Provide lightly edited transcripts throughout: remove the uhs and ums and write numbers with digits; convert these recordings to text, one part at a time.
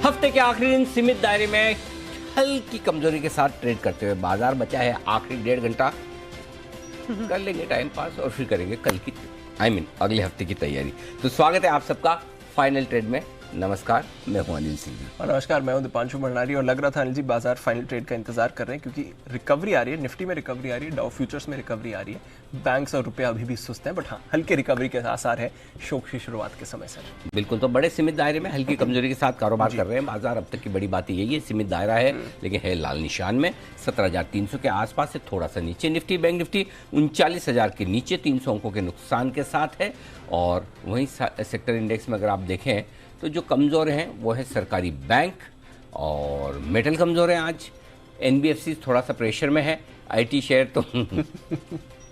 हफ्ते के आखिरी दिन सीमित दायरे में हल्की कमजोरी के साथ ट्रेड करते हुए बाजार बचा है आखिरी 1.5 घंटा। कर लेंगे टाइम पास और फिर करेंगे कल की अगले हफ्ते की तैयारी। तो स्वागत है आप सबका फाइनल ट्रेड में। नमस्कार, मैं हूं अनिल सिंह। और नमस्कार, मैं हूं दीपांशु भंडारी। और लग रहा था अनिल जी बाजार फाइनल ट्रेड का इंतजार कर रहे हैं क्योंकि रिकवरी आ रही है, निफ्टी में रिकवरी आ रही है, डाउ फ्यूचर्स में रिकवरी आ रही है, बैंक्स और रुपया अभी भी सुस्त हैं, बट हाँ हल्के रिकवरी के आसार है शोक की शुरुआत के समय से। बिल्कुल, तो बड़े सीमित दायरे में हल्की कमजोरी के साथ कारोबार कर रहे हैं बाजार। अब तक की बड़ी बात यही है, सीमित दायरा है लेकिन है लाल निशान में। 17,300 के आसपास से थोड़ा सा नीचे निफ्टी, बैंक निफ्टी 39,000 के नीचे 300 अंकों के नुकसान के साथ है। और वहीं सेक्टर इंडेक्स में अगर आप देखें तो जो कमज़ोर हैं वो है सरकारी बैंक और मेटल कमज़ोर हैं आज। एनबीएफसी थोड़ा सा प्रेशर में है। आईटी शेयर तो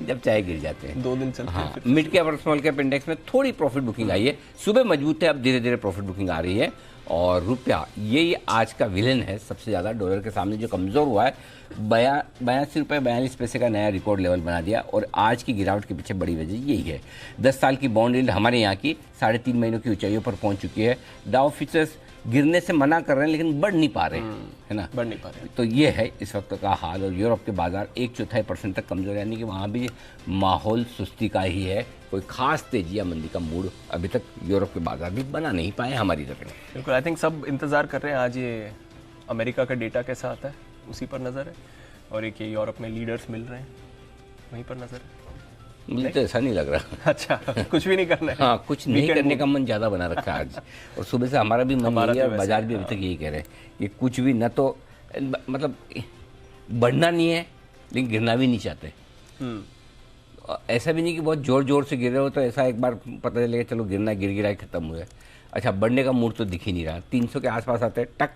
जब चाहे गिर जाते हैं, 2 दिन चलते हैं। हाँ, मिड कैप और स्मॉल कैप इंडेक्स में थोड़ी प्रॉफिट बुकिंग आई है। सुबह मजबूत है, अब धीरे धीरे प्रॉफिट बुकिंग आ रही है। और रुपया ये आज का विलेन है सबसे ज़्यादा। डॉलर के सामने जो कमज़ोर हुआ है, 82 रुपये 42 पैसे का नया रिकॉर्ड लेवल बना दिया। और आज की गिरावट के पीछे बड़ी वजह यही है। 10 साल की बॉन्ड यील्ड हमारे यहाँ की 3.5 महीनों की ऊंचाइयों पर पहुंच चुकी है। डाउ फ्यूचर्स गिरने से मना कर रहे हैं लेकिन बढ़ नहीं पा रहे हैं, है ना, बढ़ नहीं पा रहे। तो ये है इस वक्त का हाल। और यूरोप के बाजार 1/4% तक कमजोर, यानी कि वहाँ भी माहौल सुस्ती का ही है। कोई खास तेजी या मंदी का मूड अभी तक यूरोप के बाजार भी बना नहीं पाए हमारी तरफ। बिल्कुल, आई थिंक सब इंतजार कर रहे हैं आज ये अमेरिका का डेटा कैसा आता है, उसी पर नजर है। और एक ये यूरोप में लीडर्स मिल रहे हैं, वहीं पर नजर है। मुझे तो ऐसा नहीं लग रहा। अच्छा, कुछ भी नहीं करना है। हाँ, कुछ नहीं करने का मन ज़्यादा बना रखा है आज। और सुबह से हमारा भी मन यही है और बाजार भी अभी तक यही कह रहे हैं कि कुछ भी न तो मतलब बढ़ना नहीं है लेकिन गिरना भी नहीं चाहते। ऐसा भी नहीं कि बहुत जोर जोर से गिर रहे हो तो ऐसा एक बार पता चलेगा चलो गिरना गिर गिरा खत्म हुआ है। अच्छा, बढ़ने का मूड तो दिख ही नहीं रहा। 300 के आसपास आते हैं, टक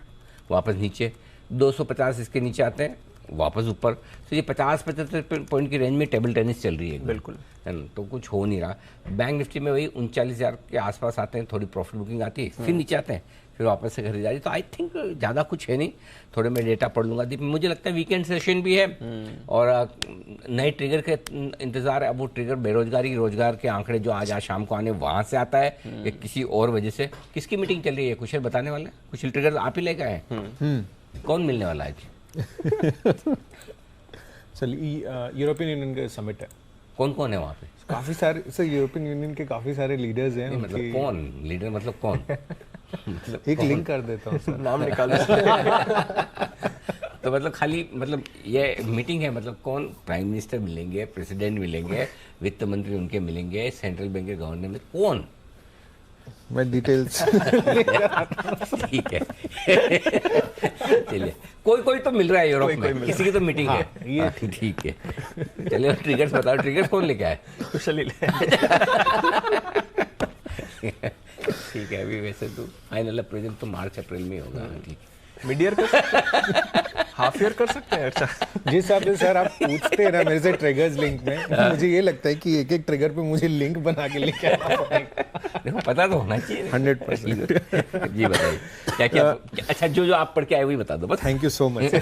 वापस नीचे। 250 इसके नीचे आते हैं, वापस ऊपर। तो ये 50-75 पॉइंट की रेंज में टेबल टेनिस चल रही है। बिल्कुल, है ना, तो कुछ हो नहीं रहा। बैंक निफ्टी में वही 39,000 के आसपास आते हैं, थोड़ी प्रॉफिट बुकिंग आती है, फिर नीचे आते हैं, फिर वापस से खरीदारी। तो आई थिंक ज़्यादा कुछ है नहीं। थोड़े मैं डेटा पढ़ लूँगा। मुझे लगता है वीकेंड सेशन भी है और नए ट्रिगर के इंतजार है। अब वो ट्रिगर बेरोजगारी रोजगार के आंकड़े जो आज शाम को आने वहाँ से आता है या किसी और वजह से। किसकी मीटिंग चल रही है कुछ बताने वाले? कुछ ट्रिगर आप ही लेकर आए? कौन मिलने वाला है? यूरोपियन यूनियन का समिट है। कौन कौन है वहाँ पे? काफी सारे सर, यूरोपियन यूनियन के काफी सारे लीडर्स हैं। मतलब कौन लीडर, मतलब कौन? मतलब एक लिंक कर देता हूँ सर, नाम निकालो। तो मतलब खाली मतलब ये मीटिंग है, मतलब कौन? प्राइम मिनिस्टर मिलेंगे, प्रेसिडेंट मिलेंगे, वित्त मंत्री उनके मिलेंगे, सेंट्रल बैंक के गवर्नर में कौन? मैं डिटेल्स ठीक है। चलिए, कोई तो मिल रहा है यूरोप में, किसी की तो मीटिंग है। ये ठीक है। चलिए ट्रिगर्स बताओ, ट्रिगर्स कौन लेके आए? कुशल ठीक है। अभी वैसे तो फाइनल अप्रेजल तो मार्च अप्रैल में होगा। ठीक, मिड ईयर कर हाफ ईयर कर सकते हैं। अच्छा, जिस हिसाब से सर आप पूछते हैं ना मेरे से ट्रिगर्स लिंक में, मुझे ये लगता है कि एक एक ट्रिगर पे मुझे लिंक बना के लेके आना पड़ेगा। देखो पता तो होना चाहिए। 100%। जी बताइए क्या क्या। अच्छा, जो आप पढ़ के आए वही बता दो बस। Thank you so much.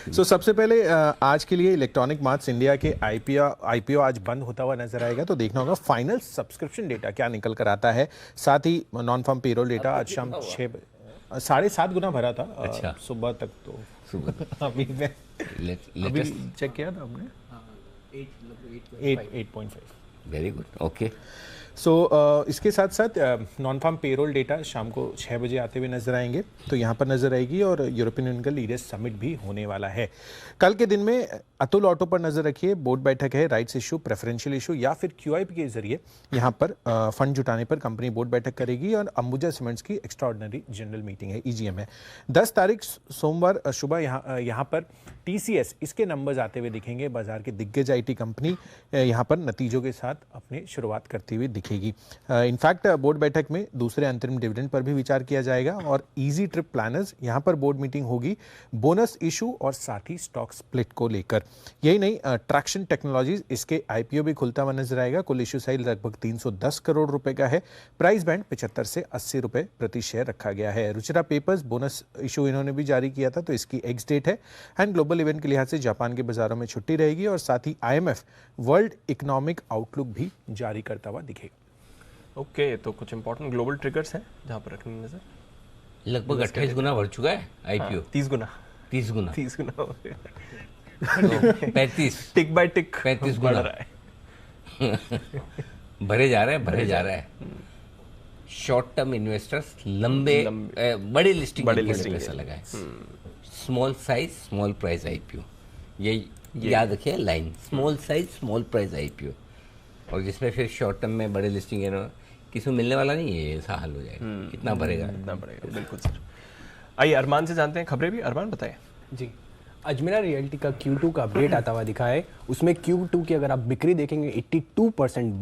So सबसे पहले आज के लिए इलेक्ट्रॉनिक मार्ट्स इंडिया के आईपीओ आज बंद होता हुआ नजर आएगा, तो देखना होगा फाइनल सब्सक्रिप्शन डेटा क्या निकल कर आता है। साथ ही नॉन फार्म पेरोल डेटा आज शाम 6 बजे 7.5 गुना भरा था। अच्छा, सुबह तक तो सुबह अभी मैं अभी लेटेस्ट चेक किया था हमने 8.5। Very good, okay. सो इसके साथ साथ नॉन फार्म पेरोल डेटा शाम को 6 बजे आते हुए नजर आएंगे, तो यहाँ पर नजर आएगी। और यूरोपियन यूनियन का लीडर्स समिट भी होने वाला है। कल के दिन में अतुल ऑटो पर नजर रखिए, बोर्ड बैठक है, राइट्स इशू, प्रेफरेंशियल इशू या फिर QIP के जरिए यहाँ पर फंड जुटाने पर कंपनी बोर्ड बैठक करेगी। और अंबुजा सीमेंट्स की एक्स्ट्राऑर्डिनरी जनरल मीटिंग है, EGM है। 10 तारीख सोमवार सुबह यहाँ पर TCS इसके नंबर्स आते हुए दिखेंगे। बाजार की दिग्गज IT कंपनी यहाँ पर नतीजों के साथ अपनी शुरुआत करती हुई दिखेगी। इनफैक्ट बोर्ड बैठक में दूसरे अंतरिम डिविडेंड पर भी विचार किया जाएगा। और इजी ट्रिप प्लानर्स यहाँ पर बोर्ड मीटिंग होगी, बोनस इशू और साथ ही स्टॉक स्प्लिट को लेकर। यही नहीं, ट्रैक्शन टेक्नोलॉजीज इसके IPO भी खुलता हुआ नजर आएगा। कुल इशू साइज लगभग 310 करोड़ रुपए का है। प्राइस बैंड 75 से 80 रुपए प्रति शेयर रखा गया है। रुचिरा पेपर्स बोनस इशू इन्होंने भी जारी किया था, तो इसकी एक्स डेट है। एंड ग्लोबल इवेंट के लिहाज से जापान के बाजारों में छुट्टी रहेगी। और साथ ही IMF वर्ल्ड इकोनॉमिक आउटलुक भी जारी करता हुआ दिखेगा। ओके, तो कुछ इंपॉर्टेंट ग्लोबल ट्रिगर्स हैं जहाँ पर रखनी नजर। लगभग 28 गुना बढ़ चुका है आईपीओ। 30 गुना 30 गुना 30 गुना हो गया। तो 35 टिक बाय टिक 35 बढ़ गुना रहा है। भरे जा रहा है। शॉर्ट टर्म इन्वेस्टर्स बड़े लिस्टिंग के लिए पैसा लगाए। Small size small price IPO, ये याद रखिए line, small size small price IPO. और जिसमें फिर शॉर्ट टर्म में बड़े लिस्टिंग है, किसी को मिलने वाला नहीं है, ऐसा हाल हो जाएगा। कितना भरेगा? बिल्कुल सर। आइए अरमान से जानते हैं खबरें भी। अरमान बताएं। जी, अजमेरा रियल्टी का Q2 का अपडेट आता हुआ दिखा है। उसमें Q2 की अगर आप बिक्री देखेंगे 82%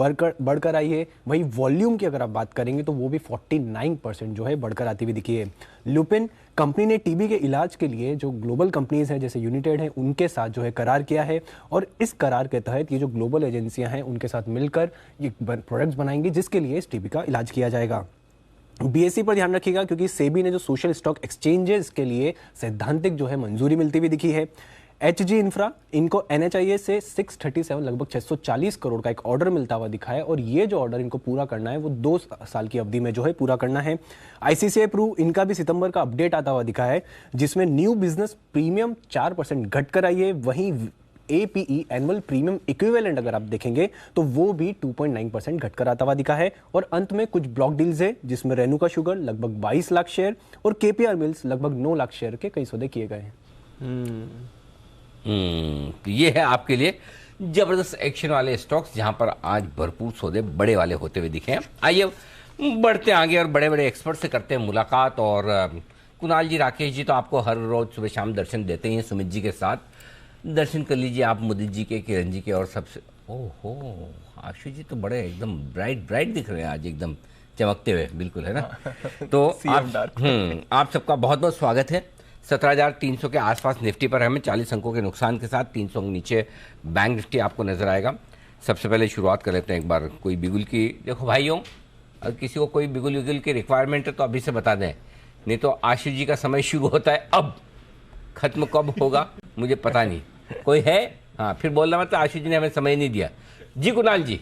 बढ़कर आई है। वहीं वॉल्यूम की अगर आप बात करेंगे तो वो भी 49% जो है बढ़कर आती हुई दिखी है। लुपिन कंपनी ने टीबी के इलाज के लिए जो ग्लोबल कंपनीज हैं जैसे यूनाइटेड है उनके साथ जो है करार किया है, और इस करार के तहत ये जो ग्लोबल एजेंसियां हैं उनके साथ मिलकर ये प्रोडक्ट्स बनाएंगी जिसके लिए इस टीबी का इलाज किया जाएगा। बीएसई पर ध्यान रखिएगा क्योंकि सेबी ने जो सोशल स्टॉक एक्सचेंजेस के लिए सैद्धांतिक जो है मंजूरी मिलती हुई दिखी है। एचजी इंफ्रा इनको एनएचआईए से 637 लगभग 640 करोड़ का एक ऑर्डर मिलता हुआ दिखा है, और ये जो ऑर्डर इनको पूरा करना है वो 2 साल की अवधि में जो है पूरा करना है। आईसीसीआई प्रू इनका भी सितंबर का अपडेट आता हुआ दिखा है जिसमें न्यू बिजनेस प्रीमियम 4% घट कर आई है। वहीं APE एनुअल प्रीमियम इक्विवेलेंट अगर आप देखेंगे तो वो भी 2.9% घटकर आता हुआ दिखा है। और अंत में कुछ ब्लॉक डील्स है जिसमें रेणुका शुगर लगभग 22 लाख शेयर और केपीआर मिल्स लगभग 9 लाख शेयर के कई सौदे किए गए हैं। ये है आपके लिए जबरदस्त एक्शन वाले स्टॉक्स जहां पर आज भरपूर सौदे बड़े वाले होते हुए दिखे हैं। आइए बढ़ते आगे और बड़े बड़े एक्सपर्ट से करते हैं मुलाकात। और कुणाल जी, राकेश जी तो आपको हर रोज सुबह शाम दर्शन देते हैं, सुमित जी के साथ दर्शन कर लीजिए आप, मुदित जी के, किरण जी के, और सबसे ओहो आशु जी तो बड़े एकदम ब्राइट दिख रहे हैं आज, एकदम चमकते हुए बिल्कुल, है ना। तो आप सबका बहुत बहुत स्वागत है। 17,300 के आसपास निफ्टी पर हमें 40 अंकों के नुकसान के साथ 300 अंक नीचे बैंक निफ्टी आपको नजर आएगा। सबसे पहले शुरुआत कर लेते हैं एक बार कोई बिगुल की। देखो भाइयों, अगर किसी को कोई बिगुल विगुल की रिक्वायरमेंट है तो अभी से बता दें, नहीं तो आशु जी का समय शुरू होता है अब, खत्म कब होगा मुझे पता नहीं। कोई है? हाँ, फिर बोलना मतलब आशु जी ने हमें समय नहीं दिया। जी कुणाल जी।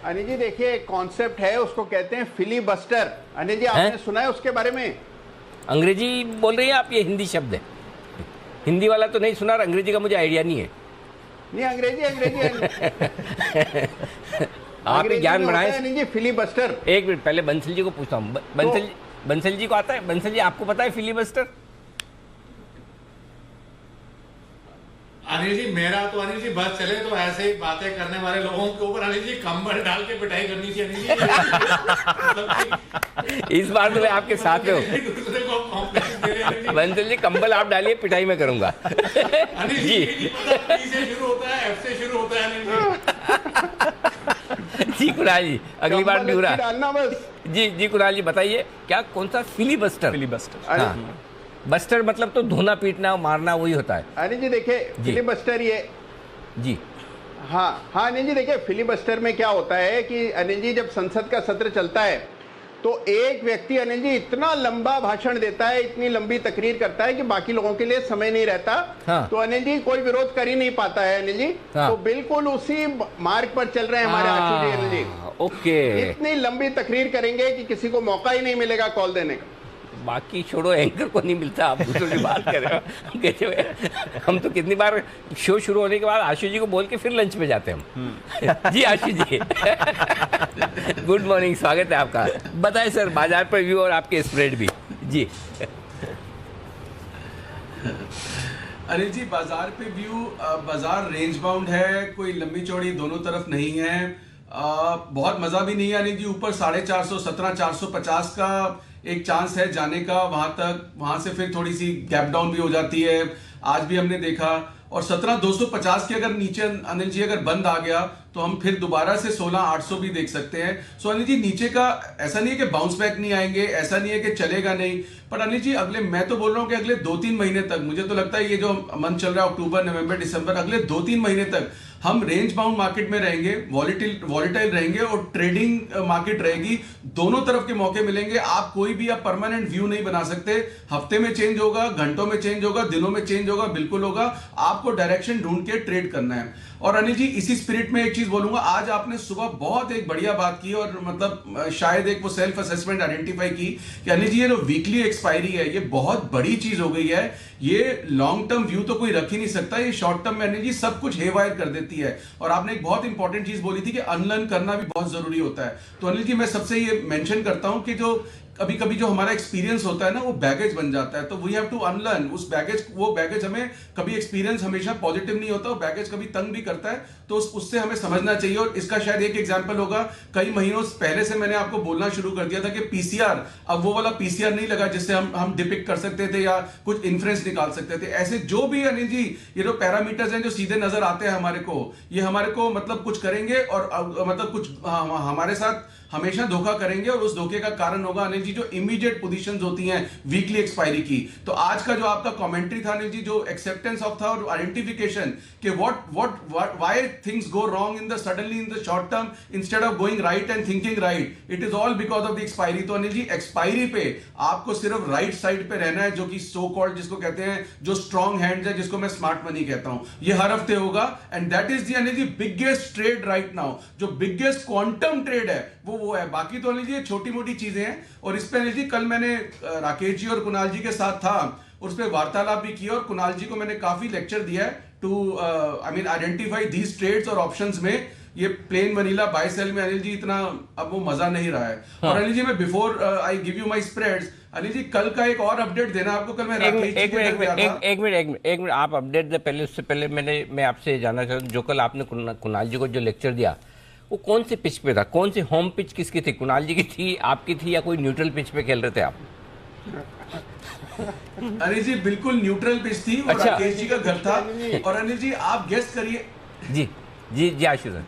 अनिल जी देखिए, एक कॉन्सेप्ट है उसको कहते हैं फिलीबस्टर। अनिल जी आपने सुना है उसके बारे में? अंग्रेजी बोल रही हैं आप? ये हिंदी शब्द है, हिंदी वाला तो नहीं सुना, और अंग्रेजी का मुझे आइडिया नहीं है। नहीं अंग्रेजी आप ज्ञान बढ़ाएं। अनिल जी फिलीबस्टर। एक मिनट पहले बंसल जी को पूछता हूँ। बंसल जी को आता है? बंसल जी आपको पता है फिलीबस्टर? अनिल जी मेरा तो अनिल जी बस चले तो ऐसे ही बातें करने वाले लोगों के ऊपर अनिल जी कंबल डाल के पिटाई करनी चाहिए अनिल जी। इस बार तो मैं आपके साथ में हूँ। दूसरे को कॉम्प्लेक्स दे रहे हैं बंसल जी कंबल आप डालिए, पिटाई में करूंगा। अनिल जी पी से शुरू होता है, एफ से शुरू होता है अनिल जी। कुणाल जी अगली बार भी हो रहा डालना बस। जी कुणाल जी बताइए, क्या कौन सा फिलीबस्टर? हाँ, बस्टर मतलब तो धोना पीटना मारना वही होता है। अनिल जी देखिए फिलीबस्टर ये जी। हाँ अनिल जी देखिए, फिलीबस्टर में क्या होता है कि अनिल जी जब संसद का सत्र चलता है तो एक व्यक्ति अनिल जी इतना लंबा भाषण देता है, इतनी लंबी तकरीर करता है कि बाकी लोगों के लिए समय नहीं रहता। हाँ। तो अनिल जी कोई विरोध कर ही नहीं पाता है अनिल जी। हाँ। तो बिल्कुल उसी मार्ग पर चल रहे हैं हमारे आशु जी। अनिल जी ओके, इतनी लंबी तकरीर करेंगे कि किसी को मौका ही नहीं मिलेगा कॉल देने का। बाकी छोड़ो, एंकर को नहीं मिलता, आप दूसरों की बात कर रहे हो। कहते हुए हम तो कितनी बार शो शुरू होने के बाद आशु जी को बोल के फिर लंच पे जाते हैं हम। जी आशु जी गुड मॉर्निंग, स्वागत है आपका। बताएं सर बाजार पर व्यू और आपके स्प्रेड भी। जी अनिल जी बाजार पे व्यू, बाजार रेंज बाउंड है, कोई लंबी चौड़ी दोनों तरफ नहीं है। बहुत मजा भी नहीं है अनिल जी। ऊपर 450, 17,450 का एक चांस है जाने का वहां तक, वहां से फिर थोड़ी सी गैप डाउन भी हो जाती है, आज भी हमने देखा। और 17,250 के अगर नीचे अनिल जी अगर बंद आ गया तो हम फिर दोबारा से 16,800 भी देख सकते हैं। सो अनिल जी नीचे का ऐसा नहीं है कि बाउंस बैक नहीं आएंगे, ऐसा नहीं है कि चलेगा नहीं, पर अनिल जी अगले, मैं तो बोल रहा हूँ कि अगले 2-3 महीने तक, मुझे तो लगता है ये जो मंथ चल रहा है अक्टूबर नवंबर दिसंबर, अगले 2-3 महीने तक हम रेंज बाउंड मार्केट में रहेंगे, वॉलेटाइल रहेंगे और ट्रेडिंग मार्केट रहेगी। दोनों तरफ के मौके मिलेंगे। आप कोई भी आप परमानेंट व्यू नहीं बना सकते। हफ्ते में चेंज होगा, घंटों में चेंज होगा, दिनों में चेंज होगा, बिल्कुल होगा। आपको डायरेक्शन ढूंढ के ट्रेड करना है। और अनिल जी, इसी स्पिरिट में एक चीज बोलूंगा, आज आपने सुबह बहुत एक बढ़िया बात की और मतलब शायद एक वो सेल्फ असेसमेंट आइडेंटिफाई की कि अनिल जी ये जो वीकली एक्सपायरी है ये बहुत बड़ी चीज हो गई है। ये लॉन्ग टर्म व्यू तो कोई रख ही नहीं सकता, ये शॉर्ट टर्म में अनिल जी सब कुछ हेवायर कर देती है। और आपने एक बहुत इंपॉर्टेंट चीज बोली थी कि अनलर्न करना भी बहुत जरूरी होता है। तो अनिल जी मैं सबसे ये मेंशन करता हूं कि जो कभी कभी जो हमारा एक्सपीरियंस होता है ना वो बैगेज बन जाता है, तो वी हैव टू अनलर्न उस बैगेज। वो बैगेज हमें कभी एक्सपीरियंस हमेशा पॉजिटिव नहीं होता, वो बैगेज कभी तंग भी करता है, तो उससे हमें समझना चाहिए। और इसका शायद एक एग्जांपल होगा, कई महीनों पहले से मैंने आपको बोलना शुरू कर दिया था कि पीसीआर, अब वो वाला पीसीआर नहीं लगा जिससे हम डिपिक्ट कर सकते थे या कुछ इन्फ्रेंस निकाल सकते थे। ऐसे जो भी अनिल जी ये जो पैरामीटर्स हैं जो सीधे नजर आते हैं हमारे को, ये हमारे को मतलब कुछ करेंगे और मतलब कुछ हमारे साथ हमेशा धोखा करेंगे। और उस धोखे का कारण होगा अनिल जी जो इमीडिएट पोजीशंस होती हैं वीकली एक्सपायरी की। तो आज का जो आपका कमेंट्री था अनिल जी, जो एक्सेप्टेंस ऑफ था और आइडेंटिफिकेशन कि why things go wrong in the suddenly in the short term instead of going right and thinking right, it is all because of the expiry. तो अनिल जी एक्सपायरी पे आपको सिर्फ राइट साइड पे रहना है, जो कि सो कॉल्ड जिसको कहते हैं जो स्ट्रॉन्ग हैंड्स है, जिसको मैं स्मार्ट मनी कहता हूं। ये हर हफ्ते होगा and that is the Anil ji biggest trade right now. जो बिगेस्ट क्वांटम ट्रेड है वो है। बाकी तो अनिल जी छोटी मोटी चीजें हैं। और इस पे अनिल जी कल मैंने राकेश जी और कुणाल जी के साथ था, उस पर वार्तालाप भी किया और कुणाल जी को मैंने काफी लेक्चर दिया है टू आइडेंटिफाई दीज ट्रेड्स और ऑप्शंस में। ये प्लेन वनीला बाय सेल में अनिल जी इतना अब वो मजा नहीं रहा है। हाँ। और अनिल जी मैं before I give you my spreads, Anil ji कल का एक और अपडेट देना आपको। कल मैं एक मिनट आप अपडेट दे पहले, उससे पहले मैं आपसे जानना चाहता हूँ, जो कल आपने कुणाल जी को जो लेक्चर दिया वो कौन सी पिच पे था? कौन सी होम पिच किसकी थी? कुणाल जी की थी, आपकी थी, या कोई न्यूट्रल पिच पे खेल रहे थे आप? अनिल जी बिल्कुल न्यूट्रल पिच थी। अच्छा। राकेश जी का घर था। और अनिल जी आप गेस करिए। जी जी जी आशु सर।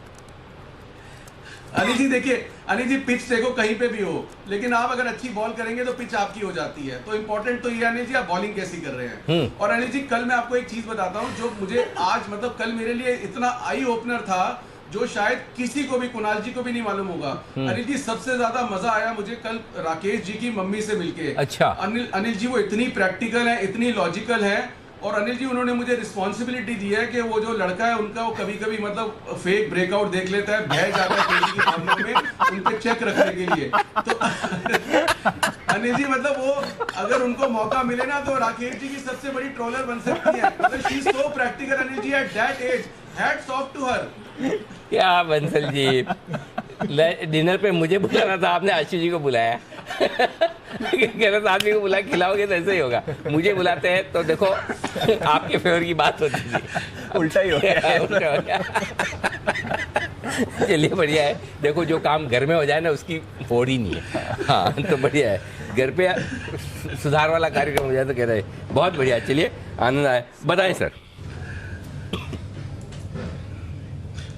अनिल जी देखिए, अनिल जी पिच देखो कहीं पे भी हो, लेकिन आप अगर अच्छी बॉल करेंगे तो पिच आपकी हो जाती है। तो इंपॉर्टेंट तो ये अनिल जी आप बॉलिंग कैसी कर रहे हैं। और अनिल जी कल मैं आपको एक चीज बताता हूं जो मुझे आज मतलब कल मेरे लिए इतना आई ओपनर था जो शायद किसी को भी, कुणाल जी को भी नहीं मालूम होगा। अनिल जी सबसे ज्यादा मजा आया मुझे कल राकेश जी की मम्मी से मिलके। अच्छा। अनिल जी वो इतनी प्रैक्टिकल है, इतनी लॉजिकल है। और अनिल जी उन्होंने मुझे रिस्पॉन्सिबिलिटी दी है कि वो जो लड़का है उनका वो कभी कभी मतलब फेक ब्रेकआउट देख लेता है, बह जाता है तेजी की भावना में, उन पे चेक रखने के लिए। तो अनिल जी मतलब वो अगर उनको मौका मिले ना तो राकेश जी की सबसे बड़ी ट्रोलर बन सकती है। मतलब she is so practical Anil ji at that age. Hats off to her. क्या बंसल जी, डिनर पे मुझे बुलाना था, आपने आशीष जी को बुलाया। गलत आदमी को बुला खिलाओगे तो ऐसे ही होगा। मुझे बुलाते हैं तो देखो आपके फेवर की बात होती थी, उल्टा ही हो गया। उल्टा हो गया। चलिए बढ़िया है। देखो जो काम घर में हो जाए ना उसकी फोड़ ही नहीं है। हाँ तो बढ़िया है, घर पे सुधार वाला कार्यक्रम हो जाए तो कह रहे बहुत बढ़िया। चलिए आनंद आए, बताएं सर।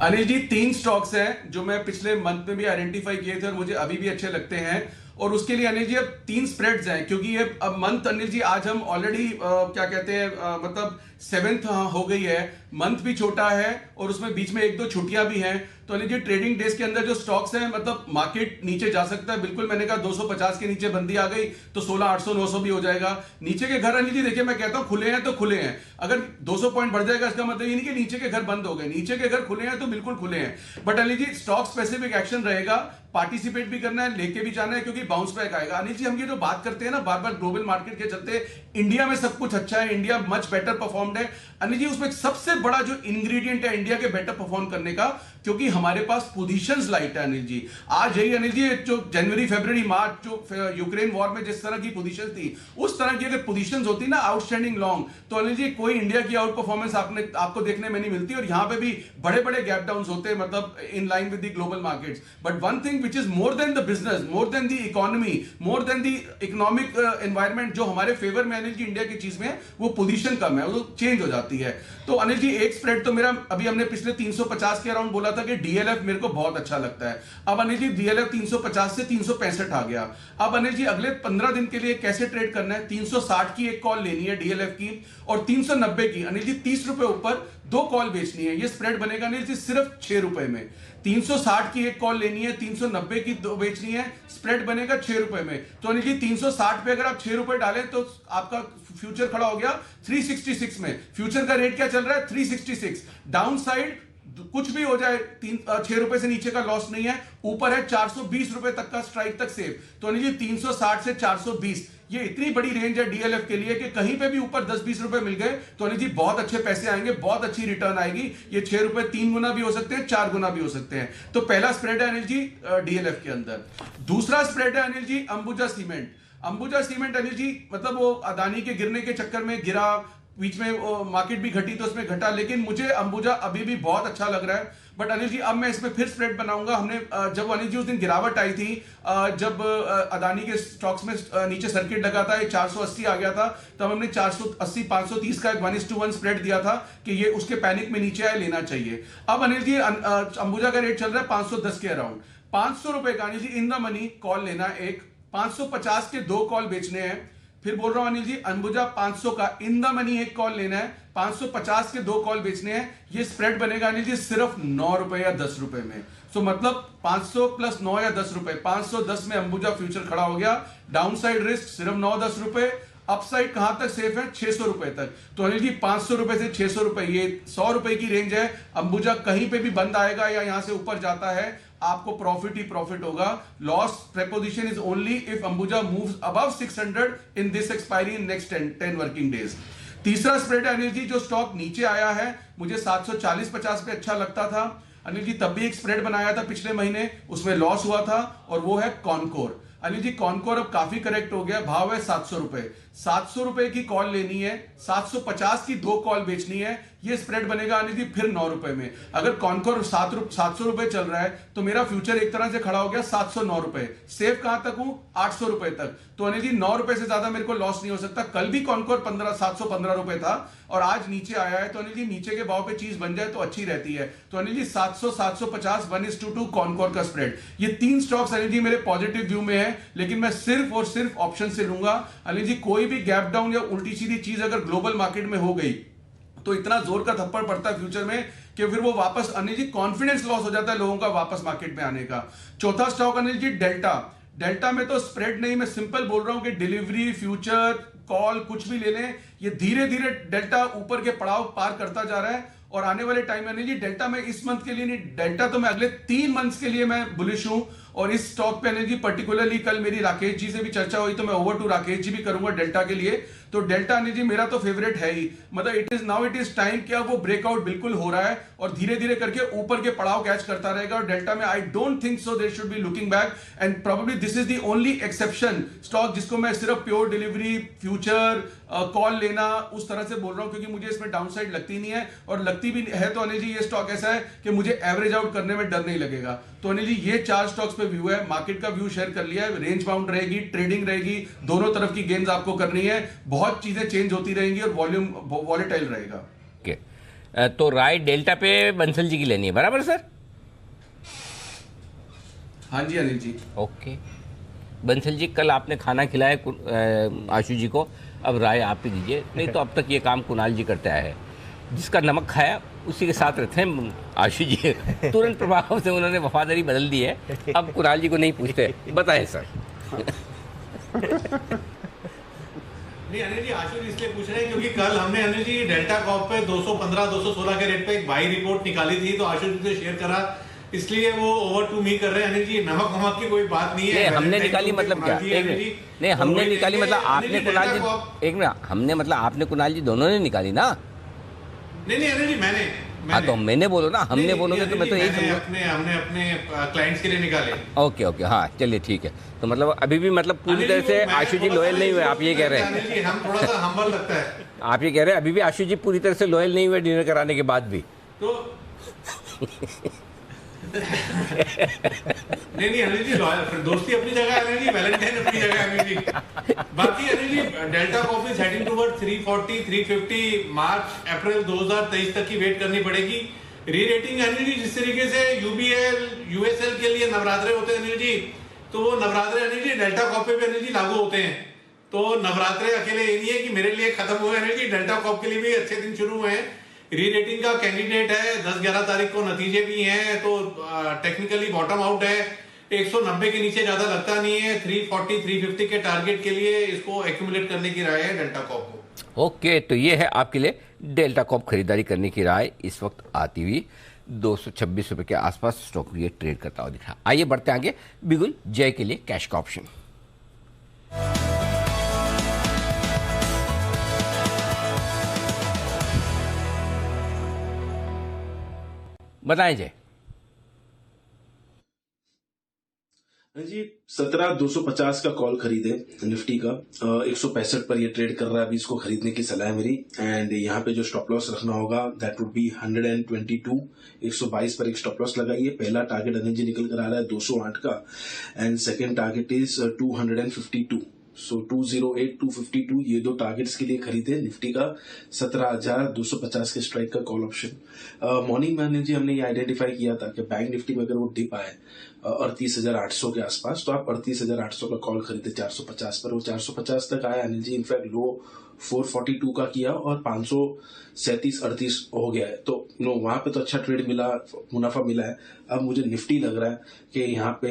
अनिल जी 3 स्टॉक्स हैं जो मैं पिछले मंथ में भी आइडेंटिफाई किए थे और मुझे अभी भी अच्छे लगते हैं। और उसके लिए अनिल जी अब 3 स्प्रेड्स हैं, क्योंकि ये अब मंथ अनिल जी आज हम ऑलरेडी क्या कहते हैं मतलब 7th हो गई है। मंथ भी छोटा है और उसमें बीच में 1-2 छुट्टियां भी हैं। तो अनिल जी ट्रेडिंग डेज के अंदर जो स्टॉक्स हैं मतलब मार्केट नीचे जा सकता है बिल्कुल। मैंने कहा 250 के नीचे बंदी आ गई तो 16,800-900 भी हो जाएगा। नीचे के घर अनिल जी देखिए मैं कहता हूं खुले हैं तो खुले हैं। अगर 200 पॉइंट बढ़ जाएगा इसका मतलब ये नहीं कि नीचे के घर बंद हो गए। नीचे के घर खुले हैं तो बिल्कुल खुले हैं। But Anil ji stock specific action रहेगा, पार्टिसिपेट भी करना है, लेके भी जाना है, क्योंकि बाउंस बैक आएगा। अनिल जी हम ये जो बात करते हैं ना बार बार ग्लोबल मार्केट के चलते इंडिया में सब कुछ अच्छा है, इंडिया मच बेटर परफॉर्म्ड है। अनिल जी उसमें सबसे बड़ा जो इंग्रेडिएंट है इंडिया के बेटर परफॉर्म करने का, क्योंकि हमारे पास पोजीशंस लाइट है अनिल जी। आज यही अनिल जी जो जनवरी फरवरी मार्च जो यूक्रेन वॉर में जिस तरह की पोजीशन थी उस तरह की अगर पोजीशंस होती ना आउटस्टैंडिंग लॉन्ग, तो अनिल जी कोई इंडिया की आउट परफॉर्मेंस आपको देखने में नहीं मिलती। और यहां पे भी बड़े बड़े गैप डाउन्स होते हैं मतलब in line with the global markets. But one thing which is more than the business, more than the economy, more than the economic environment जो हमारे फेवर में अनिल जी इंडिया की चीज में वो पोजीशन कम है, वो चेंज हो जाती है। तो अनिल जी जी एक स्प्रेड तो मेरा अभी हमने पिछले 350 के अराउंड बोला था कि डीएलएफ मेरे को बहुत अच्छा लगता है। अब अनिल जी डीएलएफ 350 से 365 आ गया। अब अनिल जी अगले 15 दिन के लिए कैसे ट्रेड करना है? 360 की एक कॉल लेनी है डीएलएफ की और 390 की। अनिल जी 30 रुपए ऊपर 2 कॉल बेचनी है। ये स्प्रेड बनेगा अनिल जी सिर्फ 6 रुपए में। 360 की एक कॉल लेनी है, 390 की 2 बेचनी है, स्प्रेड बनेगा 6 रुपए में। तो अनिल जी 360 पे अगर आप 6 रुपए डालें तो आपका फ्यूचर खड़ा हो गया 366 में। फ्यूचर का रेट क्या चल रहा है? 366। डाउन साइड कुछ भी हो जाए 6 रुपए से नीचे का लॉस नहीं है, ऊपर है 420 रुपए तक का स्ट्राइक तक सेव। तो अनिल जी 360 से 420 ये इतनी बड़ी रेंज है डीएलएफ के लिए कि कहीं पे भी ऊपर 10-20 रुपए मिल गए तो अनिल जी बहुत अच्छे पैसे आएंगे, बहुत अच्छी रिटर्न आएगी। ये 6 रुपए 3 गुना भी हो सकते हैं, 4 गुना भी हो सकते हैं। तो पहला स्प्रेड है अनिल जी डीएलएफ के अंदर। दूसरा स्प्रेड है अनिल जी अंबुजा सीमेंट। अंबुजा सीमेंट अनिल जी मतलब वो अदानी के गिरने के चक्कर में गिरा, बीच में मार्केट भी घटी तो उसमें घटा, लेकिन मुझे अंबुजा अभी भी बहुत अच्छा लग रहा है। बट अनिल जी अब मैं इसमें फिर स्प्रेड बनाऊंगा। हमने जब अनिल जी उस दिन गिरावट आई थी, जब अदानी के स्टॉक्स में नीचे सर्किट लगा था, 480 आ गया था, तब हमने 480 530 का एक 1:1 स्प्रेड दिया था कि ये उसके पैनिक में नीचे आए, लेना चाहिए। अब अनिल जी अंबुजा का रेट चल रहा है 510 के अराउंड। 500 रुपए का Anil ji in the money call लेना एक, 550 के 2 कॉल बेचने हैं। फिर बोल रहा हूं अनिल जी अंबुजा 500 का इन द मनी एक कॉल लेना है, 550 के 2 कॉल बेचने हैं। ये स्प्रेड बनेगा अनिल जी सिर्फ 9 रुपए या 10 रुपए में। सो मतलब 500 प्लस 9 या 10 रुपए, 510 में अंबुजा फ्यूचर खड़ा हो गया। डाउन साइड रिस्क सिर्फ 9-10 रुपए, अपसाइड कहां तक सेफ है? 600 रुपए तक। तो अनिल जी 500 रुपए से 600 रुपए, ये 100 रुपए की रेंज है। अंबुजा कहीं पे भी बंद आएगा या यहां से ऊपर जाता है, आपको प्रॉफिट ही प्रॉफिट होगा। Loss preposition is only if Ambuja moves above 600 in this expiry in next 10 working days. तीसरा स्प्रेड है अनिल जी जो स्टॉक नीचे आया है, मुझे 740-50 पे अच्छा लगता था अनिल जी, तब भी एक स्प्रेड बनाया था पिछले महीने, उसमें लॉस हुआ था, और वो है कॉनकोर। अनिल जी कॉनकोर अब काफी करेक्ट हो गया, भाव है 700 रुपए। 700 रुपए की कॉल लेनी है, 750 की 2 कॉल बेचनी है। ये स्प्रेड बनेगा अनिल जी फिर 9 रुपए में। अगर कॉनकोर 700 रुपए चल रहा है तो मेरा फ्यूचर एक तरह से खड़ा हो गया 709 रुपए। सेफ कहां तक हूं? 800 रुपए तक। तो अनिल जी 9 रुपए से ज्यादा मेरे को लॉस नहीं हो सकता। कल भी कॉनकोर 715 रुपए था और आज नीचे आया है, तो अनिल जी नीचे के भाव पे चीज बन जाए तो अच्छी रहती है। तो अनिल जी 700-750 1:2 कॉनकोर का स्प्रेड। ये 3 स्टॉक्स अनिल जी मेरे पॉजिटिव व्यू में है, लेकिन मैं सिर्फ और सिर्फ ऑप्शन से लूंगा। अनिल जी कोई भी गैप डाउन या उल्टी सीधी चीज अगर ग्लोबल मार्केट में हो गई तो इतना जोर का थप्पड़ पड़ता है फ्यूचर में कि फिर वो वापस अनिल जी कॉन्फिडेंस लॉस हो जाता है लोगों का वापस मार्केट में आने का। चौथा stock Anil ji delta. Delta में तो स्प्रेड नहीं, मैं सिंपल बोल रहा हूं कि डिलीवरी फ्यूचर कॉल कुछ भी ले लें, ये धीरे धीरे डेल्टा ऊपर के पड़ाव पार करता जा रहा है। और आने वाले टाइम में अनिल जी डेल्टा में इस मंथ के लिए नहीं, डेल्टा तो मैं अगले 3 मंथ्स के लिए मैं बुलिश हूं। और इस स्टॉक पे अनिल जी पर्टिकुलरली कल मेरी राकेश जी से भी चर्चा हुई तो मैं ओवर टू राकेश जी भी करूंगा डेल्टा के लिए। तो डेल्टा अनिल जी मेरा तो फेवरेट है ही, मतलब इट इज टाइम कि अब वो ब्रेकआउट बिल्कुल हो रहा है और धीरे धीरे करके ऊपर के पड़ाव कैच करता रहेगा। और डेल्टा में I don't think so they should be looking back, and probably this is the only exception stock जिसको मैं सिर्फ प्योर डिलीवरी फ्यूचर कॉल लेना उस तरह से बोल रहा हूं, क्योंकि मुझे इसमें डाउन साइड लगती नहीं है। और लगती भी है तो अनिल जी ये स्टॉक ऐसा है कि मुझे एवरेज आउट करने में डर नहीं लगेगा। तो अनिल जी ये 4 स्टॉक्स पे व्यू है, मार्केट का व्यू शेयर कर लिया है। रेंज बाउंड रहेगी, ट्रेडिंग रहेगी, दोनों तरफ की गेम्स आपको करनी है, बहुत चीजें चेंज होती रहेंगी और वॉल्यूम वॉलेटाइल रहेगा। ओके, तो राय डेल्टा पे बंसल जी की लेनी है, बराबर सर? हाँ जी अनिल जी। ओके बंसल जी, कल आपने खाना खिलाया आशु जी को, अब राय आप ही दीजिए। नहीं तो अब तक ये काम कुणाल जी करते आए हैं, जिसका नमक खाया उसी के साथ रहते हैं आशु जी। तुरंत प्रभाव से उन्होंने वफादारी बदल दी है, अब कुणाल जी को नहीं पूछते। बताएं सर। नहीं अनिल जी, आशु जी इसलिए पूछ रहे हैं क्योंकि कल हमने अनिल जी डेल्टा कॉप पे 215-216 के रेट पे एक बाई रिपोर्ट निकाली थी, तो आशु जी से शेयर करा, इसलिए वो ओवर टू मी कर रहे हैं। अनिल जी नमक की कोई बात नहीं है। हमने निकाली मतलब क्या? नहीं हमने निकाली मतलब आपने कुणाल जी, एक मिनट, हमने मतलब आपने कुणाल जी दोनों ने निकाली ना? नहीं अनिल जी मैंने हाँ तो मैंने बोलो ना, हमने बोलोगे तो मैं तो यही समझूं। हमने अपने क्लाइंट्स के लिए निकाले। ओके हाँ चलिए ठीक है। तो मतलब अभी भी मतलब पूरी तरह से आशु जी लॉयल नहीं हुए, आप ये कह रहे हैं? हम थोड़ा सा हम्बल लगता है। आप ये कह रहे हैं अभी भी आशु जी पूरी तरह से लॉयल नहीं हुए डिनर कराने के बाद भी? तो नहीं अनिल जी, दोस्ती अपनी जगह है अनिल जी, वैलेंटाइन अपनी जगह है अनिल जी। बाकी Anil ji, Delta Corp is heading toward 340 350 March April 2023 तक की वेट करनी पड़ेगी। री रेटिंग अनिल जी, जिस तरीके से यूबीएल यूएसएल के लिए नवरात्रे होते हैं अनिल जी, तो वो नवरात्रे अनिल जी डेल्टा कॉप पे भी अनिल जी लागू होते हैं। तो नवरात्रे अकेले ये नहीं है कि मेरे लिए खत्म हुए अनिल जी, डेल्टा कॉप के लिए भी अच्छे दिन शुरू हुए हैं। री रेटिंग का कैंडिडेट है, 10-11 तारीख को नतीजे भी हैं, तो टेक्निकली बॉटम आउट है। 190 के नीचे ज्यादा लगता नहीं है। 340 350 के टारगेट के लिए इसको एक्यूमुलेट करने की राय है डेल्टा कॉप को। ओके, तो ये है आपके लिए डेल्टा कॉप खरीदारी करने की राय। इस वक्त आती हुई 226 रुपए के आसपास स्टॉक ये ट्रेड करता हुआ दिख रहा। आइए बढ़ते आगे। बिगुल जय के लिए कैश का ऑप्शन। बताएं जय। जी 17,250 का कॉल खरीदे निफ्टी का, 165 पर ये ट्रेड कर रहा है, अभी इसको खरीदने की सलाह है मेरी। एंड यहाँ पे जो स्टॉप लॉस रखना होगा दैट वुड बी 122, 122 पर एक स्टॉप लॉस लगाइए। पहला टारगेट एनर्जी निकल कर आ रहा है 208 का, एंड सेकेंड टारगेट इज 252। सो 208 252 ये दो टारगेट्स के लिए खरीदे निफ्टी का 17,250 के स्ट्राइक का कॉल ऑप्शन। मॉर्निंग में जी हमने ये आइडेंटिफाई किया था कि बैंक निफ्टी में अगर वो डिप आए 38,800 के आसपास, तो आप 38,800 का कॉल खरीदे 450 पर। वो 450 तक आया अनिल जी, इनफैक्ट लो 442 का किया और 537-38 हो गया है। तो नो वहां पे तो अच्छा ट्रेड मिला, मुनाफा मिला है। अब मुझे निफ्टी लग रहा है कि यहाँ पे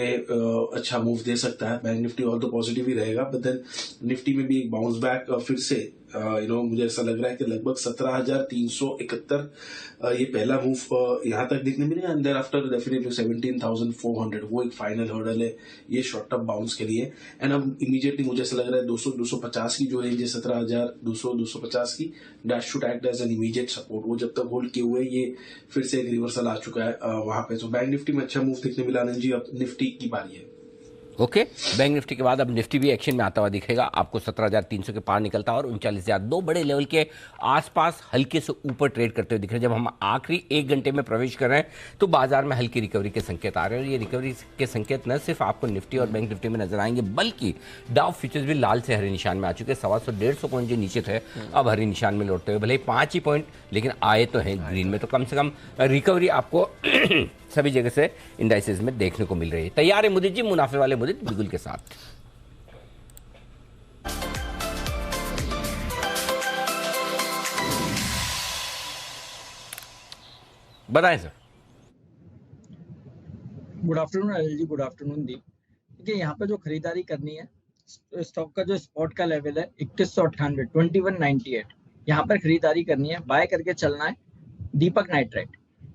अच्छा मूव दे सकता है। बैंक निफ्टी और तो पॉजिटिव ही रहेगा, बट देन निफ्टी में भी एक बाउंस बैक फिर से मुझे ऐसा लग रहा है कि लगभग 17,371 ये पहला मूव यहाँ तक देखने मिलेगा, एंड देयर आफ्टर डेफिनेटली 17,400 वो एक फाइनल हर्डल है ये शॉर्ट टर्म बाउंस के लिए। एंड अब इमीडिएटली मुझे ऐसा लग रहा है 200-250 की जो रेंज है 17,200-250 की, that should act as an immediate support. वो जब तक होल्ड किए हुए ये फिर से एक रिवर्सल आ चुका है वहां पे। तो बैंक निफ्टी में अच्छा मूव देखने मिला आनंद जी। अब निफ्टी की बारी है। ओके, बैंक निफ्टी के बाद अब निफ्टी भी एक्शन में आता हुआ दिखेगा। आपको 17,300 के पार निकलता और 39,000 दो बड़े लेवल के आसपास हल्के से ऊपर ट्रेड करते हुए दिख रहे हैं। जब हम आखिरी 1 घंटे में प्रवेश कर रहे हैं तो बाजार में हल्की रिकवरी के संकेत आ रहे हैं, और ये रिकवरी के संकेत न सिर्फ आपको निफ्टी और बैंक निफ्टी में नजर आएंगे, बल्कि डाउ फ्यूचर्स भी लाल से हरे निशान में आ चुके हैं। 125 पॉइंट जो नीचे थे अब हरे निशान में लौटते हुए, भले ही 5 ही पॉइंट लेकिन आए तो हैं ग्रीन में। तो कम से कम रिकवरी आपको सभी जगह से इंडाइसेस में देखने को मिल रही है। तैयार है मुदित जी, मुनाफे वाले मुदित बिगुल के साथ। बताएं sir. Good afternoon Anil ji, good afternoon दीप। देखिए यहाँ पे जो खरीदारी करनी है, स्टॉक का जो स्पॉट का लेवल है 2198 2198, यहाँ पर खरीदारी करनी है, बाय करके चलना है।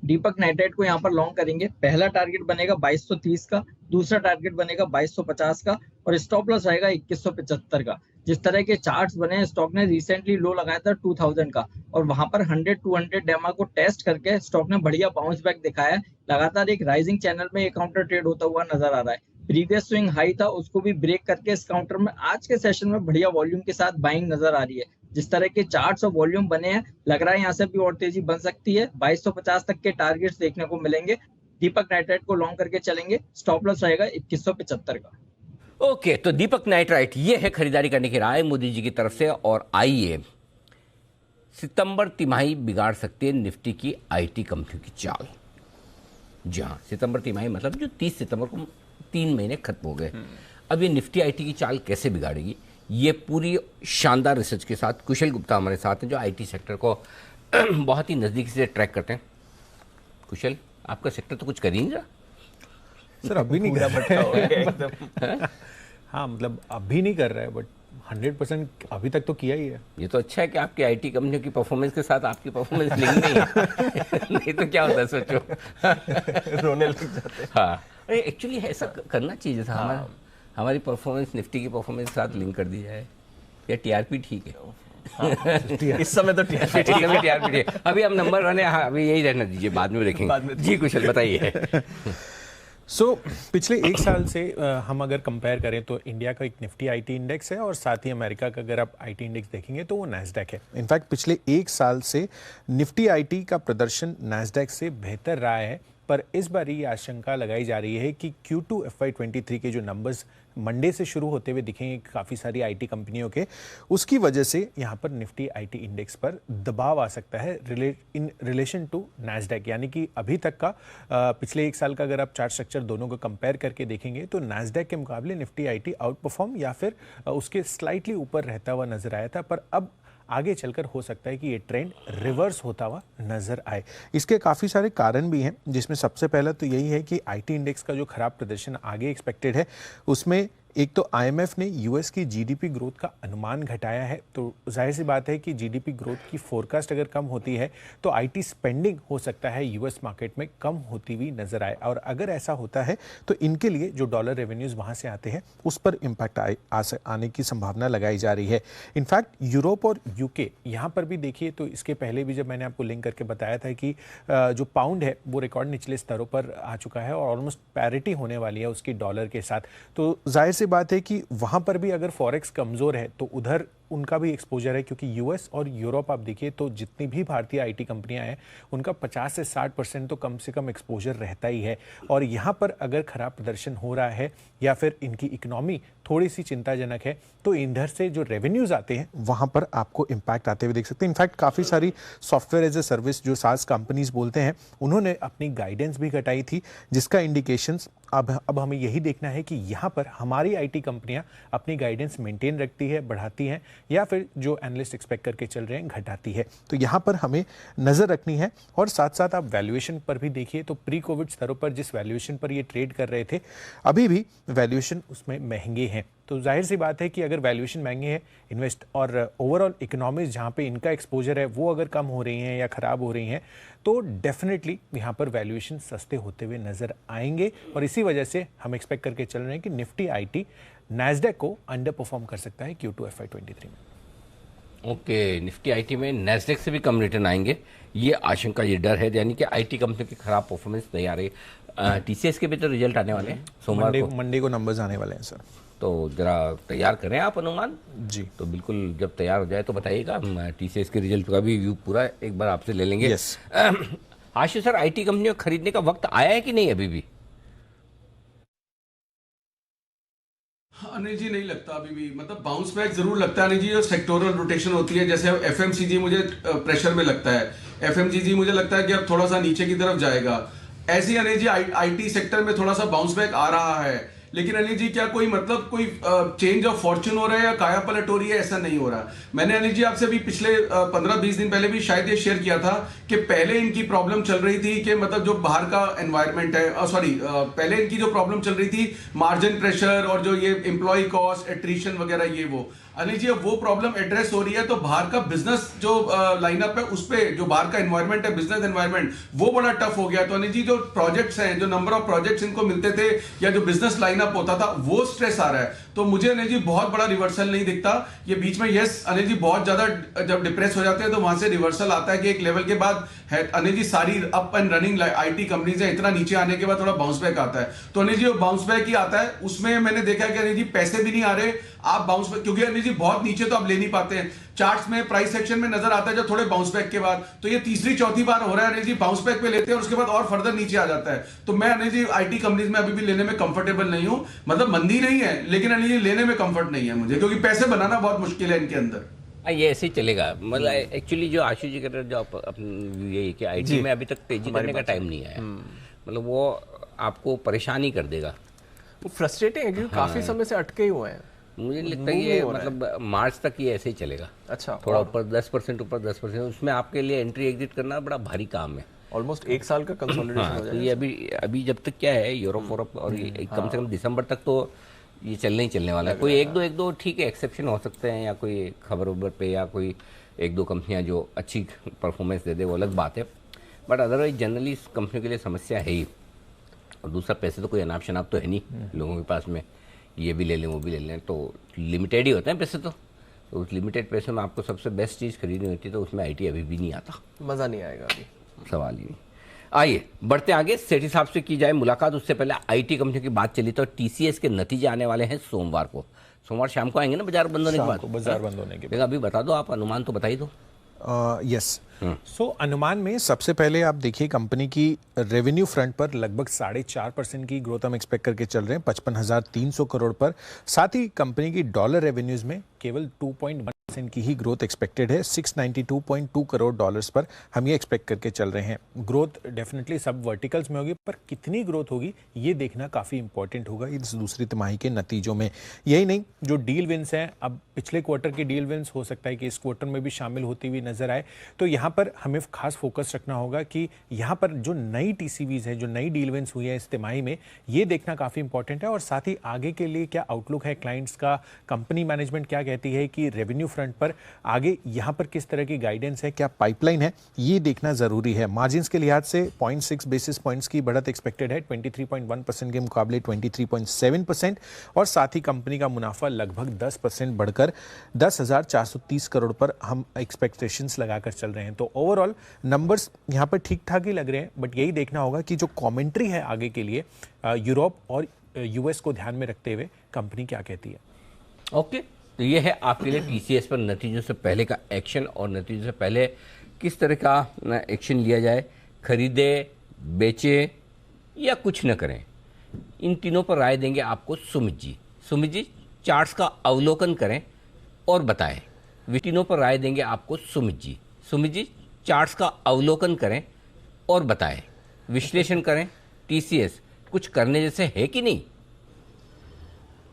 दीपक नाइट्राइट को यहाँ पर लॉन्ग करेंगे। पहला टारगेट बनेगा 2230 का, दूसरा टारगेट बनेगा 2250 का, और स्टॉप लॉस आएगा 2175 का। जिस तरह के चार्ट्स बने हैं, स्टॉक ने रिसेंटली लो लगाया था 2000 का, और वहां पर 100-200 डेमा को टेस्ट करके स्टॉक ने बढ़िया बाउंस बैक दिखाया है। लगातार एक राइजिंग चैनल में एक काउंटर ट्रेड होता हुआ नजर आ रहा है। प्रीवियस स्विंग हाई था, उसको भी ब्रेक करके इस काउंटर में आज के सेशन में बढ़िया वॉल्यूम के साथ बाइंग नजर आ रही है। जिस तरह के चार्ट्स और वॉल्यूम बने हैं, लग रहा है यहाँ से भी और तेजी बन सकती है। 2250 तक के टारगेट्स देखने को मिलेंगे। दीपक नाइट्राइट को लॉन्ग करके चलेंगे, स्टॉप लॉस रहेगा 2175 का। ओके, तो दीपक नाइट्राइट ये है खरीदारी करने की राय मोदी जी की तरफ से। और आइए, सितंबर तिमाही बिगाड़ सकती है निफ्टी की आईटी कंपनियों की चाल। जहां सितंबर तिमाही मतलब जो 30 सितंबर को 3 महीने खत्म हो गए, अब ये निफ्टी आईटी की चाल कैसे बिगाड़ेगी, ये पूरी शानदार रिसर्च के साथ कुशल गुप्ता हमारे साथ हैं, जो आईटी सेक्टर को बहुत ही नज़दीकी से ट्रैक करते हैं। कुशल, आपका सेक्टर तो कुछ कर ही नहीं रहा सर, अभी नहीं कर रहा है। हाँ, मतलब अभी नहीं कर रहा है, बट 100% अभी तक तो किया ही है। ये तो अच्छा है कि आपकी आईटी कंपनियों की परफॉर्मेंस के साथ आपकी परफॉर्मेंस लिंक नहीं है। नहीं तो क्या होता है, सोचो रोने लग जाते हैं। हाँ, एक्चुअली ऐसा करना चाहिए था। हमारी परफॉर्मेंस निफ्टी की परफॉर्मेंस के साथ लिंक कर दी जाए, या टीआरपी ठीक है। इस समय तो टीआरपी ठीक है। अभी हम नंबर 1 है, हाँ, अभी यही रहना दीजिए, बाद में देखेंगे। जी कुशल, बताइए। पिछले 1 साल से हम अगर कंपेयर करें तो इंडिया का एक निफ्टी आईटी इंडेक्स है, और साथ ही अमेरिका का अगर आप आईटी इंडेक्स देखेंगे तो वो नैस्डैक है। इनफैक्ट पिछले 1 साल से निफ्टी आईटी का प्रदर्शन नैस्डैक से बेहतर रहा है, पर इस बार ये आशंका लगाई जा रही है कि Q2 FY23 के जो नंबर्स मंडे से शुरू होते हुए दिखेंगे काफ़ी सारी आईटी कंपनियों के, उसकी वजह से यहाँ पर निफ्टी आईटी इंडेक्स पर दबाव आ सकता है इन रिलेशन टू नैस्डैक। यानी कि अभी तक का पिछले एक साल का अगर आप चार्ट स्ट्रक्चर दोनों को कंपेयर करके देखेंगे तो नैस्डैक के मुकाबले निफ्टी आईटी आउट परफॉर्म या फिर उसके स्लाइटली ऊपर रहता हुआ नजर आया था, पर अब आगे चलकर हो सकता है कि ये ट्रेंड रिवर्स होता हुआ नजर आए। इसके काफ़ी सारे कारण भी हैं, जिसमें सबसे पहला तो यही है कि आईटी इंडेक्स का जो खराब प्रदर्शन आगे एक्सपेक्टेड है, उसमें एक तो आईएमएफ ने यूएस की जीडीपी ग्रोथ का अनुमान घटाया है, तो जाहिर सी बात है कि जीडीपी ग्रोथ की फोरकास्ट अगर कम होती है तो आईटी स्पेंडिंग हो सकता है यूएस मार्केट में कम होती हुई नजर आए, और अगर ऐसा होता है तो इनके लिए जो डॉलर रेवेन्यूज वहां से आते हैं उस पर इम्पैक्ट आने की संभावना लगाई जा रही है। इनफैक्ट यूरोप और यूके यहाँ पर भी देखिए तो इसके पहले भी जब मैंने आपको लिंक करके बताया था कि जो पाउंड है वो रिकॉर्ड निचले स्तरों पर आ चुका है और ऑलमोस्ट पैरिटी होने वाली है उसकी डॉलर के साथ, तो जाहिर सी बात है कि वहां पर भी अगर फॉरेक्स कमजोर है तो उधर उनका भी एक्सपोजर है, क्योंकि यूएस और यूरोप आप देखिए तो जितनी भी भारतीय आईटी कंपनियां हैं उनका 50 से 60% तो कम से कम एक्सपोजर रहता ही है, और यहाँ पर अगर खराब प्रदर्शन हो रहा है या फिर इनकी इकोनॉमी थोड़ी सी चिंताजनक है तो इधर से जो रेवेन्यूज आते हैं वहां पर आपको इम्पैक्ट आते हुए देख सकते हैं। इनफैक्ट काफ़ी सारी सॉफ्टवेयर एज ए सर्विस जो सास कंपनीज बोलते हैं उन्होंने अपनी गाइडेंस भी घटाई थी, जिसका इंडिकेशंस अब हमें यही देखना है कि यहाँ पर हमारी आईटी कंपनियां अपनी गाइडेंस मेंटेन रखती है, बढ़ाती हैं, या फिर जो एनालिस्ट एक्सपेक्ट करके चल रहे हैं घटाती है। तो यहाँ पर हमें नज़र रखनी है, और साथ साथ आप वैल्यूएशन पर भी देखिए तो प्री कोविड स्तरों पर जिस वैल्यूएशन पर ये ट्रेड कर रहे थे अभी भी वैल्यूएशन उसमें महंगे हैं, तो जाहिर सी बात है कि अगर वैल्यूएशन महंगे हैं इन्वेस्ट और ओवरऑल इकोनॉमीज जहाँ पे इनका एक्सपोजर है वो अगर कम हो रही हैं या ख़राब हो रही हैं तो डेफिनेटली यहाँ पर वैल्यूएशन सस्ते होते हुए नज़र आएंगे, और इसी वजह से हम एक्सपेक्ट करके चल रहे हैं कि निफ्टी आईटी नैस्डैक को अंडर परफॉर्म कर सकता है Q2 FY23 में। ओके, निफ्टी आईटी में नैस्डैक से भी कम रिटर्न आएंगे, ये आशंका, ये डर है, यानी कि आईटी कंपनी की खराब परफॉर्मेंस नहीं आ रही। टीसीएस के भी तो रिजल्ट आने वाले हैं सोमवार को, मंडे को नंबर्स आने वाले हैं सर, तो जरा तैयार करें आप अनुमान जी। तो बिल्कुल जब तैयार हो जाए तो बताइएगा, टीसीएस के रिजल्ट का भी व्यू पूरा एक बार आपसे ले लेंगे। yes. आशीष सर, आईटी कंपनियों को खरीदने का वक्त आया है कि नहीं अभी भी? अनिल जी नहीं लगता अभी भी, मतलब बाउंस बैक जरूर लगता है अनिल जी, जो सेक्टोरल रोटेशन होती है, जैसे एफएमसीजी मुझे प्रेशर में लगता है, एफएमसीजी मुझे लगता है कि अब थोड़ा सा नीचे की तरफ जाएगा, ऐसी अनिल जी आईटी सेक्टर में थोड़ा सा बाउंस बैक आ रहा है, लेकिन अनिल जी क्या कोई मतलब कोई चेंज ऑफ फॉर्च्यून हो रहा है या काया पलट हो रही है, ऐसा नहीं हो रहा। मैंने अनिल जी आपसे भी पिछले 15-20 दिन पहले भी शायद ये शेयर किया था कि पहले इनकी प्रॉब्लम चल रही थी कि मतलब जो बाहर का एनवायरनमेंट है, पहले इनकी जो प्रॉब्लम चल रही थी मार्जिन प्रेशर और जो ये एम्प्लॉय कॉस्ट एट्रीशन वगैरह, ये वो अनिल जी अब वो प्रॉब्लम एड्रेस हो रही है, तो बाहर का बिजनेस जो लाइनअप है उस पे जो बाहर का एनवायरनमेंट है, बिजनेस एनवायरनमेंट, वो बड़ा टफ हो गया। तो अनिल जी जो प्रोजेक्ट्स हैं, जो नंबर ऑफ प्रोजेक्ट्स इनको मिलते थे या जो बिजनेस लाइनअप होता था वो स्ट्रेस आ रहा है, तो मुझे अनिल जी बहुत बड़ा रिवर्सल नहीं दिखता। ये बीच में यस अनिल जी बहुत ज्यादा जब डिप्रेस हो जाते हैं तो वहां से रिवर्सल आता है कि एक लेवल के बाद है अनिल जी सारी up and running IT companies है, इतना नीचे आने के बाद थोड़ा बाउंस बैक आता है, तो अनिल जी वो बाउंस बैक ही आता है, उसमें मैंने देखा कि अनिल जी पैसे भी नहीं आ रहे, आप बाउंस बैक, क्योंकि अनिल जी बहुत नीचे तो आप ले नहीं पाते हैं, चार्ट्स में प्राइस सेक्शन में नजर आता है जब थोड़े बाउंस बैक के बाद, तो ये तीसरी चौथी बार हो रहा है अनिल जी बाउंस बैक पे लेते हैं और उसके बाद और फर्दर नीचे आ जाता है, तो मैं अनिल जी आईटी कंपनीज में अभी भी लेने में कंफर्टेबल नहीं हूं, मतलब मंदी नहीं है लेकिन अनिल जी लेने में कंफर्ट नहीं है मुझे, क्योंकि पैसे बनाना बहुत मुश्किल है इनके अंदर। ये ऐसे ही चलेगा, मतलब एक्चुअली जो आशु जी कर रहे हैं जो ये कि आईटी में अभी तक तेजी करने का टाइम नहीं आया, मतलब वो आपको परेशान ही कर देगा, वो फ्रस्ट्रेटिंग है क्योंकि काफी समय से अटके ही हुए हैं। मुझे लगता है ये मतलब मार्च तक ये ऐसे ही चलेगा। अच्छा, थोड़ा ऊपर 10% ऊपर 10%, उसमें आपके लिए एंट्री एग्जिट करना बड़ा भारी काम है, ऑलमोस्ट एक साल का कंसोलिडेशन हो जाएगा। ये अभी जब तक क्या है यूरोप और कम से कम दिसंबर तक तो ये चलने ही चलने वाला है। कोई एक दो ठीक है एक्सेप्शन हो सकते हैं, या कोई खबर उबर पे या कोई एक दो कंपनियां जो अच्छी परफॉर्मेंस दे दे वो अलग बात है, बट अदरवाइज जनरली इस कंपनी के लिए समस्या है ही। और दूसरा पैसे तो कोई अनाप शनाप तो है नहीं लोगों के पास में, ये भी ले लें वो भी ले लें, तो लिमिटेड ही होते हैं पैसे, तो उस लिमिटेड पैसे में आपको सबसे बेस्ट चीज़ खरीदनी होती है, तो उसमें आईटी अभी भी नहीं आता, मज़ा नहीं आएगा अभी, सवाल ही नहीं। आइए बढ़ते आगे, सेठी साहब से की जाए मुलाकात, उससे पहले आईटी कंपनियों की बात चली तो टीसीएस के नतीजे आने वाले हैं सोमवार शाम को आएंगे ना, बाजार बंद होने के बाद, बाजार बंद होने के बाद। अभी बता दो आप, अनुमान तो बता ही दो। यस सो अनुमान में सबसे पहले आप देखिए कंपनी की रेवेन्यू फ्रंट पर लगभग 4.5% की ग्रोथ हम एक्सपेक्ट करके चल रहे हैं 55,300 करोड़ पर। साथ ही कंपनी की डॉलर रेवेन्यूज में केवल 2.1% की ही ग्रोथ एक्सपेक्टेड है। 692.2 करोड़ डॉलर्स पर हम ये एक्सपेक्ट करके चल रहे हैं। ग्रोथ डेफिनेटली सब वर्टिकल्स में होगी, पर कितनी ग्रोथ होगी ये देखना काफ़ी इंपॉर्टेंट होगा इस दूसरी तिमाही के नतीजों में। यही नहीं, जो डील विंस हैं, अब पिछले क्वार्टर की डील विंस हो सकता है कि इस क्वार्टर में भी शामिल होती हुई नजर आए, तो यहाँ पर हमें खास फोकस रखना होगा कि यहाँ पर जो नई टीसीवीज है, जो नई डील विंस हुई है इस तिमाही में, ये देखना काफ़ी इंपॉर्टेंट है। और साथ ही आगे के लिए क्या आउटलुक है क्लाइंट्स का, कंपनी मैनेजमेंट क्या कहती है कि रेवेन्यू फ्रंट पर आगे यहाँ पर किस तरह की गाइडेंस है, क्या पाइपलाइन है, ये देखना जरूरी है। मार्जिन्स के लिहाज से 0.6 बेसिस पॉइंट्स की बढ़त एक्सपेक्टेड है 23.1% के मुकाबले 23.7%। और साथ ही कंपनी का मुनाफा लगभग 10% बढ़कर 10,430 करोड़ पर हम एक्सपेक्टेशंस लगाकर चल रहे हैं। तो ओवरऑल नंबर्स यहाँ पर ठीक ठाक ही लग रहे हैं, बट यही देखना होगा कि जो कमेंट्री है आगे के लिए यूरोप और यूएस को ध्यान में रखते हुए कंपनी क्या कहती है। ओके, तो ये है आपके लिए टीसीएस पर नतीजों से पहले का एक्शन और नतीजों से पहले किस तरह का एक्शन लिया जाए, खरीदे, बेचे या कुछ न करें। इन तीनों पर राय देंगे आपको सुमित जी। सुमित जी चार्ट्स का अवलोकन करें और बताएं। तीनों पर राय देंगे आपको सुमित जी। सुमित जी चार्ट्स का अवलोकन करें और बताएं, विश्लेषण करें। टीसीएस कुछ करने जैसे है कि नहीं?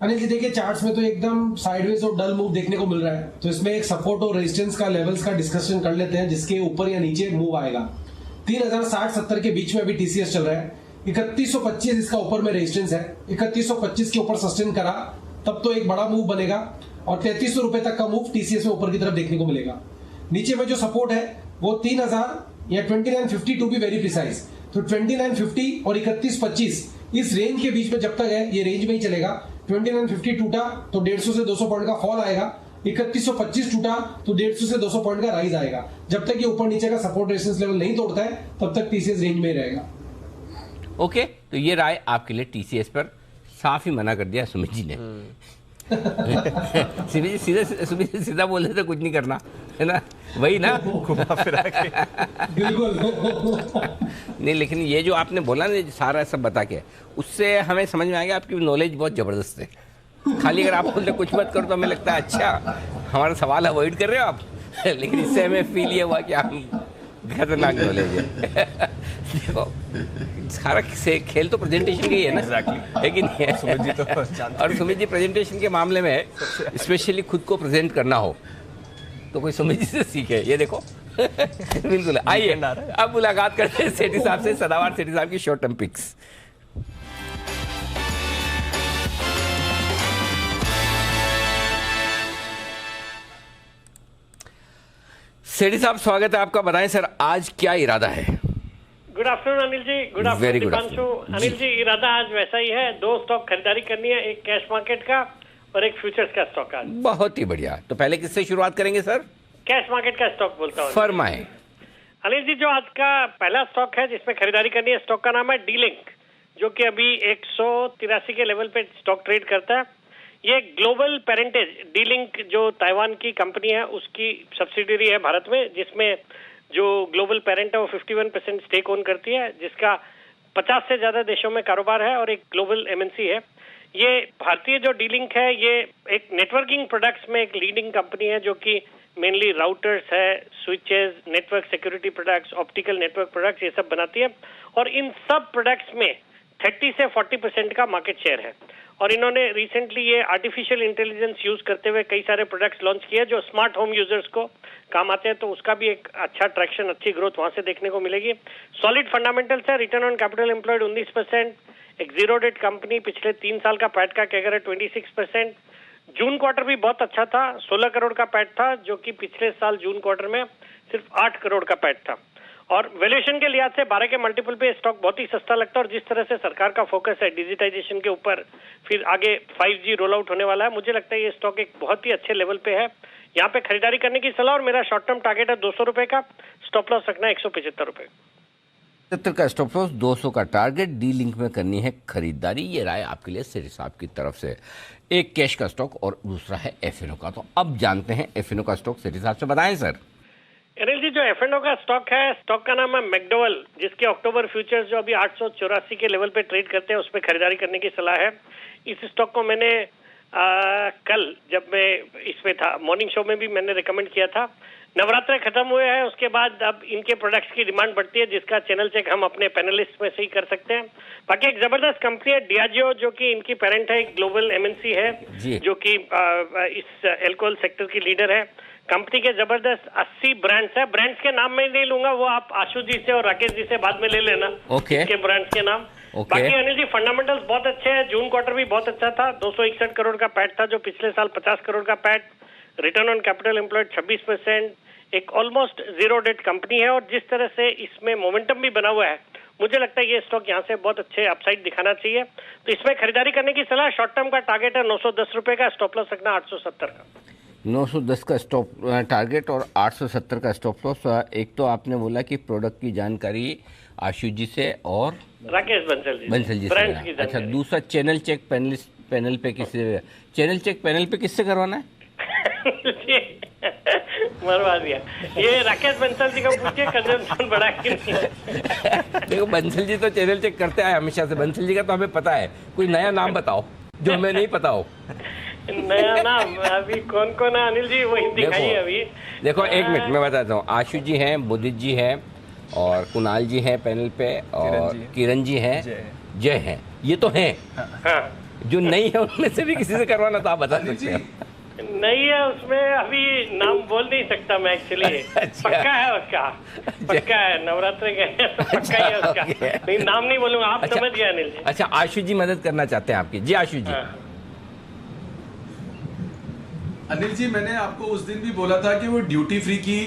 अनिल जी देखिए, चार्ट्स में तो एकदम साइडवेज और डल मूव देखने को मिल रहा है, तो इसमें एक सपोर्ट और रेजिस्टेंस का लेवल्स का डिस्कशन कर लेते हैं, जिसके ऊपर या नीचे मूव आएगा। 3060-70 के बीच में अभी टीसीएस चल रहा है। 3125 इसका ऊपर में रेजिस्टेंस है। 3125 के ऊपर सस्टेन करा तब तो एक बड़ा मूव बनेगा और 3300 रुपए तक का मूव टीसीएस में ऊपर की तरफ देखने को मिलेगा। नीचे में जो सपोर्ट है वो 3000 या 2950 टू बी वेरी प्रिसाइज। तो 2950 और 3125 इस रेंज के बीच में जब तक है, ये रेंज में ही चलेगा। 2950 टूटा तो 150 से 200 पॉइंट का फॉल आएगा। 3125 टूटा तो 150 से 200 पॉइंट का राइज आएगा। जब तक ये ऊपर नीचे का सपोर्ट रेजिस्टेंस लेवल नहीं तोड़ता है तब तक टीसीएस रेंज में ही रहेगा। ओके, तो ये राय आपके लिए टीसीएस पर साफ ही मना कर दिया सुमित जी ने। सुमित जी सीधा बोल रहे थे कुछ नहीं करना, है ना, वही ना। नहीं, लेकिन ये जो आपने बोला ना सारा सब बता के, उससे हमें समझ में आ गया आपकी नॉलेज बहुत जबरदस्त है। खाली अगर आप बोलते कुछ मत करो तो हमें लगता है अच्छा हमारा सवाल अवॉइड कर रहे हो आप, लेकिन इससे हमें फील ये हुआ कि आप खतरनाक नॉलेज है। देखो सारा खेल तो प्रेजेंटेशन का ही है ना, है कि नहीं है? सुमित जी तो और सुमित जी प्रेजेंटेशन के मामले में स्पेशली खुद को प्रेजेंट करना हो तो कोई सुमित जी से सीखे। ये देखो बिल्कुल। आइए अब मुलाकात करते हैं सेठी साहब से, सदाबहार सेठी साहब की शॉर्ट टर्म पिक्स। सेठी साहब स्वागत है आपका, बताएं सर आज क्या इरादा है? Good afternoon Anil ji. Good afternoon Deepanshu. Anil ji इरादा आज वैसा ही है, 2 स्टॉक खरीदारी करनी है, एक कैश मार्केट का और एक फ्यूचर्स का स्टॉक। आज बहुत ही बढ़िया। तो पहले किससे शुरुआत करेंगे सर? कैश मार्केट का स्टॉक बोलता हूँ। फरमाएं। अनिल जी जो आज का पहला स्टॉक है जिसमें खरीदारी करनी है, स्टॉक का नाम है डी-लिंक, जो कि अभी 183 के लेवल पे स्टॉक ट्रेड करता है। ये ग्लोबल पेरेंटेज डी-लिंक जो ताइवान की कंपनी है उसकी सब्सिडियरी है भारत में, जिसमें जो ग्लोबल पेरेंट है वो 51% स्टेक ओन करती है, जिसका 50 से ज्यादा देशों में कारोबार है और एक ग्लोबल एमएनसी है। ये भारतीय जो डी-लिंक है ये एक नेटवर्किंग प्रोडक्ट्स में एक लीडिंग कंपनी है, जो कि मेनली राउटर्स है, switches, network security products, optical network products ये सब बनाती है। और इन सब प्रोडक्ट्स में 30 से 40% का मार्केट शेयर है। और इन्होंने रिसेंटली ये आर्टिफिशियल इंटेलिजेंस यूज करते हुए कई सारे प्रोडक्ट्स लॉन्च किए जो स्मार्ट होम यूजर्स को काम आते हैं, तो उसका भी एक अच्छा ट्रैक्शन, अच्छी ग्रोथ वहां से देखने को मिलेगी। सॉलिड फंडामेंटल्स है, रिटर्न ऑन कैपिटल एम्प्लॉयड 19%, एक जीरो डेट कंपनी, पिछले 3 साल का पैट का कैगर है 26%। जून क्वार्टर भी बहुत अच्छा था, 16 करोड़ का पैट था, जो कि पिछले साल जून क्वार्टर में सिर्फ 8 करोड़ का पैट था। और वैल्यूएशन के लिहाज से 12 के मल्टीपल पे स्टॉक बहुत ही सस्ता लगता है। और जिस तरह से सरकार का फोकस है डिजिटाइजेशन के ऊपर, फिर आगे 5G रोल आउट होने वाला है, मुझे लगता है ये स्टॉक एक बहुत ही अच्छे लेवल पे है, यहाँ पे खरीदारी करने की सलाह। और मेरा शॉर्ट टर्म टारगेट है 200 रुपए का, स्टॉप लॉस रखना है 175 रुपए। 70 का स्टॉप लॉस, 200 का टारगेट, डी-लिंक में करनी है खरीदारी। ये राय आपके लिए सेठी साहब की तरफ से। एक कैश का स्टॉक और दूसरा है एफएनओ का। तो अब जानते हैं एफएनओ का स्टॉक, सेठी साहब से बताएं सर। अनिल जी, जो F&O का स्टॉक है, स्टॉक का नाम है मैकडोवेल, जिसके अक्टूबर फ्यूचर्स जो अभी 884 के लेवल पे ट्रेड करते हैं, उस पर खरीदारी करने की सलाह है। इस स्टॉक को मैंने कल जब मैं इसमें था मॉर्निंग शो में भी मैंने रिकमेंड किया था। नवरात्र खत्म हुए हैं, उसके बाद अब इनके प्रोडक्ट्स की डिमांड बढ़ती है, जिसका चैनल चेक हम अपने पैनलिस्ट में से ही कर सकते हैं। बाकी एक जबरदस्त कंपनी है डियाजियो, जो कि इनकी पेरेंट है, एक ग्लोबल MNC है, जो कि इस एल्कोहल सेक्टर की लीडर है। कंपनी के जबरदस्त 80 ब्रांड्स है। ब्रांड्स के नाम मैं नहीं लूंगा, वो आप आशु जी से और राकेश जी से बाद में ले लेना। के ब्रांड्स के नाम। बाकी अनिल जी, फंडामेंटल्स बहुत अच्छे हैं। जून क्वार्टर भी बहुत अच्छा था। 261 करोड़ का पैट था, जो पिछले साल 50 करोड़ का PAT. Return on capital employed 26%। एक ऑलमोस्ट जीरो डेट कंपनी है, और जिस तरह से इसमें मोमेंटम भी बना हुआ है, मुझे लगता है ये स्टॉक यहाँ से बहुत अच्छे अपसाइड दिखाना चाहिए। तो इसमें खरीदारी करने की सलाह। शॉर्ट टर्म का टारगेट है 910 रुपए का, स्टॉप लॉस रखना 870 का। 910 का स्टॉप टारगेट और 870 का स्टॉप लॉस। एक तो आपने बोला कि प्रोडक्ट की जानकारी आशु जी से और राकेश बंसल जी से। अच्छा, दूसरा चैनल चेक पैनल पे किससे करवाना है? मरवा दिया ये राकेश बंसल जी को पूछिए, कंजम्पशन बढ़ा कि नहीं। देखो, बंसल जी तो चैनल चेक करते आए हमेशा से। बंसल जी का तो हमें पता है। कोई नया नाम बताओ जो हमें नहीं पता हो। नया नाम अभी कौन कौन है अनिल जी, वही दिखाइए अभी। देखो, एक मिनट मैं बताता हूँ। आशु जी हैं, बुदित जी हैं, और कुणाल जी हैं पैनल पे, और किरण जी हैं, जय हैं। ये तो हैं। जो नहीं है उनमें से भी किसी से करवाना तो आप बता सकते हैं। नहीं है उसमें, अभी नाम बोल नहीं सकता मैं एक्चुअली। पक्का है उसका, पक्का है, नवरात्र के तो पक्का ही है उसका। नहीं, नाम नहीं बोलूंगा, आप समझ गए अनिल जी। अच्छा, आशु जी मदद करना चाहते हैं आपकी। जी आशु जी। अनिल जी, मैंने आपको उस दिन भी बोला था कि वो ड्यूटी फ्री की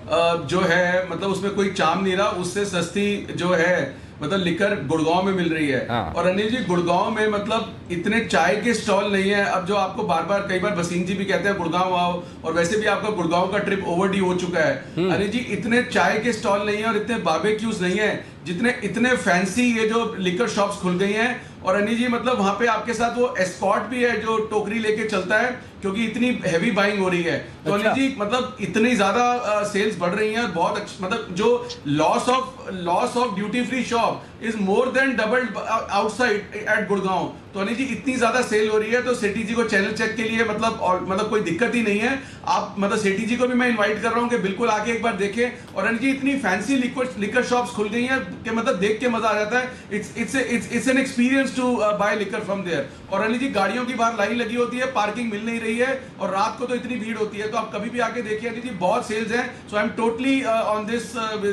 जो है, मतलब उसमें कोई चाम नहीं रहा, उससे सस्ती जो है मतलब लिकर गुड़गांव में मिल रही है। और अनिल जी, गुड़गांव में मतलब इतने चाय के स्टॉल नहीं है। अब जो आपको बार बार कई बार वसीम जी भी कहते हैं गुड़गांव आओ, और वैसे भी आपका गुड़गांव का ट्रिप ओवरड्यू हो चुका है। अनिल जी, इतने चाय के स्टॉल नहीं है और इतने बारबेक्यूज नहीं है जितने इतने फैंसी ये जो लिकर शॉप्स खुल गई हैं। और अनिल जी, मतलब वहां पे आपके साथ वो एस्कॉर्ट भी है जो टोकरी लेके चलता है, क्योंकि इतनी हैवी बाइंग हो रही है। तो अनिल जी, मतलब इतनी ज्यादा सेल्स बढ़ रही हैं, बहुत अच्छा। मतलब जो loss of duty free shop is more than double outside eight Gurgaon. तो अनिल जी, इतनी ज्यादा सेल हो रही है, तो सेठी जी को चैनल चेक के लिए मतलब कोई दिक्कत ही नहीं है। आप मतलब सेठी जी को भी मैं इनवाइट कर रहा हूँ कि बिल्कुल आके एक बार देखें। और अनिल जी, इतनी फैंसी लिकर शॉप्स खुल गई हैं कि मतलब देख के मजा आ जाता है। It's an experience to buy liquor from there. और अनिल जी, गाड़ियों की बाहर लाइन लगी होती है, पार्किंग मिल नहीं रही है, और रात को तो इतनी भीड़ होती है। तो आप कभी भी आके देखिए अनिल जी, बहुत सेल्स हैं। So I am totally on this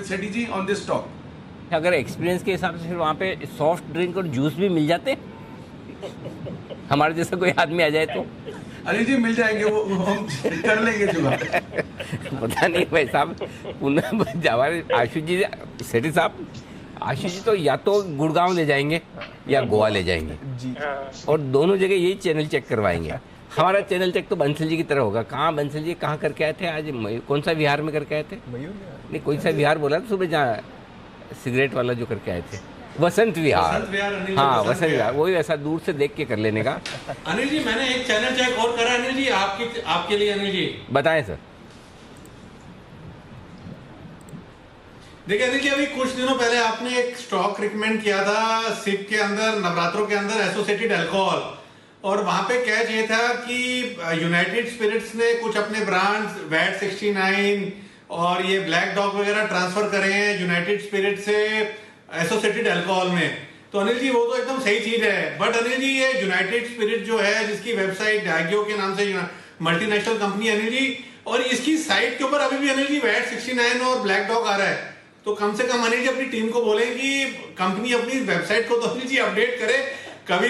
Sethi ji, on this stock. अगर एक्सपीरियंस के हिसाब से फिर वहाँ पे सॉफ्ट ड्रिंक और जूस भी मिल जाते हमारे जैसा कोई आदमी आ जाए तो। अनिल जी, मिल जाएंगे, वो हम कर लेंगे जुगाड़। पता नहीं भाई साहब, हमारे आशु जी, सेठी साहब, आशु जी तो या तो गुड़गांव ले जाएंगे या गोवा ले जाएंगे जी, और दोनों जगह यही चैनल चेक करवाएंगे। हमारा चैनल चेक तो बंसल जी की तरह होगा। कहाँ बंसल जी, कहाँ करके आए थे आज? कौन सा विहार में करके आए थे? नहीं, कोई सा विहार बोला था सुबह, जहाँ सिगरेट वाला जो करके आए थे, वसंत विहार। हाँ, वसंत विहार, वही ऐसा दूर से देख के कर लेने का। अनिल जी, मैंने एक चैनल चेक और करा अनिल जी, आपके लिए अनिल जी। बताएं सर। देखिए अनिल जी, अभी कुछ दिनों पहले आपने एक स्टॉक रिकमेंड किया था सिप के अंदर, नवरात्रों के अंदर, एसोसिएटेड अल्कोहल, और वहां पे कैच ये था कि यूनाइटेड स्पिरिट्स ने कुछ अपने ब्रांड्स वैट 69 और ये ब्लैक डॉग वगैरह ट्रांसफर करे हैं यूनाइटेड स्पिरिट से एसोसिएटेड अल्कोहल में। तो अनिल जी, वो तो एकदम सही चीज है, बट अनिल जी, ये यूनाइटेड स्पिरिट जो है, जिसकी वेबसाइट डायगियो के नाम से मल्टीनेशनल कंपनी अनिल जी, और इसकी साइट के ऊपर अभी भी अनिल जी वैट 69 और ब्लैक डॉग आ रहा है। तो कम से कम अनिल जी अपनी टीम को बोले कि कंपनी अपनी वेबसाइट को तो अनिल जी अपडेट करे। कभी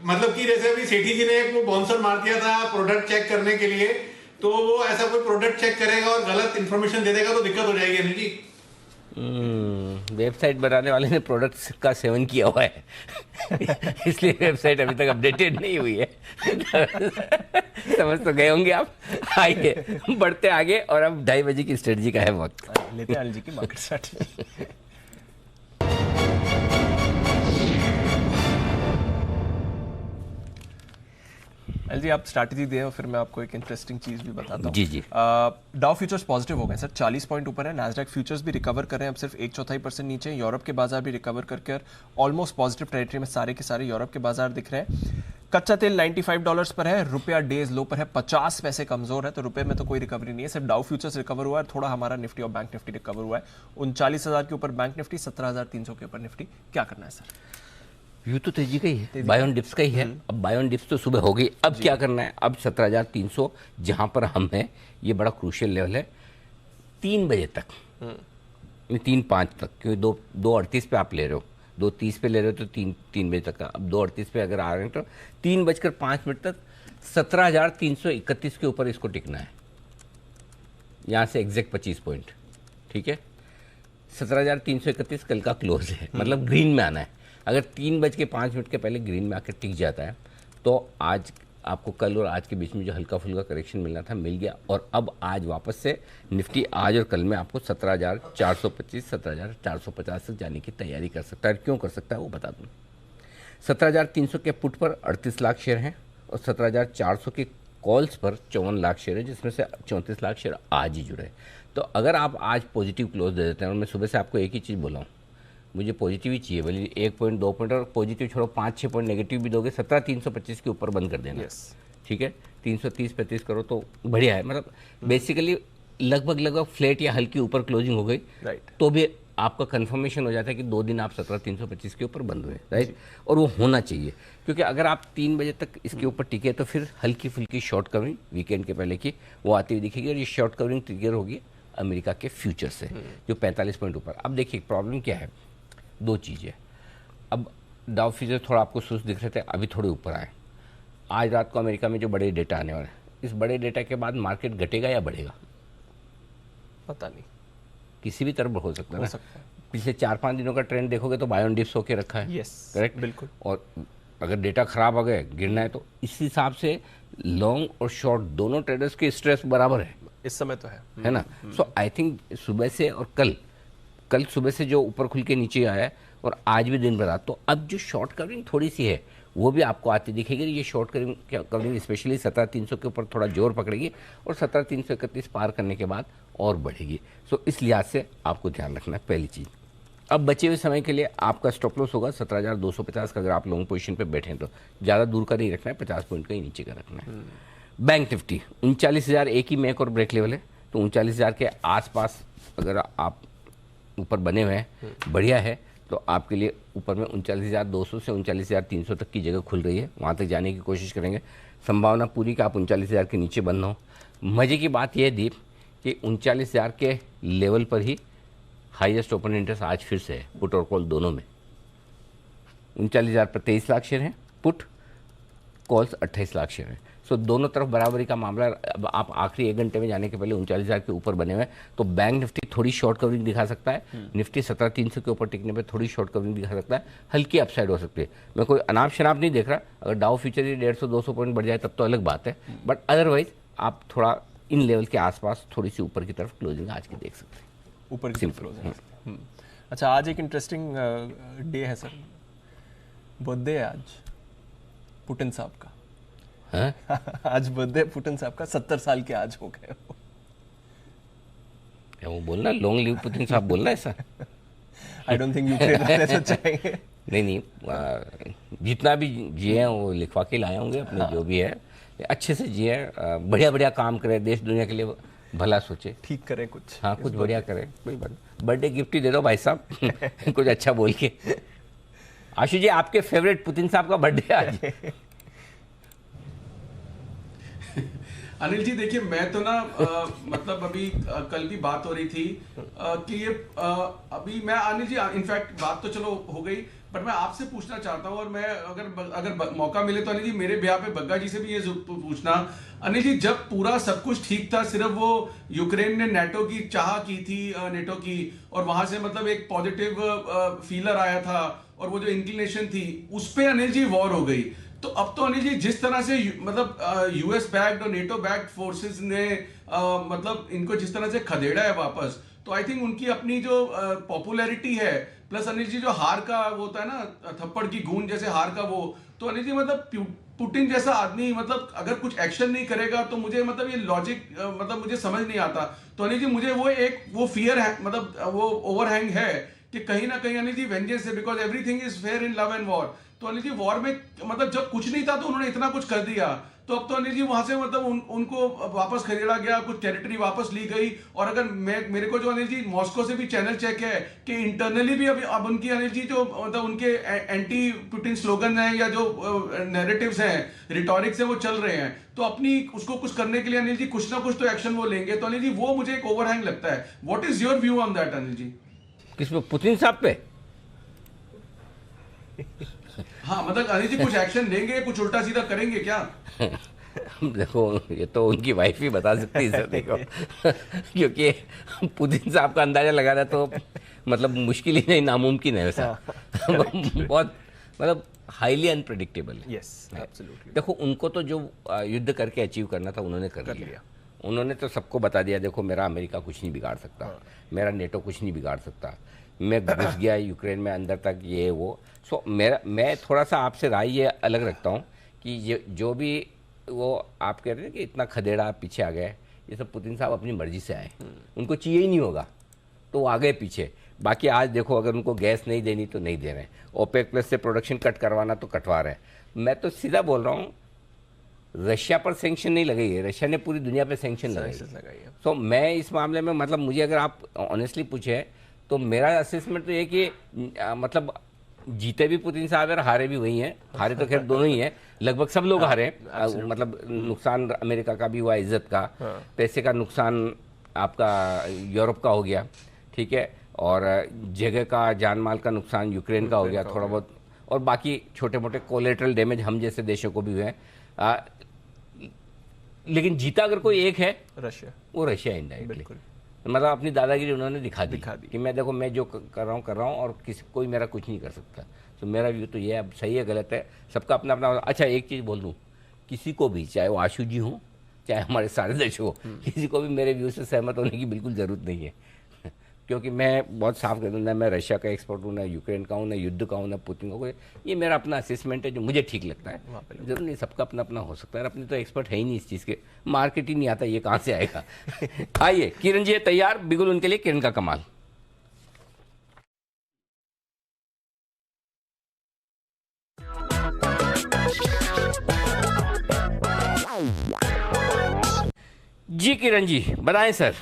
मतलब कि जैसे अभी सेठी जी ने एक वो बाउंसर मार दिया था प्रोडक्ट चेक करने के लिए, तो वो ऐसा कोई प्रोडक्ट चेक करेगा और गलत इंफॉर्मेशन दे देगा तो दिक्कत हो जाएगी अनिल जी। वेबसाइट बनाने वाले ने प्रोडक्ट्स का सेवन किया हुआ है इसलिए वेबसाइट अभी तक अपडेटेड नहीं हुई है समझ तो गए होंगे आप। आइए बढ़ते आगे, और अब 2:30 बजे की स्ट्रेटजी का है वक्त। लेते हैं अनिल जी की मार्केट स्ट्रेटजी। अनिल जी आप स्ट्रैटेजी दें और फिर मैं आपको एक इंटरेस्टिंग चीज़ भी बताता हूँ। जी जी। डाउ फ्यूचर्स पॉजिटिव हो गए सर, 40 पॉइंट ऊपर है। नैस्डैक फ्यूचर्स भी रिकवर कर रहे हैं, अब सिर्फ 1/4% नीचे। यूरोप के बाजार भी रिकवर करके ऑलमोस्ट पॉजिटिव टेरिटरी में सारे के सारे यूरोप के बाजार दिख रहे हैं। कच्चा तेल $95 पर है, रुपया डेज लो पर है, 50 पैसे कमजोर है, तो रुपए में तो कोई रिकवरी नहीं है। सिर्फ डाउ फ्यूचर्स रिकवर हुआ है, थोड़ा हमारा निफ्टी और बैंक निफ्टी रिकवर हुआ है। 39,000 के ऊपर बैंक निफ्टी, 17,300 के ऊपर निफ्टी। क्या करना है सर? व्यू तो तेजी का ही है, बायोन डिप्स का ही है। अब बायोन डिप्स तो सुबह हो गई, अब क्या करना है? अब 17,300 जहां पर हम हैं, ये बड़ा क्रूशियल लेवल है 3 बजे तक, 3:05 तक, क्योंकि 2:38 पे आप ले रहे हो, 2:30 पे ले रहे हो तो 3 बजे तक का। अब 2:38 पे अगर आ रहे हैं तो 3:05 तक 17,331 के ऊपर इसको टिकना है, यहाँ से एग्जैक्ट 25 पॉइंट। ठीक है, 17,331 कल का क्लोज है, मतलब ग्रीन में आना है। अगर 3:05 के पहले ग्रीन में आकर टिक जाता है तो आज आपको कल और आज के बीच में जो हल्का फुल्का करेक्शन मिलना था मिल गया, और अब आज वापस से निफ्टी आज और कल में आपको 17,425 17,450 तक जाने की तैयारी कर सकता है। क्यों कर सकता है वो बता दूँ। 17,300 के पुट पर 38 लाख शेयर हैं और 17,400 के कॉल्स पर 54 लाख शेयर है, जिसमें से 34 लाख शेयर आज ही जुड़े। तो अगर आप आज पॉजिटिव क्लोज दे देते हैं, और मैं सुबह से आपको एक ही चीज़ बोला हूँ, मुझे पॉजिटिव ही चाहिए, भले 1 पॉइंट 2 पॉइंट, और पॉजिटिव छोड़ो 5-6 पॉइंट नेगेटिव भी दोगे, 17,325 के ऊपर बंद कर देना। ठीक है, 330-35 करो तो बढ़िया है। मतलब बेसिकली लगभग फ्लैट या हल्की ऊपर क्लोजिंग हो गई, तो भी आपका कंफर्मेशन हो जाता है कि 2 दिन आप 17,325 के ऊपर बंद हुए, राइट। और वो होना चाहिए, क्योंकि अगर आप 3 बजे तक इसके ऊपर टिके तो फिर हल्की फुल्की शॉर्ट कवरिंग वीकेंड के पहले की वो आती हुई दिखेगी, और ये शॉर्ट कवरिंग ट्रिगर होगी अमेरिका के फ्यूचर से, जो 45 पॉइंट ऊपर। अब देखिए प्रॉब्लम क्या है, 2 चीज़ें। अब डाउ फ्यूचर थोड़ा आपको सुस्त दिख रहे थे, अभी थोड़े ऊपर आए। आज रात को अमेरिका में जो बड़े डेटा आने वाले हैं, इस बड़े डेटा के बाद मार्केट घटेगा या बढ़ेगा पता नहीं, किसी भी तरफ हो सकता है। पिछले 4-5 दिनों का ट्रेंड देखोगे तो बायोन डिप्स होके रखा है। करेक्ट, बिल्कुल। और अगर डेटा खराब हो गए, गिरना है, तो इस हिसाब से लॉन्ग और शॉर्ट दोनों ट्रेडर्स के स्ट्रेस बराबर है इस समय, तो है ना। सो आई थिंक सुबह से और कल सुबह से जो ऊपर खुल के नीचे आया है, और आज भी दिन भर, तो अब जो शॉर्ट कवरिंग थोड़ी सी है वो भी आपको आती दिखेगी। ये शॉर्ट कवरिंग स्पेशली 17,300 के ऊपर थोड़ा जोर पकड़ेगी, और 17,331 पार करने के बाद और बढ़ेगी। सो इस लिहाज से आपको ध्यान रखना है, पहली चीज़। अब बचे हुए समय के लिए आपका स्टॉप लॉस होगा 17,250 का, अगर आप लॉन्ग पोजीशन पे बैठे हैं तो ज़्यादा दूर का नहीं रखना है, 50 पॉइंट का ही नीचे का रखना है। बैंक निफ्टी 39,000 एक ही मेक और ब्रेक लेवल है, तो 39,000 के आसपास अगर आप ऊपर बने हुए हैं, बढ़िया है। तो आपके लिए ऊपर में 39,200 से 39,300 तक की जगह खुल रही है, वहाँ तक जाने की कोशिश करेंगे। संभावना पूरी कि आप 39,000 के नीचे बंद हो। मज़े की बात यह है दीप कि 39,000 के लेवल पर ही हाईएस्ट ओपन इंटरेस्ट आज फिर से है, पुट और कॉल दोनों में। 39,000 पर 23 लाख शेयर हैं, पुट कॉल्स 28 लाख शेयर हैं। सो दोनों तरफ बराबरी का मामला। अब आप आखिरी 1 घंटे में जाने के पहले 39,000 के ऊपर बने हुए हैं, तो बैंक निफ्टी थोड़ी शॉर्ट कवरिंग दिखा सकता है, निफ्टी 17,300 के ऊपर टिकने पे थोड़ी शॉर्ट कवरिंग दिखा सकता है, हल्की अपसाइड हो सकती है। मैं कोई अनाप शनाप नहीं देख रहा, अगर डाउ फ्यूचर ही 150-200 पॉइंट बढ़ जाए तब तो अलग बात है, बट अदरवाइज आप थोड़ा इन लेवल के आसपास थोड़ी सी ऊपर की तरफ क्लोजिंग आज की देख सकते हैं, ऊपर की क्लोजिंग। अच्छा, आज एक इंटरेस्टिंग डे है सर, बर्थडे है आज पुतिन साहब का। आज बर्थडे पुतिन साहब का, 70 साल के आज हो गए। क्या वो बोलना लॉन्ग लिव पुतिन साहब बोलना ऐसा? आई डोंट थिंक यूक्रेन ऐसा चाहेंगे। नहीं, जितना भी जिए हैं वो लिखवा के लाए होंगे अपने, जो भी है अच्छे से जिए, बढ़िया काम करे, देश दुनिया के लिए भला सोचे, ठीक करे कुछ। हाँ, कुछ बढ़िया करे। बर्थडे गिफ्ट ही दे दो भाई साहब कुछ अच्छा बोल के। आशु जी, आपके फेवरेट पुतिन साहब का बर्थडे आज। अनिल जी देखिए, मैं तो ना मतलब अभी कल भी बात हो रही थी कि ये अभी मैं अनिल जी इनफैक्ट बात तो चलो हो गई, बट मैं आपसे पूछना चाहता हूँ, और मैं अगर मौका मिले तो अनिल जी मेरे ब्याह पे बग्गा जी से भी ये पूछना। अनिल जी, जब पूरा सब कुछ ठीक था, सिर्फ वो यूक्रेन ने नेटो की चाह की थी, नेटो की, और वहां से मतलब एक पॉजिटिव फीलर आया था, और वो जो इंक्लिनेशन थी उस पे अनिल जी वॉर हो गई। तो अब तो अनिल जी जिस तरह से मतलब यूएस बैक्ड और नेटो बैक्ड फोर्सेस ने मतलब इनको जिस तरह से खदेड़ा है वापस, तो आई थिंक उनकी अपनी जो पॉपुलैरिटी है, प्लस अनिल जी जो हार का वो होता है ना, थप्पड़ की गूंज जैसे हार का वो, तो अनिल जी मतलब पुतिन जैसा आदमी मतलब अगर कुछ एक्शन नहीं करेगा तो मुझे मतलब ये लॉजिक मतलब मुझे समझ नहीं आता। तो अनिल जी मुझे वो फियर है, मतलब वो ओवरहैंग है कि कहीं ना कहीं अनिल जी वेंजेंस है, because everything is fair in love and war. तो अनिल जी वॉर में मतलब जब कुछ नहीं था तो उन्होंने इतना कुछ कर दिया, तो अब तो अनिल जी वहां से मतलब उनको वापस खरीदा गया, कुछ टेरिटरी वापस ली गई। और अगर मेरे को जो अनिल जी मॉस्को से भी चैनल चेक है कि इंटरनली भी अब उनकी अनिल जी जो मतलब उनके एंटी पुतिन स्लोगन है या जो नैरेटिव्स हैं, रिटॉरिक्स है, वो चल रहे हैं। तो अपनी उसको कुछ करने के लिए अनिल जी कुछ ना कुछ तो एक्शन वो लेंगे। तो अनिल जी वो मुझे एक ओवरहैंग लगता है। What is your view on that Anil ji? किस पे? पुतिन साहब पे? हाँ मतलब अनिल जी कुछ एक्शन लेंगे, कुछ उल्टा सीधा करेंगे क्या? देखो ये तो उनकी वाइफ ही बता सकती है सर, देखो क्योंकि पुतिन साहब का अंदाजा लगाना तो मतलब मुश्किल ही नहीं, नामुमकिन है वैसा। बहुत मतलब हाईली अनप्रेडिक्टेबल है। Yes absolutely. देखो उनको तो जो युद्ध करके अचीव करना था उन्होंने कर लिया। उन्होंने तो सबको बता दिया, देखो मेरा अमेरिका कुछ नहीं बिगाड़ सकता, मेरा नेटो कुछ नहीं बिगाड़ सकता, मैं घुस गया यूक्रेन में अंदर तक, ये वो। सो मैं थोड़ा सा आपसे राय ये अलग रखता हूँ कि ये जो भी वो आप कह रहे हैं कि इतना खदेड़ा पीछे आ गए, ये सब पुतिन साहब अपनी मर्जी से आए, उनको चाहिए ही नहीं होगा तो वो आ गए पीछे। बाकी आज देखो अगर उनको गैस नहीं देनी तो नहीं दे रहे हैं, ओपेक प्लस से प्रोडक्शन कट करवाना तो कटवा रहे हैं। मैं तो सीधा बोल रहा हूँ, रशिया पर सैंक्शन नहीं लगाई है, रशिया ने पूरी दुनिया पे सैंक्शन लगाई है। सो मैं इस मामले में मतलब मुझे अगर आप ऑनेस्टली पूछे तो मेरा असेसमेंट तो ये कि मतलब जीते भी पुतिन साहब है और हारे भी वही हैं। हारे तो खैर दोनों ही हैं, लगभग सब लोग हारे हैं। मतलब नुकसान अमेरिका का भी हुआ, इज्जत का, पैसे का नुकसान आपका यूरोप का हो गया, ठीक है, और जगह का जान माल का नुकसान यूक्रेन का हो गया थोड़ा बहुत, और बाकी छोटे मोटे कोलेटरल डैमेज हम जैसे देशों को भी हुए हैं। लेकिन जीता अगर कोई एक है रशिया, वो रशिया इनडायरेक्टली। मतलब अपनी दादागिरी उन्होंने दिखा दी कि मैं देखो मैं जो कर रहा हूँ और कोई मेरा कुछ नहीं कर सकता। तो मेरा व्यू तो ये है, अब सही है गलत है सबका अपना अपना। अच्छा एक चीज़ बोल दूँ, किसी को भी, चाहे वो आशु जी हों चाहे हमारे सारे दर्शक हो, किसी को भी मेरे व्यू से सहमत होने की बिल्कुल ज़रूरत नहीं है क्योंकि मैं बहुत साफ कर दूँ, ना मैं रशिया का एक्सपर्ट हूँ, ना यूक्रेन का हूँ, ना युद्ध का हूँ, ना पुतिन का। ये मेरा अपना असेसमेंट है जो मुझे ठीक लगता है। जरूर नहीं सबका अपना अपना हो सकता है, अपनी तो एक्सपर्ट है ही नहीं इस चीज़ के, मार्केट ही नहीं आता, ये कहाँ से आएगा। आइए किरण जी तैयार, बिल्कुल उनके लिए किरण का कमाल। जी किरण जी बताएं sir.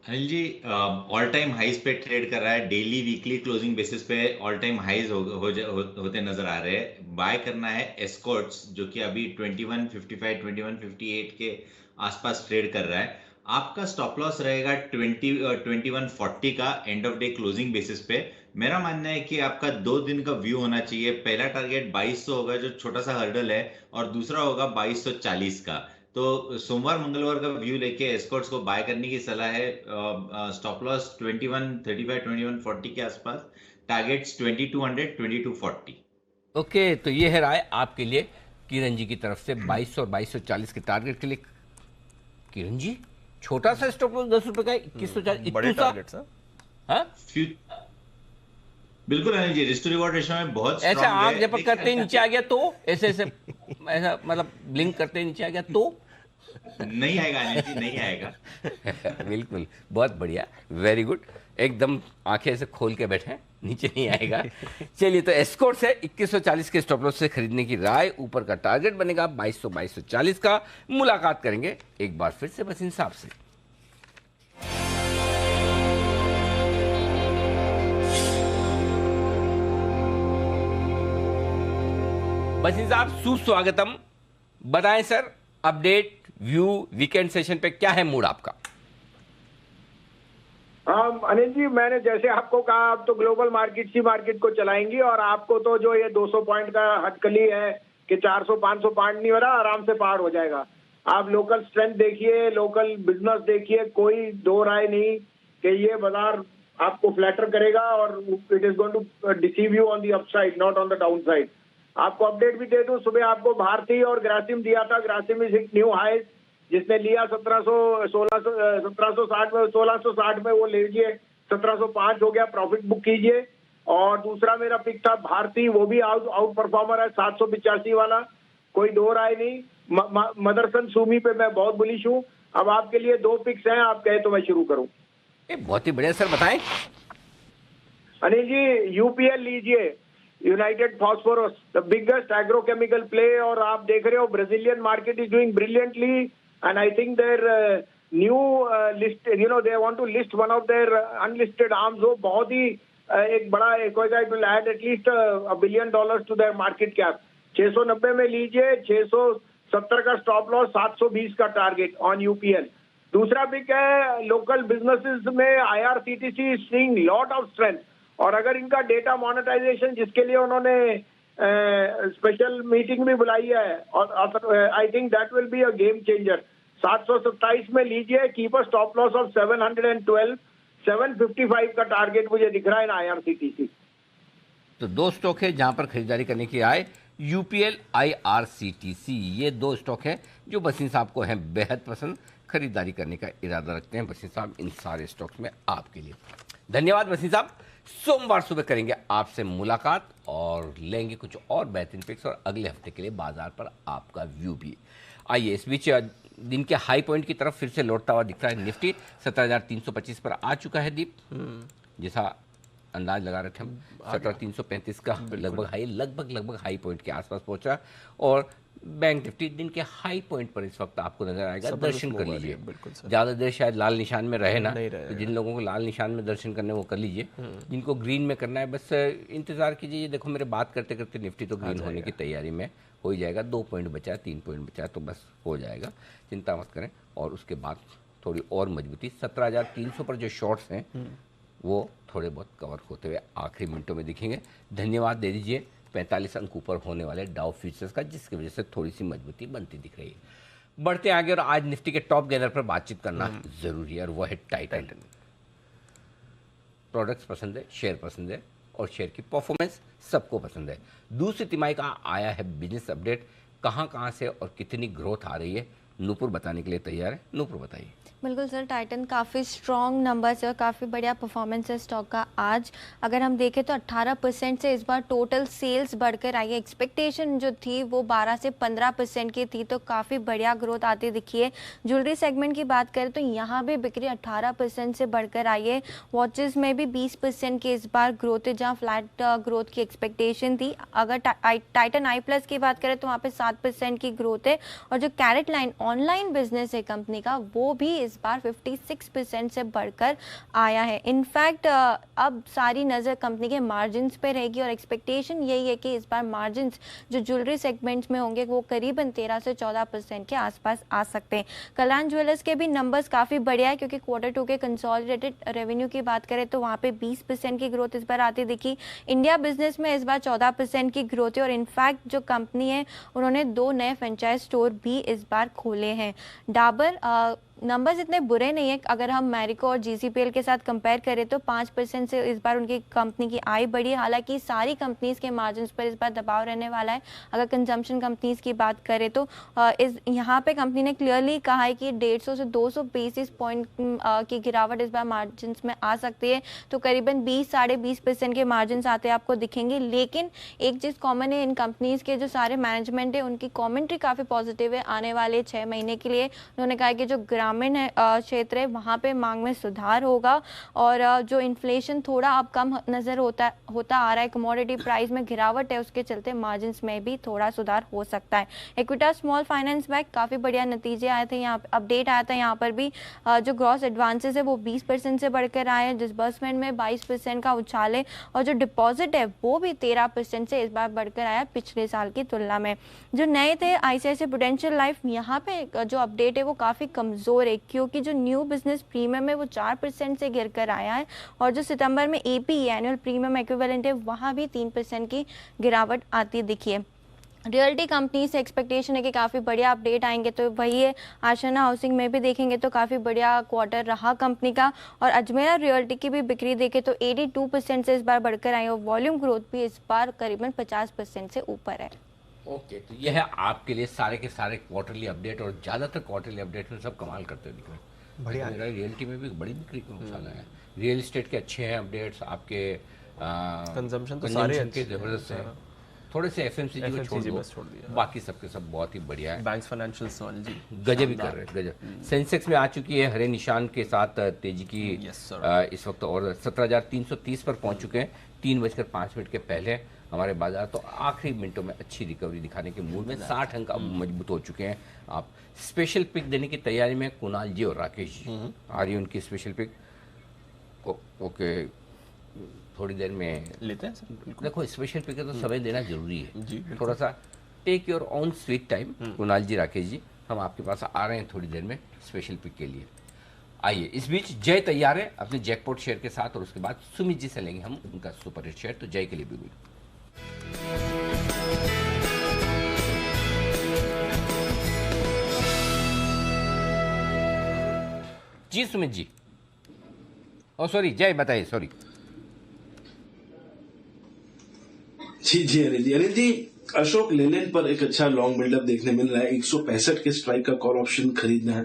Anil ji all time highs पे ट्रेड कर रहा है, डेली वीकली क्लोजिंग बेसिस पे ऑल टाइम हाइज होते नजर आ रहे हैं। बाय करना है एस्कॉर्ट्स जो कि अभी 2155 2158 के आसपास ट्रेड कर रहा है। आपका स्टॉप लॉस रहेगा 2140 का end of day closing basis पे। मेरा मानना है कि आपका 2 दिन का व्यू होना चाहिए। पहला टारगेट 2200 होगा जो छोटा सा हर्डल है, और दूसरा होगा 2240 का। तो सोमवार मंगलवार का व्यू लेके एस्कॉर्ट्स को बाय करने की सलाह है। स्टॉप लॉस 2135 2140 के आसपास, टारगेट्स 2200 2240। ओके, तो ये है राय आपके लिए किरण जी की तरफ से 2200 और 2240 के टारगेट के लिए। किरण जी छोटा सा स्टॉप लॉस 10 रुपए का, 2140 बड़े टारगेट सर। हाँ बिल्कुल Anil ji, risk to reward ratio में बहुत ऐसा आग झपक करते ही नीचे आ गया तो ऐसे ऐसा मतलब ब्लिंक करते ही नीचे आ गया तो नहीं आएगा अनिल जी, नहीं आएगा। बिल्कुल, बहुत बढ़िया, वेरी गुड, एकदम आंखें ऐसे खोल के बैठे, नीचे नहीं आएगा। चलिए, तो एस्कॉर्ट्स है 2140 के स्टॉप लॉस से खरीदने की राय, ऊपर का टारगेट बनेगा 2200 2240 का। मुलाकात करेंगे एक बार फिर से बस इंसाफ से। बस इंसाफ सुस्वागतम। बताएं sir, update, view, weekend session पे क्या है मूड आपका? अनिल जी, मैंने जैसे आपको कहा, आप तो ग्लोबल मार्केट सी मार्केट को चलाएंगी, और आपको तो जो ये 200 पॉइंट का हटकली है कि 400-500 पॉइंट नहीं हो रहा, आराम से पार हो जाएगा। आप लोकल स्ट्रेंथ देखिए, लोकल बिजनेस देखिए, कोई दो राय नहीं कि ये बाजार आपको फ्लैटर करेगा और it is going to deceive you on the upside, not on the down side. आपको अपडेट भी दे दूं, सुबह आपको भारती और ग्रासिम दिया था। Grasim is hit new highs, जिसने लिया 1760 में, 1660 में वो लीजिए 1705 हो गया, प्रॉफिट बुक कीजिए। और दूसरा मेरा पिक था भारती, वो भी आउट परफॉर्मर है 785 वाला, कोई दो राय नहीं। मदरसन सुमी पे मैं बहुत बुलिश हूँ। अब आपके लिए 2 पिक्स हैं, आप कहे तो मैं शुरू करूं। बहुत ही बढ़िया सर, बताएं। अनिल जी, यूपीएल लीजिए, united phosphorus, the biggest agrochemical play, और आप देख रहे हो Brazilian market is doing brilliantly and I think their new list, you know, they want to list one of their unlisted arms. वो बहुत ही एक बड़ा it will add at least $1 billion to their market cap. 690 में लीजिए, 670 का stop loss, 720 का target on UPL. दूसरा पिक है लोकल बिजनेसेस में IRCTC seeing lot of strength, और अगर इनका डेटा मोनेटाइजेशन जिसके लिए उन्होंने स्पेशल मीटिंग भी बुलाई है, और I think that will be a game changer. 727 में लीजिए, कीपर स्टॉप लॉस ऑफ 712, 755 का टारगेट मुझे दिख रहा है इन आईआरसीटीसी। तो 2 स्टॉक है जहां पर खरीदारी करने की आए, यूपीएल, आईआरसीटीसी, ये 2 स्टॉक है जो बसीन साहब को हैं बेहद पसंद, खरीदारी करने का इरादा रखते हैं बसीन साहब इन सारे स्टॉक्स में आपके लिए। धन्यवाद बसीन साहब। सोमवार सुबह करेंगे आपसे मुलाकात और लेंगे कुछ और बेहतरीन पिक्स और अगले हफ्ते के लिए बाजार पर आपका व्यू भी। आइए इस बीच दिन के हाई पॉइंट की तरफ फिर से लौटता हुआ दिखता है निफ्टी 17,325 पर आ चुका है दीप, जैसा अंदाज लगा रहे थे हम। 17,335 का लगभग हाई पॉइंट के आसपास पहुंचा, और बैंक निफ्टी दिन के हाई पॉइंट पर इस वक्त आपको नजर आएगा। दर्शन कर लीजिए, ज्यादा देर शायद लाल निशान में रहे ना, तो जिन लोगों को लाल निशान में दर्शन करने वो कर लीजिए, जिनको ग्रीन में करना है बस इंतजार कीजिए। ये देखो मेरे बात करते करते निफ्टी तो ग्रीन होने की तैयारी में हो ही जाएगा। 2 पॉइंट बचा है, 3 पॉइंट बचा है, तो बस हो जाएगा, चिंता मत करें। और उसके बाद थोड़ी और मजबूती 17,300 पर जो शॉर्ट्स हैं वो थोड़े बहुत कवर होते हुए आखिरी मिनटों में दिखेंगे। धन्यवाद दे दीजिए 45 अंक ऊपर होने वाले डाउ फ्यूचर्स का, जिसकी वजह से थोड़ी सी मजबूती बनती दिख रही है। बढ़ते आगे, और आज निफ्टी के टॉप गेनर पर बातचीत करना जरूरी है, और वो है टाइटन। प्रोडक्ट्स पसंद है, शेयर पसंद है, और शेयर की परफॉर्मेंस सबको पसंद है। दूसरी तिमाही का आया है बिजनेस अपडेट, कहां से और कितनी ग्रोथ आ रही है, नूपुर बताने के लिए तैयार है। नूपुर बताइए। बिल्कुल सर, टाइटन काफ़ी स्ट्रॉन्ग नंबर्स है और काफ़ी बढ़िया परफॉर्मेंस है स्टॉक का आज। अगर हम देखें तो 18% से इस बार टोटल सेल्स बढ़कर आई है। एक्सपेक्टेशन जो थी वो 12 से 15% की थी, तो काफ़ी बढ़िया ग्रोथ आती दिखी है। ज्वेलरी सेगमेंट की बात करें तो यहाँ भी बिक्री 18% से बढ़कर आई है। वॉचेस में भी 20% की इस बार ग्रोथ है, जहाँ फ्लैट ग्रोथ की एक्सपेक्टेशन थी। अगर टाइटन आई प्लस की बात करें तो वहाँ पे 7% की ग्रोथ है, और जो कैरेट लाइन ऑनलाइन बिजनेस है कंपनी का, वो भी इस बार 56% से बढ़कर आया है। इनफैक्ट अब सारी नज़र कंपनी के मार्जिन्स पे रहेगी, और एक्सपेक्टेशन यही है कि इस बार मार्जिन्स जो ज्वेलरी सेगमेंट्स में होंगे वो करीबन 13 से 14% के आसपास आ सकते हैं। कल्याण ज्वेलर्स के भी नंबर्स काफ़ी बढ़िया है, क्योंकि Q2 के कंसोलिडेटेड रेवेन्यू की बात करें तो वहाँ पे 20% की ग्रोथ इस बार आती दिखी। इंडिया बिजनेस में इस बार 14% की ग्रोथ है, और इनफैक्ट जो कंपनी है उन्होंने 2 नए फ्रेंचाइज स्टोर भी इस बार खोले हैं। डाबर नंबर्स इतने बुरे नहीं है, अगर हम मैरिको और जीसीपीएल के साथ कंपेयर करें तो 5% से इस बार उनकी कंपनी की आय बढ़ी है। हालांकि सारी कंपनीज के मार्जिन्स पर इस बार दबाव रहने वाला है। अगर कंजम्पशन कंपनीज की बात करें तो यहाँ पे कंपनी ने क्लियरली कहा है कि 150 से 200 बेसिस पॉइंट की गिरावट इस बार मार्जिन्स में आ सकती है, तो करीबन 20-20.5% के मार्जिन्स आते आपको दिखेंगे। लेकिन एक चीज़ कॉमन है इन कंपनीज के जो सारे मैनेजमेंट है उनकी कॉमेंट्री काफ़ी पॉजिटिव है आने वाले 6 महीने के लिए। उन्होंने कहा कि जो ग्रामीण क्षेत्र है वहाँ पे मांग में सुधार होगा, और जो इन्फ्लेशन थोड़ा अब कम नज़र होता आ रहा है, कमोडिटी प्राइस में गिरावट है, उसके चलते मार्जिन्स में भी थोड़ा सुधार हो सकता है। इक्विटा स्मॉल फाइनेंस बैंक काफ़ी बढ़िया नतीजे आए थे, यहाँ अपडेट आया था। यहाँ पर भी जो ग्रॉस एडवांसेस है वो 20% से बढ़कर आए हैं, डिसबर्समेंट में 22% का उछाल है, और जो डिपॉजिट है वो भी 13% से इस बार बढ़कर आया पिछले साल की तुलना में। जो नए थे ICICI प्रूडेंशियल लाइफ, यहाँ पे जो अपडेट है वो काफ़ी कमज़ोर है, क्योंकि जो न्यू बिजनेस प्रीमियम है वो 4% से गिर कर आया है, और जो सितंबर में APE एनुअल प्रीमियम इक्विवेलेंट है वहाँ भी 3% की गिरावट आती दिखी है। रियल्टी कंपनी से एक्सपेक्टेशन है कि काफ़ी बढ़िया अपडेट आएंगे, तो वही है। आशियाना हाउसिंग में भी देखेंगे तो काफ़ी बढ़िया क्वार्टर रहा कंपनी का, और अजमेरा रियल्टी की भी बिक्री देखें तो 82% से इस बार बढ़कर आई, और वॉल्यूम ग्रोथ भी इस बार करीबन 50% से ऊपर है। ओके, तो यह है आपके लिए सारे के सारे क्वार्टरली अपडेट, और ज़्यादातर क्वार्टरली अपडेट में सब कमाल करते दिख रहे हैं। बढ़िया, मेरा रियल्टी में भी बड़ी बिक्री का नुकसान है। रियल इस्टेट के अच्छे हैं अपडेट्स, आपके कंजम्पशन तो सारे के जबरदस्त है। थोड़े से एफएमसीजी को छोड़ दिया, बाकी सबके सब बहुत ही बढ़िया है। बैंक्स, फाइनेंशियल जी गजब ही कर रहे हैं, गजब। सेंसेक्स में आ चुकी है हरे निशान के साथ तेजी की, इस वक्त और 17,330 पर पहुंच चुके हैं 3:05 के पहले। हमारे बाजार तो आखिरी मिनटों में अच्छी रिकवरी दिखाने के मूड में 60 अंक अब मजबूत हो चुके हैं। आप स्पेशल पिक देने की तैयारी में कुणाल जी और राकेश जी, आ रही है उनकी स्पेशल पिक। ओके, थोड़ी देर में लेते हैं सर। देखो स्पेशल पिक तो समय देना जरूरी है जी, थोड़ा सा take your on sweet time. Kunal ji, Rakesh ji, हम आपके पास आ रहे हैं थोड़ी देर में स्पेशल पिक के लिए। आइए, इस बीच जय तैयार है अपने जैकपॉट शेयर के साथ, और उसके बाद सुमित जी से लेंगे हम उनका सुपर हिट शेयर। तो जय के लिए भी जी सुमित जी, सॉरी जय, बताइए। सॉरी जी अनिल जी, अशोक लेलैंड पर एक अच्छा लॉन्ग बिल्डअप देखने मिल रहा है। 165 के स्ट्राइक का कॉल ऑप्शन खरीदना है,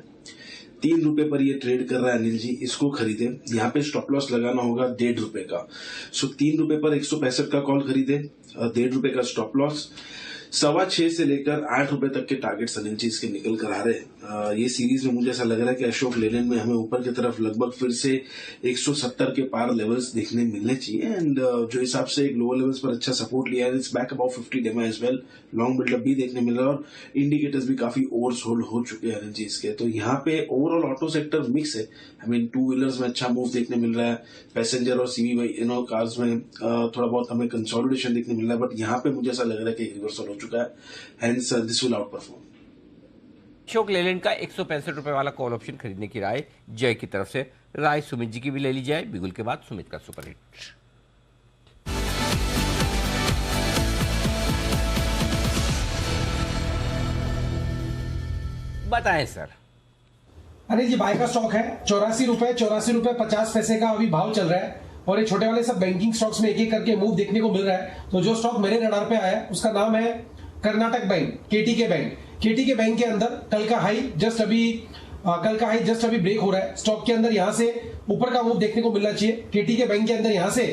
3 रुपए पर ये ट्रेड कर रहा है अनिल जी, इसको खरीदे। यहाँ पे स्टॉप लॉस लगाना होगा 1.5 रुपए का। सो 3 रुपए पर 165 का कॉल खरीदे, 1.5 रुपए का स्टॉप लॉस। 6.25 से लेकर 8 रुपए तक के टारगेट्स अनिल जी इसके निकल कर आ रहे हैं। ये सीरीज में मुझे ऐसा लग रहा है कि अशोक लेलैंड में हमें ऊपर की तरफ लगभग फिर से 170 के पार लेवल्स देखने मिलने चाहिए। एंड जो हिसाब से एक लोअर लेवल्स पर अच्छा सपोर्ट लिया है, it's back about 50 demo as well. Long buildup भी देखने मिल रहा है और इंडिकेटर्स भी काफी ओवरसोल्ड हो चुके हैं अनिल जी इसके। तो यहाँ पे ओवरऑल ऑटो सेक्टर मिक्स है। आई मीन 2 व्हीलर्स में अच्छा मूव देखने मिल रहा है, पैसेंजर और सीवी कार्स में थोड़ा बहुत हमें कंसोलिडेशन देखने मिल रहा है, बट यहाँ पे मुझे ऐसा लग रहा है कि रिवर्सल हो चुका है। Hence this will out perform. Ashok Leyland का 165 रुपए वाला कॉल ऑप्शन खरीदने की राय जय की तरफ से। राय सुमित जी की भी ले ली जाए, बिगुल के बाद सुमित का सुपर हिट। बताएं सर। अरे जी, बाय का स्टॉक है 84 रुपए 50 पैसे का अभी भाव चल रहा है, और ये छोटे वाले सब बैंकिंग स्टॉक्स में एक एक करके मूव देखने को मिल रहा है। तो जो स्टॉक मेरे रडार पे आया उसका नाम है कर्नाटक बैंक, केटीके बैंक। केटीके बैंक के अंदर कल का हाई जस्ट अभी ब्रेक हो रहा है। स्टॉक के अंदर यहां से ऊपर का मूव देखने को मिलना चाहिए। केटीके बैंक के अंदर यहां से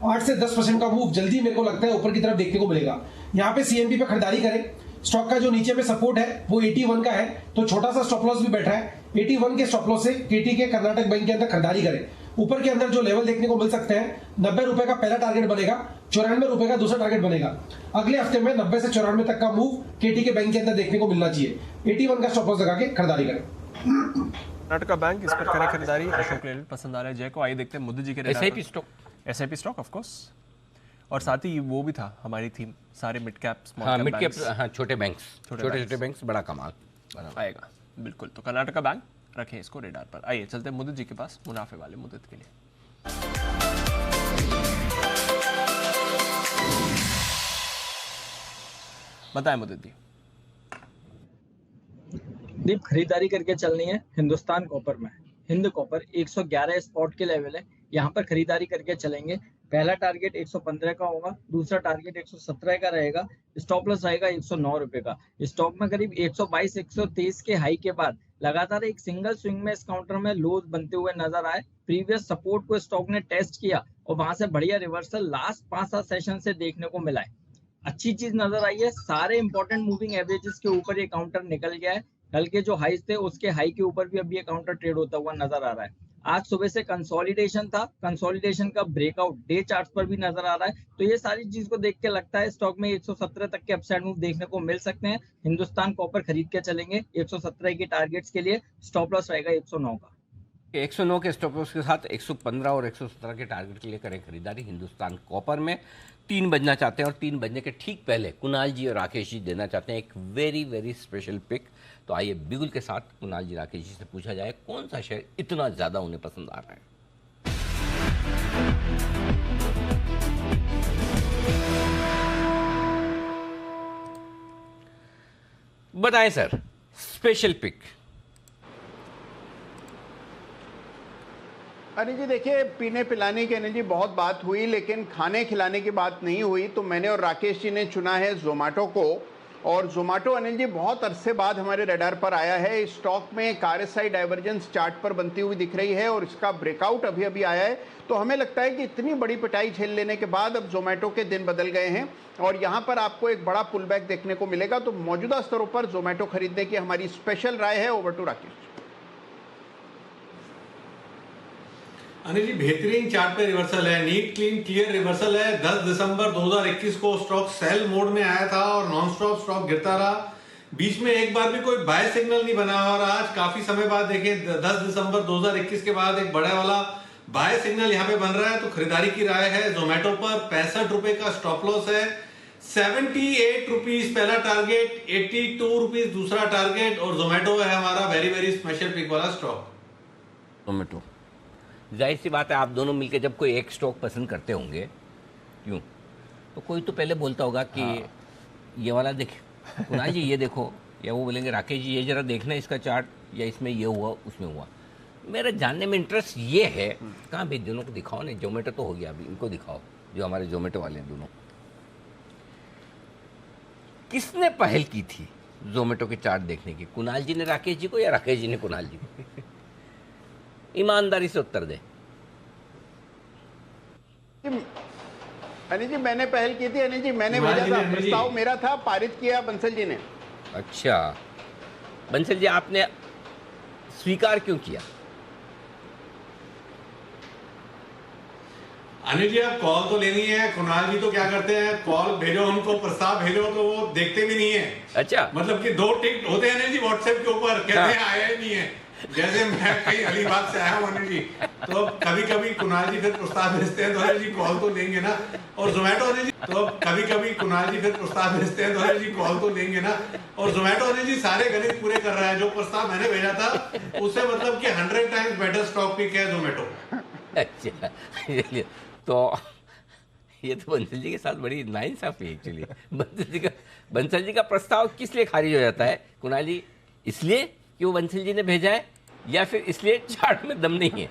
8 से 10% का मूव जल्दी मेरे को लगता है ऊपर की तरफ देखने को मिलेगा। यहाँ पे सीएमपी पे खरीदारी करें। स्टॉक का जो नीचे पे सपोर्ट है वो 81 का है, तो छोटा सा स्टॉप लॉस भी बैठा है। 81 के स्टॉप लॉस से केटीके कर्नाटक बैंक के अंदर खरीदारी करें। ऊपर के अंदर जो लेवल देखने को मिल सकते हैं, 90 रुपए का पहला टारगेट बनेगा, 94 रुपए का दूसरा टारगेट बनेगा। अगले हफ्ते में 90 से 94 तक का मूव केटीके बैंक के अंदर देखने को मिलना चाहिए। 81 का स्टॉप लॉस लगा के खरीदारी करें। कर्नाटका बैंक, इस पर करें खरीदारी। अशोक लेलैंड पसंद आ रहा है जय को। आइए देखते हैं मोदी जी के एसआईपी स्टॉक ऑफ कोर्स, और साथ ही वो भी था हमारी थीम, सारे मिड कैप, मिड कैप, छोटे बैंक्स, छोटे बैंक्स, बड़ा कमाल आएगा। बिल्कुल, तो कर्नाटका बैंक रखें इसको रेडार पर। आइए चलते हैं मुदित जी के पास मुनाफे वाले मुद्दत के लिए। बताएं मुदित जी। दीप, खरीदारी करके चलनी है हिंदुस्तान कॉपर में। हिंद कॉपर 111 स्पॉट के लेवल है, यहाँ पर खरीदारी करके चलेंगे। पहला टारगेट 115 का होगा, दूसरा टारगेट 117 का रहेगा, स्टॉप लॉस रहेगा 109 रुपए का। स्टॉक में करीब 122-123 के हाई के बाद लगातार एक सिंगल स्विंग में इस काउंटर में लोज बनते हुए नजर आए। प्रीवियस सपोर्ट को स्टॉक ने टेस्ट किया और वहां से बढ़िया रिवर्सल लास्ट 5-7 सेशन से देखने को मिला है। अच्छी चीज नजर आई है, सारे इंपॉर्टेंट मूविंग एवरेजेस के ऊपर ये काउंटर निकल गया है। कल के जो हाईज थे उसके हाई के ऊपर भी अभी ये काउंटर ट्रेड होता हुआ नजर आ रहा है। आज सुबह से कंसोलिडेशन था, कंसोलिडेशन का ब्रेकआउट डे चार्ट्स पर भी नजर आ रहा है। तो ये सारी चीज को देख के लगता है स्टॉक में 117 तक के अपसाइड मूव देखने को मिल सकते हैं। हिंदुस्तान कॉपर खरीद के चलेंगे 117 के टारगेट्स के लिए। स्टॉप लॉस रहेगा 109 का। 109 के स्टॉप लॉस के साथ 115 और 117 के टारगेट के लिए करें खरीदारी हिंदुस्तान कॉपर में। 3 बजना चाहते हैं और 3 बजने के ठीक पहले कुणाल जी और राकेश जी देना चाहते हैं एक वेरी वेरी स्पेशल पिक। तो आइए बिगुल के साथ कुणाल जी राकेश जी से पूछा जाए कौन सा शेयर इतना ज्यादा उन्हें पसंद आ रहा है। बताएं sir, special pick. Anil ji देखिए, पीने पिलाने की अनिल जी बहुत बात हुई, लेकिन खाने खिलाने की बात नहीं हुई। तो मैंने और राकेश जी ने चुना है जोमेटो को, और जोमेटो अनिल जी बहुत अरसे बाद हमारे रडार पर आया है। इस स्टॉक में एक RSI डाइवर्जेंस चार्ट पर बनती हुई दिख रही है और इसका ब्रेकआउट अभी अभी आया है। तो हमें लगता है कि इतनी बड़ी पिटाई झेल लेने के बाद अब जोमेटो के दिन बदल गए हैं और यहाँ पर आपको एक बड़ा पुल बैक देखने को मिलेगा। तो मौजूदा स्तरों पर जोमेटो खरीदने की हमारी स्पेशल राय है। Over to Rakesh. अनिल जी बेहतरीन चार्ट पे रिवर्सल है, नीट क्लीन क्लियर रिवर्सल है। 10 दिसंबर 2021 को स्टॉक सेल मोड में आया था और नॉन स्टॉप स्टॉक गिरता रहा। बीच में एक बार भी कोई बाय सिग्नल नहीं बना और आज काफी समय बाद देखें 10 दिसंबर 2021 के बाद एक बड़ा वाला बाय सिग्नल यहाँ पे बन रहा है। तो खरीदारी की राय है जोमेटो पर। 65 रुपए का स्टॉप लॉस है। 78 रुपीज पहला टारगेट, 82 रुपीज दूसरा टारगेट और जोमेटो है हमारा वेरी वेरी स्पेशल पिक वाला स्टॉक। जोमेटो जाहिर सी बात है, आप दोनों मिलकर जब कोई एक स्टॉक पसंद करते होंगे, क्यों, तो कोई तो पहले बोलता होगा कि ये वाला देख कुणाल जी, ये देखो, या वो बोलेंगे राकेश जी ये जरा देखना इसका चार्ट, या इसमें ये हुआ उसमें हुआ। मेरा जानने में इंटरेस्ट ये है, कहाँ भेज दोनों को दिखाओ ना। जोमेटो तो हो गया, अभी इनको दिखाओ जो हमारे जोमेटो वाले हैं दोनों। किसने पहल की थी जोमेटो के चार्ट देखने की, कुणाल जी ने राकेश जी को या राकेश जी ने कुणाल जी को? ईमानदारी से उत्तर दे। अनिल जी मैंने पहल की थी। अनिल जी मैंने भेजा था, प्रस्ताव मेरा था, पारित किया बंसल जी ने। अच्छा बंसल जी, आपने स्वीकार क्यों किया? अनिल जी आप कॉल तो लेनी है। कुणाल जी तो क्या करते हैं, कॉल भेजो उनको, प्रस्ताव भेजो तो वो देखते भी नहीं है। अच्छा, मतलब कि 2 टिक होते हैं अनिल जी व्हाट्सएप के ऊपर, कहते हैं आया ही नहीं है। जैसे मैं कहीं अलीबाग से आया हूँ अनिल जी, तो कभी कभी कुणाल जी फिर प्रस्ताव भेजते हैं तो अनिल जी कॉल तो लेंगे ना। और जोमेटो अनिल जी, तो कभी कभी कुणाल जी फिर प्रस्ताव भेजते हैं तो अनिल जी कॉल तो लेंगे ना। और जोमेटो अनिल जी सारे गणित पूरे कर रहा है। जो प्रस्ताव मैंने भेजा था उससे मतलब कि 100 टाइम्स बेटर स्टॉक पिक है जोमेटो। अच्छा तो ये तो बंसल जी के साथ बड़ी नाइंसाफी है एक्चुअली। बंसल जी का प्रस्ताव किस लिए खारिज हो जाता है कुणाल जी? इसलिए कि वो बंसल जी ने भेजा है, या फिर इसलिए चार्ट में दम नहीं है?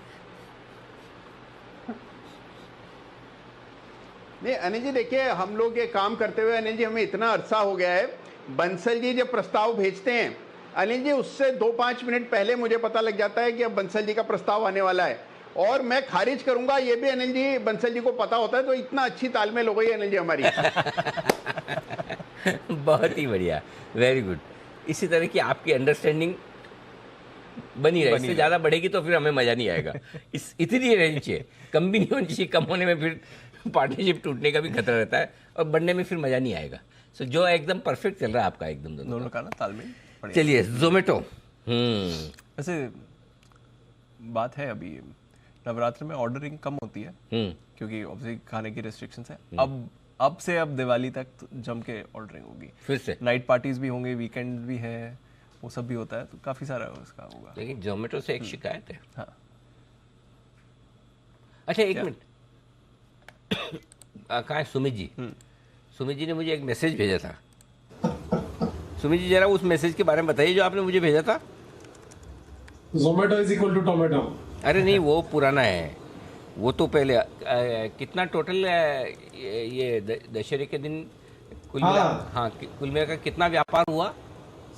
नहीं अनिल जी देखिए, हम लोग ये काम करते हुए अनिल जी हमें इतना अरसा हो गया है। बंसल जी जब प्रस्ताव भेजते हैं अनिल जी, उससे 2-5 मिनट पहले मुझे पता लग जाता है कि अब बंसल जी का प्रस्ताव आने वाला है और मैं खारिज करूंगा, ये भी अनिल जी बंसल जी को पता होता है। तो इतना अच्छी तालमेल हो गई है अनिल जी हमारी। बहुत ही बढ़िया, वेरी गुड। इसी तरह की आपकी अंडरस्टैंडिंग बनी रहे। इससे ज्यादा बढ़ेगी तो फिर हमें मजा नहीं आएगा। इतनी रेंज चाहिए, कम भी नहीं होनी चाहिए। कम होने में फिर पार्टनरशिप टूटने का भी खतरा रहता है और बढ़ने में फिर मजा नहीं आएगा। सो जो एकदम परफेक्ट चल रहा है आपका, एकदम दोनों का ना तालमेल। चलिए जोमेटो। वैसे बात है अभी नवरात्र में ऑर्डरिंग कम होती है क्योंकि ऑब्वियसली खाने की रेस्ट्रिक्शंस है। अब से अब दिवाली तक तो जम के ऑर्डरिंग होगी, फिर से नाइट पार्टीज भी होंगे, वीकेंड भी है, वो सब भी होता है, तो काफी सारा उसका होगा। लेकिन जोमेटो से एक शिकायत है। हाँ। अच्छा एक मिनट, कहाँ है सुमित जी? सुमित जी ने मुझे एक मैसेज भेजा था। सुमित जी जरा उस मैसेज के बारे में बताइए जो आपने मुझे भेजा था। Zomato is equal to tomato. अरे नहीं, वो पुराना है। वो तो पहले कितना टोटल ये दशहरे के दिन कुल कुल मिलाकर कितना व्यापार हुआ?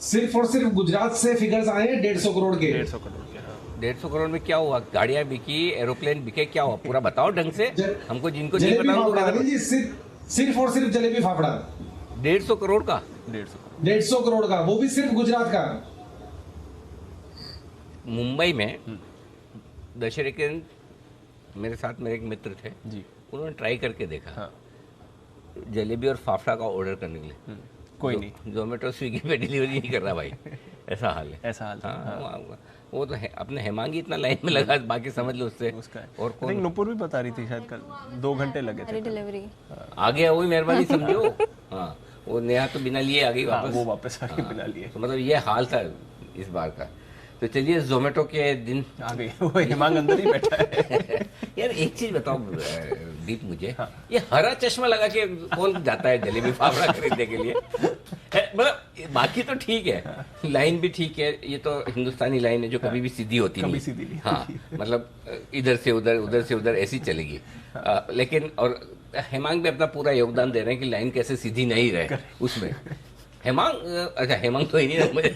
सिर्फ और सिर्फ गुजरात से फिगर्स आए हैं 150 करोड़ के। 150 करोड़ के। 150 करोड़ में क्या हुआ? गाड़ियां बिकी, एरोप्लेन बिके, क्या हुआ पूरा बताओ ढंग से। हमको जिनको नहीं पता, सिर्फ और सिर्फ जलेबी फाफड़ा 150 करोड़ का। 150 करोड़ का, वो भी सिर्फ गुजरात का। मुंबई में दशहरे के दिन मेरे साथ मेरे एक मित्र थे जी, उन्होंने ट्राई करके देखा। हाँ। जलेबी और फाफड़ा का ऑर्डर करने के लिए कोई नहीं, जोमेटो स्विगी पे डिलीवरी नहीं कर रहा भाई। ऐसा हाल है, ऐसा हाल। हाँ। वो तो है, अपने हेमांगी इतना लाइन में लगा, बाकी समझ लो उससे। और कौन, नुपुर भी बता रही थी शायद कल 2 घंटे लगे थे डिलीवरी। आ गया, वही मेहरबानी समझो। हाँ, वो नेहा तो बिना लिए आ गई वापस। वो वापस आ गई बिना लिए। तो मतलब ये हाल था इस बार का। तो चलिए जोमेटो के दिन आ गई, वो हेमांग अंदर ही बैठा है। यार एक चीज बताओ दीप मुझे, ये हरा चश्मा लगा के कौन जाता है जलेबी फाफड़ा खरीदने के लिए? मतलब बाकी तो ठीक है, लाइन भी ठीक है, ये तो हिंदुस्तानी लाइन है जो कभी भी सीधी होती नहीं, सीधी नहीं। हाँ, मतलब इधर से उधर, उधर से उधर ऐसी चलेगी। लेकिन और हेमांग भी अपना पूरा योगदान दे रहे हैं कि लाइन कैसे सीधी नहीं रहे उसमें। अच्छा हेमांग तो ही नहीं ना मुझे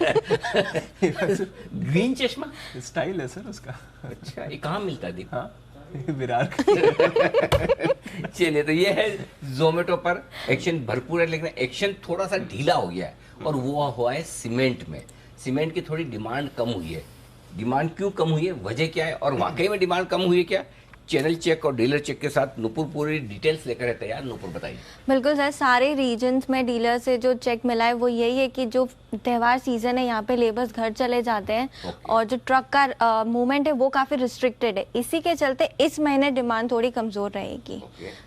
ग्रीन चश्मा स्टाइल है सर उसका। अच्छा ये कहाँ मिलता है दीप? हाँ विरार चलिए, तो ये है जोमेटो पर एक्शन भरपूर है, लेकिन एक्शन थोड़ा सा ढीला हो गया है और वो हुआ है सीमेंट में। सीमेंट की थोड़ी डिमांड कम हुई है। डिमांड क्यों कम हुई है, वजह क्या है और वाकई में डिमांड कम हुई है क्या? चैनल चेक और डीलर चेक के साथ नुपुर पूरी डिटेल्स लेकर है तैयार। नुपुर बताइए। बिल्कुल सर, सारे रीजन्स में डीलर से जो चेक मिला है वो यही है कि जो त्यौहार सीजन है यहाँ पे लेबर्स घर चले जाते हैं और जो ट्रक का मूवमेंट है वो काफ़ी रिस्ट्रिक्टेड है। इसी के चलते इस महीने डिमांड थोड़ी कमज़ोर रहेगी।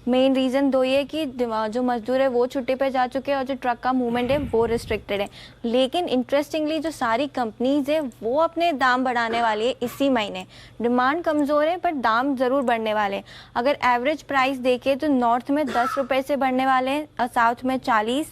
मेन रीज़न दो ये कि जो मजदूर है वो छुट्टी पे जा चुके हैं और जो ट्रक का मूवमेंट है वो रिस्ट्रिक्टेड है। लेकिन इंटरेस्टिंगली जो सारी कंपनीज है वो अपने दाम बढ़ाने वाली है इसी महीने। डिमांड कमज़ोर है पर दाम ज़रूर बढ़ने वाले। अगर एवरेज प्राइस देखें तो नॉर्थ में 10 रुपये से बढ़ने वाले हैं, साउथ में 40,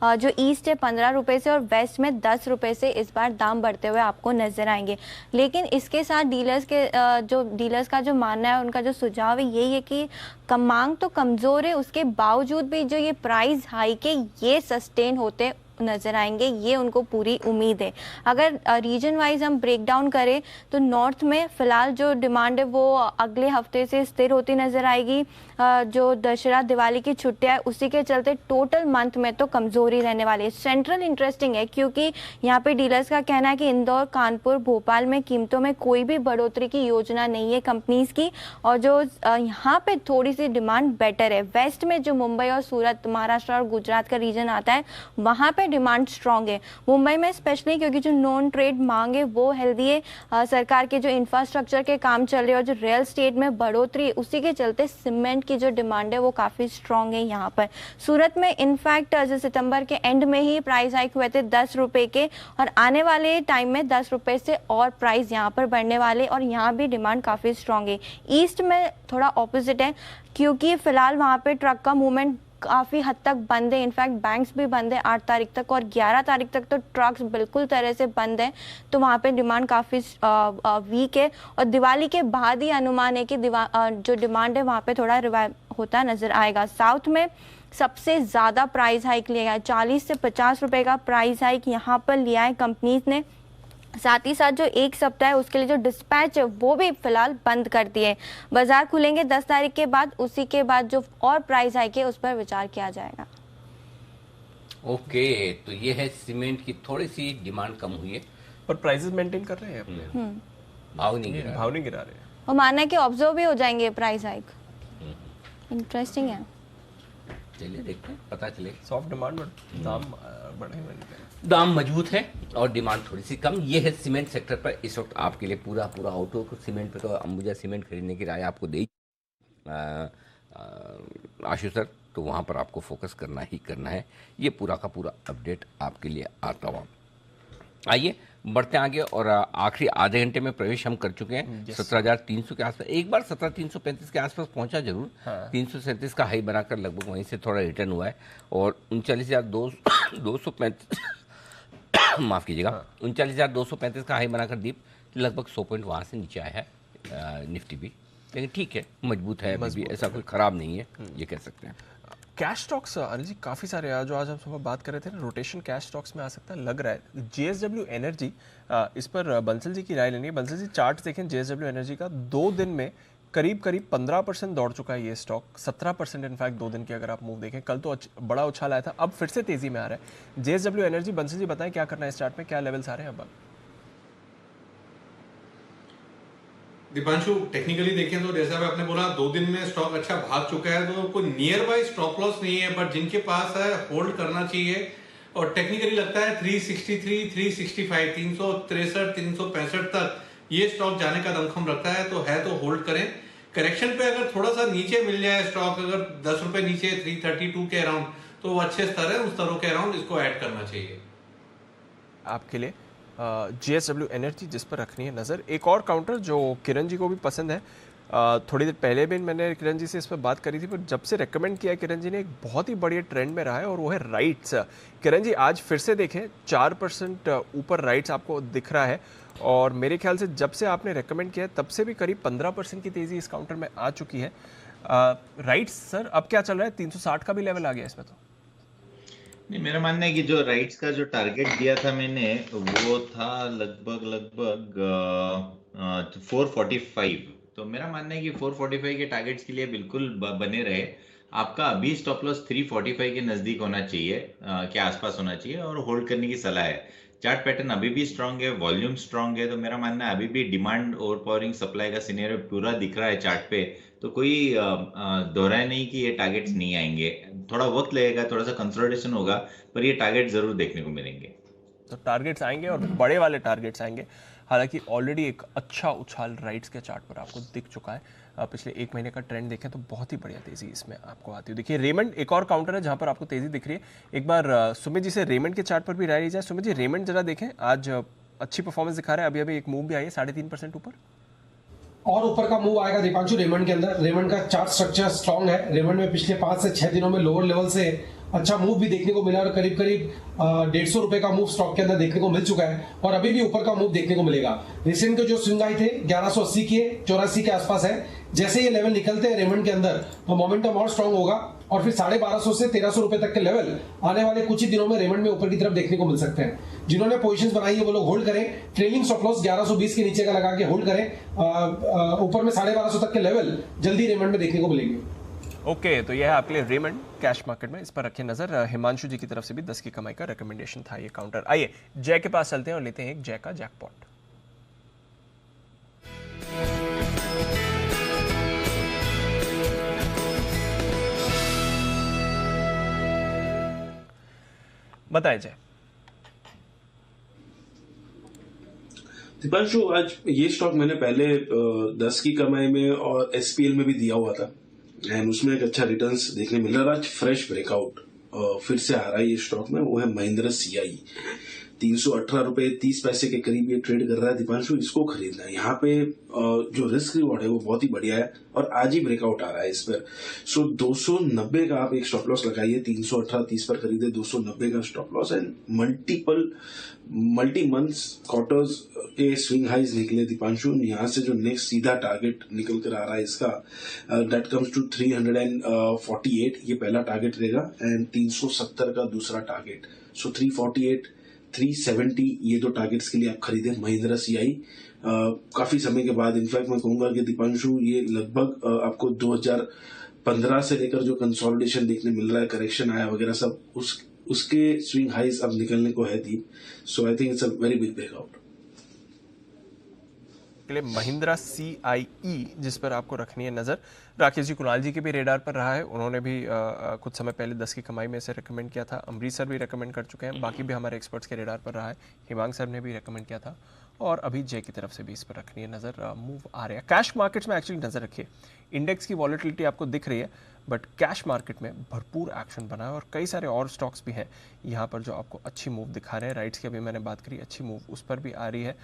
जो ईस्ट है 15 रुपये से और वेस्ट में 10 रुपये से इस बार दाम बढ़ते हुए आपको नजर आएंगे। लेकिन इसके साथ डीलर्स का जो मानना है, उनका जो सुझाव है यही है कि मांग तो कमज़ोर है, उसके बावजूद भी जो ये प्राइस हाइक है ये सस्टेन होते नजर आएंगे, ये उनको पूरी उम्मीद है। अगर रीजन वाइज हम ब्रेक डाउन करें तो नॉर्थ में फिलहाल जो डिमांड है वो अगले हफ्ते से स्थिर होती नजर आएगी। जो दशहरा दिवाली की छुट्टियां है उसी के चलते टोटल मंथ में तो कमजोरी रहने वाली है। सेंट्रल इंटरेस्टिंग है क्योंकि यहाँ पे डीलर्स का कहना है कि इंदौर, कानपुर, भोपाल में कीमतों में कोई भी बढ़ोतरी की योजना नहीं है कंपनीज की और जो यहाँ पे थोड़ी सी डिमांड बेटर है। वेस्ट में जो मुंबई और सूरत, महाराष्ट्र और गुजरात का रीजन आता है वहाँ पे डिमांड स्ट्रांग है। मुंबई में स्पेशली क्योंकि जो नॉन ट्रेड मांग है वो हेल्दी है। सरकार के जो इंफ्रास्ट्रक्चर के काम चल रहे हैं और जो रियल एस्टेट में बढ़ोतरी है उसी के चलते सीमेंट की जो डिमांड है वो काफ़ी स्ट्रांग है यहाँ पर। सूरत में इनफैक्ट जो सितंबर के एंड में ही प्राइस हाइक हुए थे 10 रुपये के और आने वाले टाइम में 10 रुपये से और प्राइस यहाँ पर बढ़ने वाले और यहाँ भी डिमांड काफ़ी स्ट्रांग है। ईस्ट में थोड़ा ऑपोजिट है क्योंकि फिलहाल वहाँ पे ट्रक का मूवमेंट काफ़ी हद तक बंद है। इनफैक्ट बैंक्स भी बंद है 8 तारीख तक और 11 तारीख तक तो ट्रक्स बिल्कुल तरह से बंद है, तो वहाँ पे डिमांड काफ़ी वीक है और दिवाली के बाद ही अनुमान है कि जो डिमांड है वहाँ पे थोड़ा रिवाइव होता नज़र आएगा। साउथ में सबसे ज़्यादा प्राइस हाइक लिया है, 40 से 50 रुपये का प्राइस हाइक यहाँ पर लिया है कंपनीज ने। साथ ही साथ जो एक सप्ताह है उसके लिए जो डिस्पैच है वो भी फिलहाल बंद कर दिए। बाजार खुलेंगे 10 तारीख के बाद, उसी के बाद जो और प्राइस हाइक है उस पर विचार किया जाएगा। ओके, तो ये है सीमेंट की थोड़ी सी डिमांड कम हुई है पर प्राइसेस मेंटेन कर रहे हैं अपने, भाव नहीं गिरा रहे हैं और मानना है कि ऑब्जर्व भी हो जाएंगे प्राइस हाइक। इंटरेस्टिंग है, चलिए देखते हैं, पता चले। सॉफ्ट डिमांड दाम बढ़े, दाम मजबूत है और डिमांड थोड़ी सी कम। ये है सीमेंट सेक्टर पर इस वक्त आपके लिए पूरा आउटलुक। सीमेंट पे तो अंबुजा सीमेंट खरीदने की राय आपको दी आशुष सर, तो वहाँ पर आपको फोकस करना ही करना है। ये पूरा का पूरा अपडेट आपके लिए आता हुआ। आइए बढ़ते आगे और आखिरी आधे घंटे में प्रवेश हम कर चुके हैं 17,300 के आसपास। एक बार 17,335 के आसपास पहुंचा जरूर। 337 का हाई बनाकर लगभग वहीं से थोड़ा रिटर्न हुआ है और 39,235 माफ़ कीजिएगा 39,235 का हाई बनाकर दीप लगभग 100 पॉइंट वहाँ से नीचे आया है निफ्टी भी, लेकिन ठीक है, मजबूत है, अभी भी ऐसा कोई ख़राब नहीं है, ये कह सकते हैं। कैश स्टॉक्स अनिल जी काफ़ी सारे जो आज हम सुबह बात कर रहे थे ना, रोटेशन कैश स्टॉक्स में आ सकता है, लग रहा है। JSW एनर्जी, इस पर बंसल जी की राय लेनी है। बंसल जी चार्ट देखें JSW एनर्जी का, 2 दिन में करीब 15% दौड़ चुका है ये स्टॉक, 17% इनफैक्ट 2 दिन की अगर आप मूव देखें। कल तो बड़ा उछाल आया था, अब फिर से तेजी में आ रहा है JSW एनर्जी। बंसल जी बताएं क्या करना है इस चार्ट में, क्या लेवल्स आ रहे हैं अब? दीपांशु, टेक्निकली देखें तो जैसा आपने बोला 2 दिन में स्टॉक अच्छा भाग चुका है, तो कोई नियर बाय स्टॉप लॉस नहीं है, बट जिनके पास है होल्ड करना चाहिए। और टेक्निकली लगता है 363, 365, 363, 365 तक ये स्टॉक जाने का दमखम रखता है, तो होल्ड करें। करेक्शन पे अगर थोड़ा सा नीचे मिल जाए स्टॉक, अगर 10 रुपए नीचे 332 के अराउंड, तो वो अच्छे स्तर है, उस स्तरों के अराउंड इसको ऐड करना चाहिए आपके लिए। JSW एनर्जी जिस पर रखनी है नज़र। एक और काउंटर जो किरण जी को भी पसंद है, थोड़ी देर पहले भी मैंने किरण जी से इस पर बात करी थी, पर जब से रेकमेंड किया किरण जी ने, एक बहुत ही बढ़िया ट्रेंड में रहा है और वो है राइट्स। किरण जी आज फिर से देखें 4% ऊपर राइट्स आपको दिख रहा है और मेरे ख्याल से जब से आपने रेकमेंड किया तब से भी करीब 15% की तेज़ी इस काउंटर में आ चुकी है। राइट्स सर अब क्या चल रहा है? 360 का भी लेवल आ गया इसमें तो। नहीं, मेरा मानना है कि जो राइट्स का जो टारगेट दिया था मैंने, वो था लगभग 445। तो मेरा मानना है कि 445 के टारगेट्स के लिए बिल्कुल बने रहे। आपका अभी स्टॉप लॉस 345 के नजदीक होना चाहिए, के आसपास होना चाहिए, और होल्ड करने की सलाह है। चार्ट पैटर्न अभी भी स्ट्रांग है, वॉल्यूम स्ट्रांग है, तो मेरा मानना है अभी भी डिमांड ओवरपावरिंग सप्लाई का सिनेरियो पूरा दिख रहा है चार्ट पे। तो कोई दोहराए नहीं कि ये टारगेट्स नहीं आएंगे। थोड़ा वक्त लगेगा, थोड़ा सा कंसोलिडेशन होगा, पर ये टारगेट जरूर देखने को मिलेंगे। तो टारगेट्स आएंगे और बड़े वाले टारगेट्स आएंगे। हालांकि ऑलरेडी एक अच्छा उछाल राइट्स के चार्ट पर आपको दिख चुका है। पिछले एक महीने का ट्रेंड देखें तो बहुत ही बढ़िया तेजी इसमें आपको आती है। देखिए रेमंड एक और काउंटर है जहां पर आपको तेजी दिख रही है। एक बार सुमित जी से रेमंड के चार्ट पर भी राय ली जाए। सुमित जी, रेमंड जरा देखें, आज अच्छी परफॉर्मेंस दिखा रहा है। अभी अभी एक मूव भी आई है 3.5% ऊपर, और ऊपर का मूव आएगा दीपांशु रेमंड के अंदर। रेमंड का चार्ट स्ट्रक्चर स्ट्रांग है। रेमंड में पिछले 5 से 6 दिनों में लोअर लेवल से अच्छा मूव भी देखने को मिला और करीब 150 रुपए का मूव स्टॉक के अंदर देखने को मिल चुका है और अभी भी ऊपर का मूव देखने को मिलेगा। रिसेंट के जो स्विंग आई थे 1180 के 84 के आसपास है। जैसे ये लेवल निकलते हैं रेमंड के अंदर तो मोमेंटम और स्ट्रांग होगा और फिर 1250 से 1300 रुपए तक के लेवल आने वाले कुछ ही दिनों में रेमंड में ऊपर की तरफ देखने को मिल सकते हैं। जिन्होंने पोजीशंस बनाई है वो लोग होल्ड करें। ट्रेलिंग स्टॉप लॉस 1120 के नीचे का लगा के होल्ड करें। ऊपर में 1250 तक के लेवल जल्दी रेमंड में देखने को मिलेंगे। ओके, तो यह है आपके लिए रेमंड कैश मार्केट में, इस पर रखें नजर। हिमांशु जी की तरफ से भी 10 की कमाई का रिकमेंडेशन था ये काउंटर। आइए जय के पास चलते हैं और लेते हैं एक जय का जैकपॉट। बताएं जय। दीपांशु, आज ये स्टॉक मैंने पहले 10 की कमाई में और SPL में भी दिया हुआ था एंड उसमें एक अच्छा रिटर्न्स देखने मिल रहा है। आज फ्रेश ब्रेकआउट फिर से आ रहा है ये स्टॉक में, वो है महिंद्रा CI। 318 रुपए 30 पैसे के करीब ये ट्रेड कर रहा है। दीपांशु, इसको खरीदना है। यहाँ पे जो रिस्क रिवॉर्ड है वो बहुत ही बढ़िया है और आज ही ब्रेकआउट आ रहा है इस पर। सो 290 का आप एक स्टॉप लॉस लगाइए। 318.30 पर खरीदे, 290 का stop loss and multi months quarters के स्विंग हाइज निकले। दीपांशु, यहाँ से जो नेक्स्ट सीधा टारगेट निकल कर आ रहा है इसका, दैट कम्स टू 348। ये पहला टारगेट रहेगा एंड 370 का दूसरा टारगेट। सो 348 370 ये दो टारगेट्स के लिए आप खरीदे महिंद्रा CI। काफी समय के बाद, इनफैक्ट मैं कहूंगा कि दीपांशु ये लगभग आपको 2015 से लेकर जो कंसोलिडेशन देखने मिल रहा है, करेक्शन आया वगैरह सब, उसके स्विंग हाइज अब निकलने को है Deep. So I think it's a very big breakout के लिए महिंद्रा CIE, जिस पर आपको रखनी है नजर। राकेश जी कुणाल जी के भी रेडार पर रहा है। उन्होंने भी कुछ समय पहले 10 की कमाई में से रेकमेंड किया था। अमरीश सर भी रेकमेंड कर चुके हैं। बाकी भी हमारे एक्सपर्ट्स के रेडार पर रहा है। हिमांग सर ने भी रेकमेंड किया था और अभी जय की तरफ से भी इस पर रखनी है नजर। मूव आ रहा है कैश मार्केट्स में। एक्चुअली नजर रखिए, इंडेक्स की वॉलेटिलिटी आपको दिख रही है बट कैश मार्केट में भरपूर एक्शन बना है और कई सारे और स्टॉक्स भी हैं यहाँ पर जो आपको अच्छी मूव दिखा रहे हैं। राइट्स की अभी मैंने बात करी, अच्छी मूव उस पर भी आ रही है।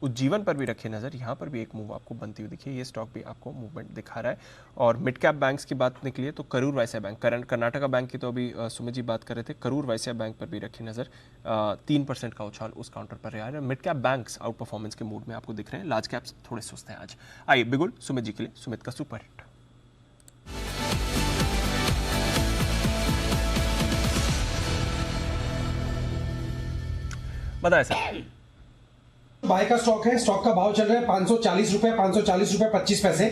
उज्जीवन पर भी रखिए नज़र, यहाँ पर भी एक मूव आपको बनती हुई दिखिए। ये स्टॉक भी आपको मूवमेंट दिखा रहा है। और मिड कैप बैंक्स की बात निकली है तो करूर वैश्य बैंक, कर्नाटका बैंक की तो अभी सुमित जी बात कर रहे थे, करूर वैश्य बैंक पर भी रखिए नज़र। 3% का उछाल उस काउंटर पर रहा है। Mid cap banks out performance के मूड में आपको दिख रहे हैं, लार्ज कैप्स थोड़े सुस्त हैं आज। आइए बिगुल सुमित जी के लिए सुमित का सुपर हिट। बताए सर। बाय का स्टॉक है। स्टॉक का भाव चल रहा है 540 रुपए 25 पैसे।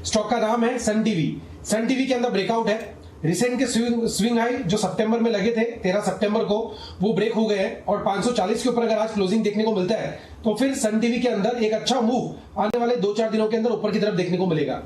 स्टॉक का नाम है सन टीवी। सन टीवी के अंदर ब्रेकआउट है। रिसेंट के स्विंग हाई जो सितंबर में लगे थे 13 सितंबर को, वो ब्रेक हो गए हैं और 540 के ऊपर अगर आज क्लोजिंग देखने को मिलता है तो फिर सन टीवी के अंदर एक अच्छा मूव आने वाले 2-4 दिनों के अंदर ऊपर की तरफ देखने को मिलेगा।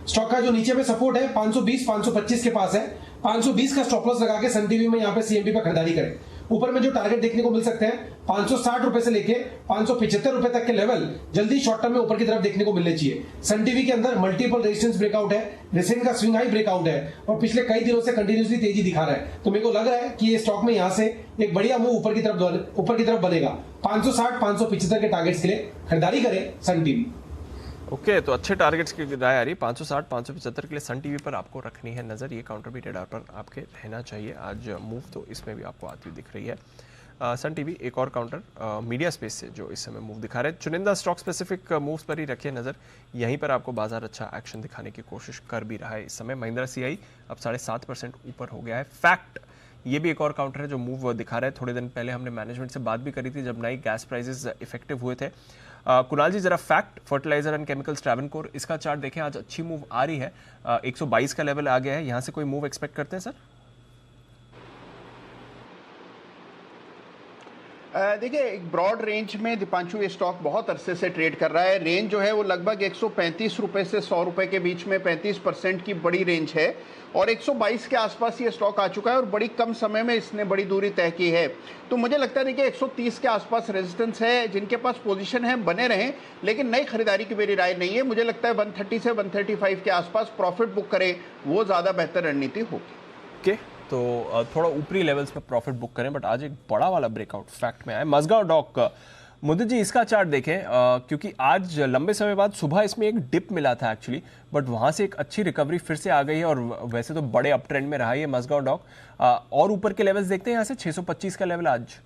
स्टॉक का जो नीचे में सपोर्ट है 520-525 के पास है। 520 का स्टॉप लॉस लगा के सन टीवी में यहाँ पे CMP पर खरीदारी करें। ऊपर में जो टारगेट देखने को मिल सकते हैं 560 रुपए से लेके 575 रुपए तक के लेवल जल्दी शॉर्ट टर्म में ऊपर की तरफ देखने को मिलने चाहिए। सन टीवी के अंदर मल्टीपल रेजिस्टेंस ब्रेकआउट है, रिसेंट का स्विंग हाई ब्रेकआउट है और पिछले कई दिनों से कंटिन्यूसली तेजी दिखा रहा है। तो मेरे को लग रहा है कि ये स्टॉक में यहां से एक बढ़िया मूव ऊपर की तरफ बनेगा। 560-575 के टारगेट्स के लिए खरीदारी करें सन टीवी। ओके, तो अच्छे टारगेट्स की राय आ रही है। 560-575 के लिए सन टीवी पर आपको रखनी है नजर। ये काउंटर भी रेडार पर आपके रहना चाहिए। आज मूव तो इसमें भी आपको आती हुई दिख रही है। सन टीवी एक और काउंटर मीडिया स्पेस से जो इस समय मूव दिखा रहे हैं। चुनिंदा स्टॉक स्पेसिफिक मूव्स पर ही रखिए नजर। यहीं पर आपको बाजार अच्छा एक्शन दिखाने की कोशिश कर भी रहा है इस समय। महिंद्रा CI अब 7.5% ऊपर हो गया है। फैक्ट ये भी एक और काउंटर है जो मूव दिखा रहा है। थोड़े दिन पहले हमने मैनेजमेंट से बात भी करी थी जब नई गैस प्राइसेस इफेक्टिव हुए थे। कुणाल जी, जरा fact fertiliser and chemicals Travancore, इसका चार्ट देखें, आज अच्छी मूव आ रही है। 122 का लेवल आ गया है, यहाँ से कोई मूव एक्सपेक्ट करते हैं सर? देखिए, एक ब्रॉड रेंज में दीपांशु ये स्टॉक बहुत अरसे से ट्रेड कर रहा है। रेंज जो है वो लगभग 135 रुपए से 100 रुपए के बीच में 35% की बड़ी रेंज है और 122 के आसपास ये स्टॉक आ चुका है और बड़ी कम समय में इसने बड़ी दूरी तय की है। तो मुझे लगता है कि 130 के आसपास रेजिस्टेंस है। जिनके पास पोजीशन है बने रहें, लेकिन नई खरीदारी की मेरी राय नहीं है। मुझे लगता है 130 से 135 के आसपास प्रॉफिट बुक करें, वो ज़्यादा बेहतर रणनीति होगी। तो थोड़ा ऊपरी लेवल्स पे प्रॉफिट बुक करें, बट आज एक बड़ा वाला ब्रेकआउट फैक्ट में आया मजगांव डॉक। मुदित जी, इसका चार्ट देखें, क्योंकि आज लंबे समय बाद सुबह इसमें एक डिप मिला था एक्चुअली, बट वहां से एक अच्छी रिकवरी फिर से आ गई है और वैसे तो बड़े अप ट्रेंड में रहा है ये मजगांव डॉक। और ऊपर के लेवल्स देखते हैं, यहाँ से 625 का लेवल आज।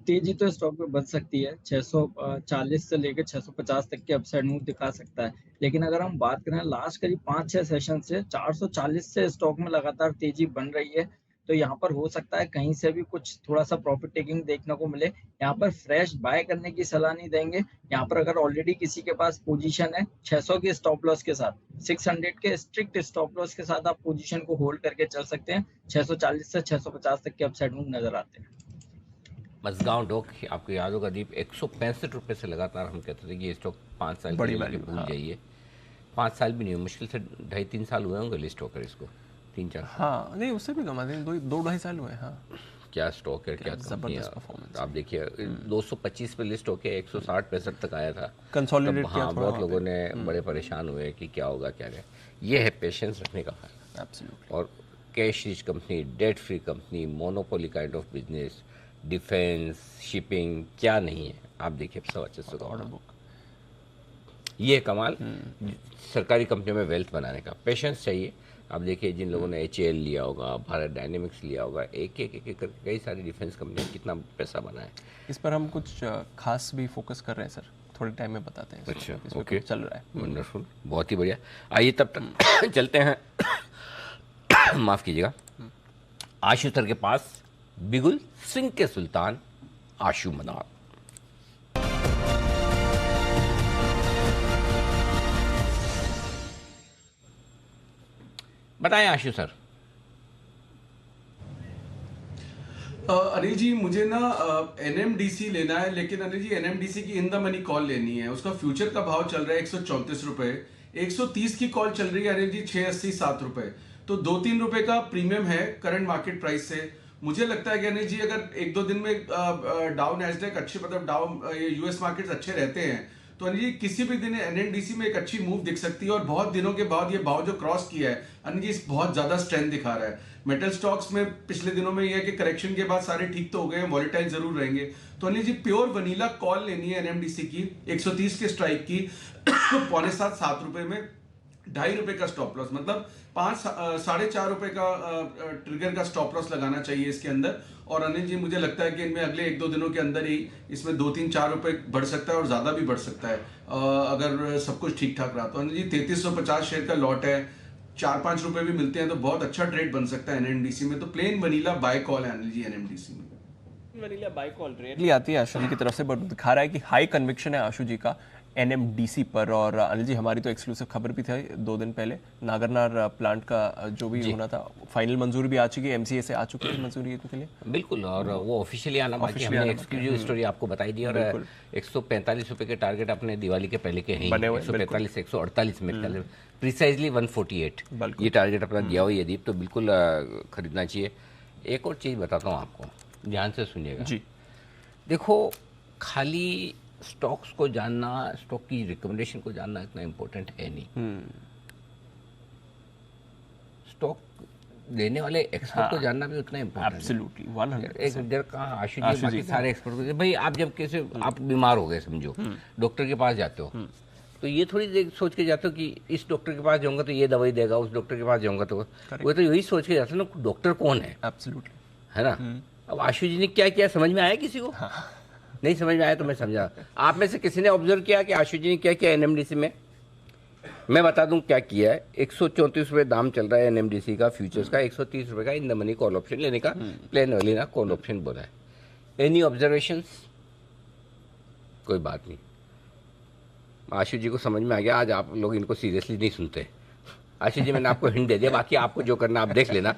तेजी तो स्टॉक में बन सकती है, 640 से लेकर 650 तक के अपसाइड मूव दिखा सकता है। लेकिन अगर हम बात करें लास्ट करीब 5-6 सेशन से 440 से स्टॉक में लगातार तेजी बन रही है, तो यहाँ पर हो सकता है कहीं से भी कुछ थोड़ा सा प्रॉफिट टेकिंग देखने को मिले। यहाँ पर फ्रेश बाय करने की सलाह नहीं देंगे। यहाँ पर अगर ऑलरेडी किसी के पास पोजीशन है 600 के स्टॉप लॉस के साथ, 600 के स्ट्रिक्ट स्टॉप लॉस के साथ आप पोजीशन को होल्ड करके चल सकते हैं। 640 से 650 तक के अपसाइड मूव नजर आते हैं। मजगांव डॉक, आपको याद होगा दीप, 165 रुपये से लगातार हम कहते थे कि ये स्टॉक 5 साल बड़ी के लिए भूल जाइए। 5 साल भी नहीं हुए, मुश्किल से 2.5-3 साल हुए होंगे लिस्ट होकर इसको, 3-4। हाँ नहीं, उससे भी कम, 2-2.5 साल हुए। हाँ, क्या स्टॉक है, क्या जबरदस्त परफॉर्मेंस। आप देखिए 225 पे लिस्ट होके 160-65 तक आया था, कंसोलिडेट किया हाँ, बहुत लोगों ने बड़े परेशान हुए कि क्या होगा क्या नहीं। ये है पेशेंस रखने का फायदा। एब्सोल्युटली। और cash rich company, debt free company, monopoly kind of business, defence, shipping, क्या नहीं है। आप देखिए 125 का ऑर्डर बुक, ये कमाल सरकारी कंपनियों में वेल्थ बनाने का पेशेंस चाहिए। आप देखिए जिन लोगों ने HAL लिया होगा, भारत डायनेमिक्स लिया होगा, एक एक करके कई सारी डिफेंस कंपनियां कितना पैसा बनाए। इस पर हम कुछ खास भी फोकस कर रहे हैं सर, थोड़े टाइम में बताते हैं। अच्छा, ओके, चल रहा है। वंडरफुल, बहुत ही बढ़िया। आइए तब तक चलते हैं माफ कीजिएगा, आशुतर के पास बिगुल सिंह के सुल्तान आशु मदार। बताएं आशु सर। अनिल जी, मुझे ना NMDC लेना है, लेकिन अनिल जी NMDC की इन द मनी कॉल लेनी है। उसका फ्यूचर का भाव चल रहा है 134 रुपए, 130 की कॉल चल रही है अनिल जी 680-7 रुपए, तो 2-3 रुपए का प्रीमियम है करंट मार्केट प्राइस से। मुझे लगता है कि अनिल जी अगर 1-2 दिन में डाउ नैस्डैक अच्छे, मतलब डाउ यूएस मार्केट्स अच्छे रहते हैं, तो अनिल जी किसी भी दिन NMDC में एक अच्छी मूव दिख सकती है। और बहुत दिनों के बाद ये भाव जो क्रॉस किया है अनिल जी, बहुत ज्यादा स्ट्रेंथ दिखा रहा है। मेटल स्टॉक्स में पिछले दिनों में ये है कि करेक्शन के बाद सारे ठीक तो हो गए हैं, वॉलेटाइल जरूर रहेंगे। तो Anil ji pure vanilla call लेनी है NMDC की, 130 के स्ट्राइक की, 6.75-7 रुपए में, 2.5 रुपए का स्टॉप लॉस, मतलब 4.5 रुपए का ट्रिगर का स्टॉप लॉस लगाना चाहिए इसके अंदर। और अनिल जी मुझे लगता है कि इनमें अगले 1-2 दिनों के अंदर ही इसमें 2-3-4 रुपए बढ़ सकता है और ज्यादा भी बढ़ सकता है अगर सब कुछ ठीक ठाक रहा। तो अनिल जी 3350 शेयर का लॉट है, 4-5 रुपए भी मिलते हैं तो बहुत अच्छा ट्रेड बन सकता है NMDC में। तो प्लेन वनीला बाय कॉल है अनिल जी NMDC में। वनीला बाय कॉल रेयरली आती है आशु जी की तरफ से, बट दिखा रहा है कि हाई कन्विक्शन है आशु जी का NMDC पर। और अनिल जी हमारी तो एक्सक्लूसिव खबर भी थी 2 दिन पहले, नागरनार प्लांट का जो भी होना था, फाइनल मंजूरी भी आ चुकी है, MCA से आ चुकी है मंजूरी के लिए। बिल्कुल, और वो ऑफिशियली आना बाकी, हमने एक्सक्लूसिव स्टोरी आपको बताई दी। और 145 रुपए के टारगेट अपने दिवाली के पहले के हैं, 145 148 में, प्रिसाइजली 148 ये टारगेट अपना दिया हुआ है दीप, तो बिल्कुल खरीदना चाहिए। एक और चीज़ बताता हूँ आपको, ध्यान से सुनिएगा जी। देखो, खाली स्टॉक्स को जानना, स्टॉक की रिकमेंडेशन को जानना इतना इम्पोर्टेंट है नहीं। स्टॉक लेने वाले एक्सपर्ट को जानना भी उतना इम्पोर्टेंट है। एब्सोल्युटली 100%। एक इधर कहा आशु जी, बाकी सारे एक्सपर्ट को, भाई आप जब कैसे आप बीमार हो गए समझो, डॉक्टर के पास जाते हो, तो ये थोड़ी सोच के जाते हो कि इस डॉक्टर के पास जाऊंगा तो ये दवाई देगा, उस डॉक्टर के पास जाऊंगा तो वो, तो यही सोच के जाते हो ना डॉक्टर कौन है। एब्सोल्युटली, है ना। अब आशु जी ने क्या किया समझ में आया किसी को? नहीं समझ में आया तो मैं समझा। आप में से किसी ने ऑब्जर्व किया कि आशु जी ने क्या किया NMDC में? मैं बता दूं क्या किया है। 134 रुपये दाम चल रहा है एनएमडीसी का फ्यूचर्स का, 130 रुपये का in the money call option लेने का प्लेन वैलिना कॉल ऑप्शन बोला है। Any observations? कोई बात नहीं, आशु जी को समझ में आ गया। आज आप लोग इनको सीरियसली नहीं सुनते। आशु जी मैंने आपको हिंट दे दिया, बाकी आपको जो करना आप देख लेना।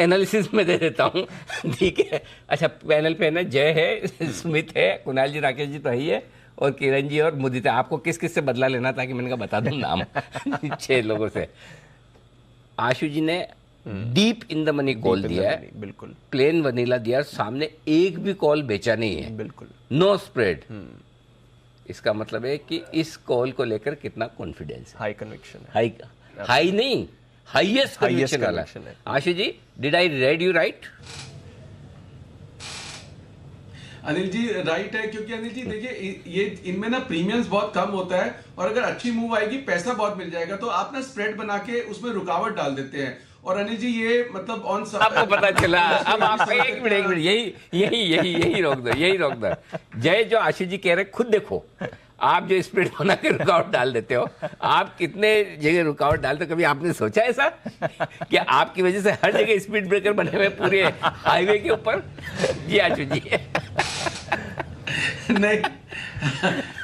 एनालिसिस में दे देता हूँ, ठीक है। अच्छा, पैनल पे है ना, जय है, स्मित है, कुणाल जी, राकेश जी तो है ही है, और किरण जी और मुदित। आपको किस किस से बदला लेना, ताकि मैंने कहा बता दूं नाम 6 लोगों से। आशु जी ने deep in the money call दिया है, बिल्कुल प्लेन वनीला दिया, सामने एक भी कॉल बेचा नहीं है, बिल्कुल नो स्प्रेड। इसका मतलब है कि इस कॉल को लेकर कितना कॉन्फिडेंस है, हाई कन्विक्शन है, हाई नहीं, हाईएस्ट कन्विक्शन वाला है। Ashu ji, did I read you right? Anil ji right है, क्योंकि अनिल जी देखिए ये इनमें ना प्रीमियम्स बहुत कम होता है, और अगर अच्छी मूव आएगी पैसा बहुत मिल जाएगा, तो आप ना स्प्रेड बना के उसमें रुकावट डाल देते हैं। और अनिल जी ये मतलब ऑन आपको पता चला। अब आप एक मिनट यही रोक दो। जय, जो आशीष जी कह रहे खुद देखो, आप जो स्प्रेड बना के रुकावट डाल देते हो, आप कितने जगह रुकावट डालते हो? कभी आपने सोचा ऐसा कि आपकी वजह से हर जगह स्पीड ब्रेकर बने हुए पूरे हाईवे के ऊपर? जी आशु जी। नहीं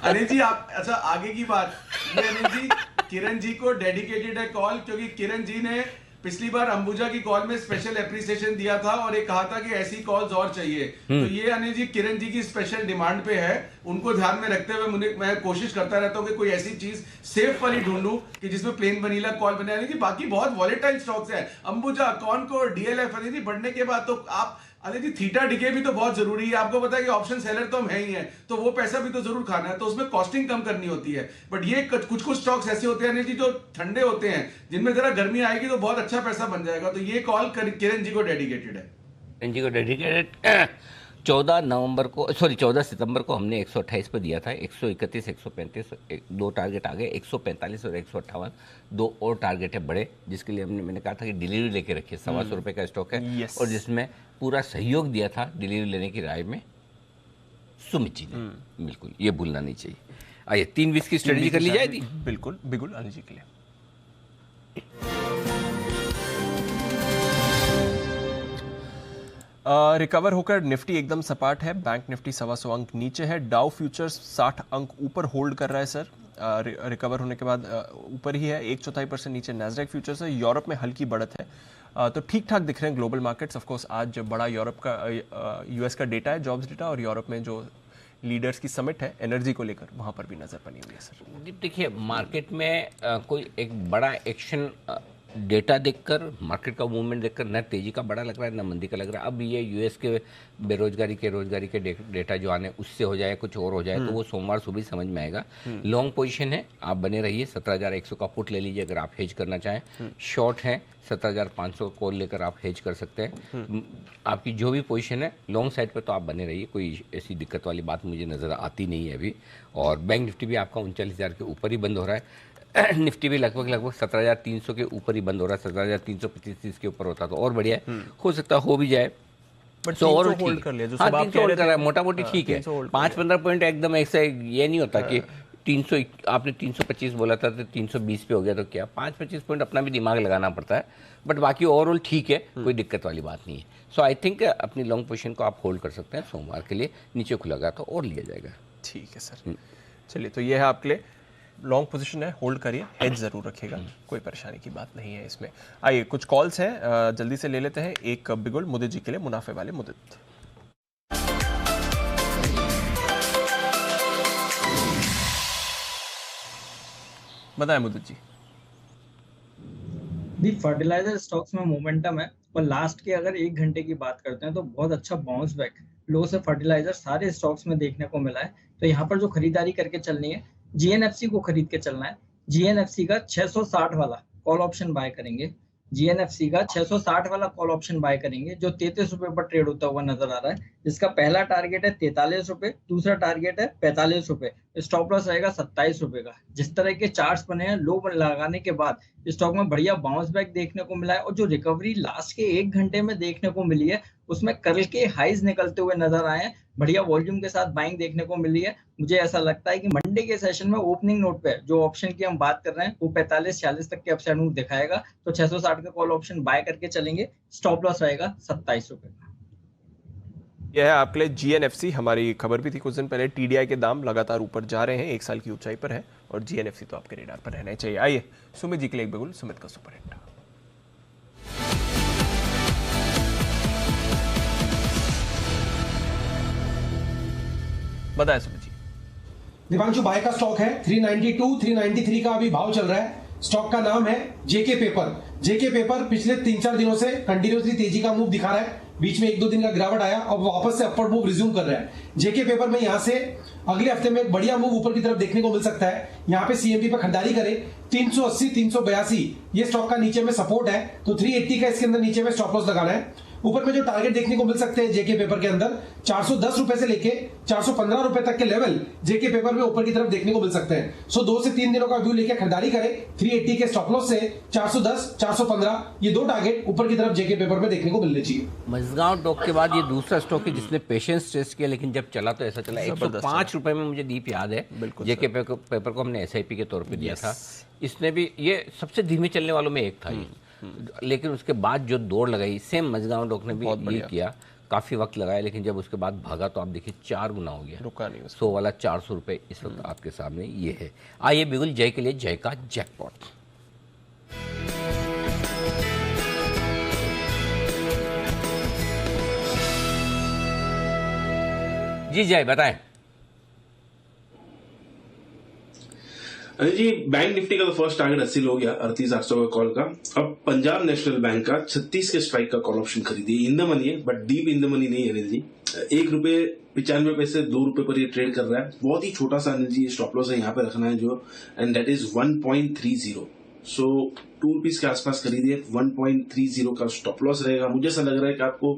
अनिल जी, आप अच्छा आगे की बात ये अनिल जी, किरण जी को डेडिकेटेड है कॉल, क्योंकि किरण जी ने पिछली बार अंबुजा की कॉल में स्पेशल एप्रिसिएशन दिया था और एक कहा था कि ऐसी कॉल्स और चाहिए। तो ये अनिल जी किरण जी की स्पेशल डिमांड पे है, उनको ध्यान में रखते हुए मैं कोशिश करता रहता हूँ कि कोई ऐसी चीज सेफ वाली ढूंढूं कि जिसमें प्लेन वनीला कॉल बने। अनिल जी बाकी बहुत वॉलेटाइल स्टॉक्स है, अंबुजा, कॉनकोर, डीएलएफ। अनिल जी बढ़ने के बाद तो आप अनिल जी थीटा डिके भी तो बहुत जरूरी है। आपको पता है कि ऑप्शन सेलर तो हम है ही हैं, तो वो पैसा भी तो जरूर खाना है, तो उसमें कॉस्टिंग कम करनी होती है। बट ये कुछ स्टॉक्स ऐसे होते हैं अनिल जी जो ठंडे होते हैं, जिनमें जरा गर्मी आएगी तो बहुत अच्छा पैसा बन जाएगा। तो ये कॉल किरण जी को डेडिकेटेड है। किरण जी को डेडिकेटेड। 14 सितंबर को हमने 128 पर दिया था, 131, 135, दो टारगेट आ गए, 145 और 158, दो और टारगेट है बड़े, जिसके लिए मैंने कहा था कि डिलीवरी लेके रखिए। 125 रुपये का स्टॉक है, और जिसमें पूरा सहयोग दिया था डिलीवरी लेने की राय में सुमित जी ने। बिल्कुल, ये भूलना नहीं चाहिए। आइए 3-20 की स्ट्रेटेजी कर ली जाए थी। बिल्कुल बिल्कुल अनिल जी के लिए। रिकवर होकर निफ्टी एकदम सपाट है। बैंक निफ्टी 125 अंक नीचे है, डाउ फ्यूचर्स 60 अंक ऊपर होल्ड कर रहा है सर। रिकवर होने के बाद ऊपर ही है, 1/4% नीचे नैस्डैक फ्यूचर्स है। यूरोप में हल्की बढ़त है, तो ठीक ठाक दिख रहे हैं ग्लोबल मार्केट्स। ऑफ कोर्स आज बड़ा यूरोप का यूएस का डेटा है, जॉब्स डेटा, और यूरोप में जो लीडर्स की समिट है एनर्जी को लेकर, वहां पर भी नजर बनी हुई है सर। देखिए, मार्केट में कोई एक बड़ा एक्शन डेटा देखकर, मार्केट का मूवमेंट देखकर न तेजी का बड़ा लग रहा है न मंदी का लग रहा है। अब ये यूएस के बेरोजगारी के रोजगारी के डेटा जो आने उससे हो जाए, कुछ और हो जाए, तो वो सोमवार सुबह समझ में आएगा। लॉन्ग पोजीशन है, आप बने रहिए। 17,100 का पुट ले लीजिए अगर आप हेज करना चाहें। शॉर्ट है 17,500 कॉल लेकर आप हेज कर सकते हैं। आपकी जो भी पोजीशन है लॉन्ग साइड पर, तो आप बने रहिए, कोई ऐसी दिक्कत वाली बात मुझे नज़र आती नहीं है अभी। और बैंक निफ्टी भी आपका 39,000 के ऊपर ही बंद हो रहा है। निफ्टी भी लगभग 17,300 के ऊपर ही बंद हो रहा है। 17,325 के ऊपर होता तो और बढ़िया है, हो सकता हो भी जाए। बट तो और होल्ड कर लिया, जो हाँ, सब आप 300 होल्ड कर रहा है, मोटा मोटी ठीक है। 5-15 पॉइंट एकदम ऐसे ये नहीं होता कि 300, आपने 325 बोला था तो 320 पे हो गया, तो क्या 5-25 पॉइंट अपना भी दिमाग लगाना पड़ता है। बट बाकी ओवरऑल ठीक है, कोई दिक्कत वाली बात नहीं है। सो आई थिंक अपनी लॉन्ग पोजीशन को आप होल्ड कर सकते हैं। सोमवार के लिए नीचे खुलेगा तो और लिया जाएगा। ठीक है सर, चलिए, तो ये है आपके लिए लॉन्ग पोजीशन है, होल्ड करिए, हेज जरूर रखिएगा, कोई परेशानी की बात नहीं है इसमें। आइए कुछ कॉल्स हैं, जल्दी से ले लेते हैं। एक बिगुल मुदित जी के लिए, मुनाफे वाले मुदित। बताएं मुदित जी। फर्टिलाइजर स्टॉक्स में मोमेंटम है, और लास्ट के अगर 1 घंटे की बात करते हैं तो बहुत अच्छा बाउंस बैक लो से फर्टिलाइजर सारे स्टॉक्स में देखने को मिला है। तो यहाँ पर जो खरीदारी करके चलनी है, जीएनएफसी को खरीद के चलना है। जीएनएफसी का 660 वाला कॉल ऑप्शन बाय करेंगे। जीएनएफसी का 660 वाला कॉल ऑप्शन बाय करेंगे, जो 33 रुपए पर ट्रेड होता हुआ नजर आ रहा है, जिसका पहला टारगेट है 43 रुपए, दूसरा टारगेट है 45 रुपए, स्टॉप लॉस रहेगा 27 रुपए का। जिस तरह के चार्ट्स बने हैं, लो लगाने के बाद स्टॉक में बढ़िया बाउंस बैक देखने को मिला है, और जो रिकवरी लास्ट के 1 घंटे में देखने को मिली है उसमें कल के हाइज निकलते हुए नजर आए हैं, बढ़िया वॉल्यूम के साथ बाइंग देखने को मिली है। मुझे ऐसा लगता है कि मंडे के सेशन में ओपनिंग नोट पे जो ऑप्शन की हम बात कर रहे हैं वो 45-46 तक के अपसाइड मूव दिखाएगा, तो 660 का कॉल ऑप्शन बाय करके चलेंगे। स्टॉप लॉस रहेगा 27 रुपए का। यह है आपके लिए जीएनएफसी। हमारी खबर भी थी कुछ दिन पहले, टीडीआई के दाम लगातार ऊपर जा रहे हैं, 1 साल की ऊंचाई पर है और जीएनएफसी तो आपके रेडार पर रहना चाहिए। आइए सुमित जी के लिए एक बिगुल, सुमित का सुपर हिट। बताएं सुमित जी। दीपांशु, बाय का स्टॉक है 392 393 का अभी भाव चल रहा है। स्टॉक का नाम है जेके पेपर। जेके पेपर पिछले 3-4 दिनों से कंटिन्यूसली तेजी का मूव दिखा रहा है, बीच में 1-2 दिन का गिरावट आया, अब वापस से अपवर्ड मूव रिज्यूम कर रहा है। जेके पेपर में यहां से अगले हफ्ते में एक बढ़िया मूव ऊपर की तरफ देखने को मिल सकता है। यहां पे सीएमपी पर खरीदारी करें 380 382 ये स्टॉक का नीचे में सपोर्ट है, तो 380 का इसके अंदर नीचे में स्टॉप लॉस लगाना है। ऊपर में जो टारगेट देखने को मिल सकते हैं जेके पेपर के अंदर 410 रुपए से लेके 415 रुपए तक के लेवल जेके पेपर में ऊपर की तरफ देखने को मिल सकते हैं। सो 2 से 3 दिनों का व्यू लेके खरीदारी करें 380 के स्टॉप लॉस से 410 415 ये 2 टारगेट ऊपर की तरफ जेके पेपर में देखने को मिलने चाहिए। मजगांव डॉक के बाद ये दूसरा स्टॉक है जिसने पेशेंस टेस्ट किया, लेकिन जब चला तो ऐसा चला 105 रुपए में। मुझे दीप याद है, जेके पेपर को हमने एसआईपी के तौर पर दिया था। इसने भी, ये सबसे धीमे चलने वालों में एक था ये, लेकिन उसके बाद जो दौड़ लगाई, सेम मजगांव डॉक ने भी ये किया, काफी वक्त लगाया, लेकिन जब उसके बाद भागा तो आप देखिए 4 गुना हो गया, रुका नहीं। 100 वाला 400 रुपए इस वक्त आपके सामने ये है। आइए बिगुल जय के लिए जय का जैकपॉट। जी जय बताएं। अनिल जी, बैंक निफ्टी का तो फर्स्ट टारगेट हासिल हो गया 38,800 का कॉल का। अब पंजाब नेशनल बैंक का 36 के स्ट्राइक का कॉल ऑप्शन खरीदिए। इन द मनी है but deep in the money नहीं है अनिल जी। 1 रुपए 95 पैसे 2 रुपए पर ये ट्रेड कर रहा है। बहुत ही छोटा सा अनिल जी स्टॉप लॉस है यहाँ पे रखना है जो, and that is 1.30। So 2 rupees के आसपास खरीदिए, 1.30 का स्टॉप लॉस रहेगा। मुझे ऐसा लग रहा है कि आपको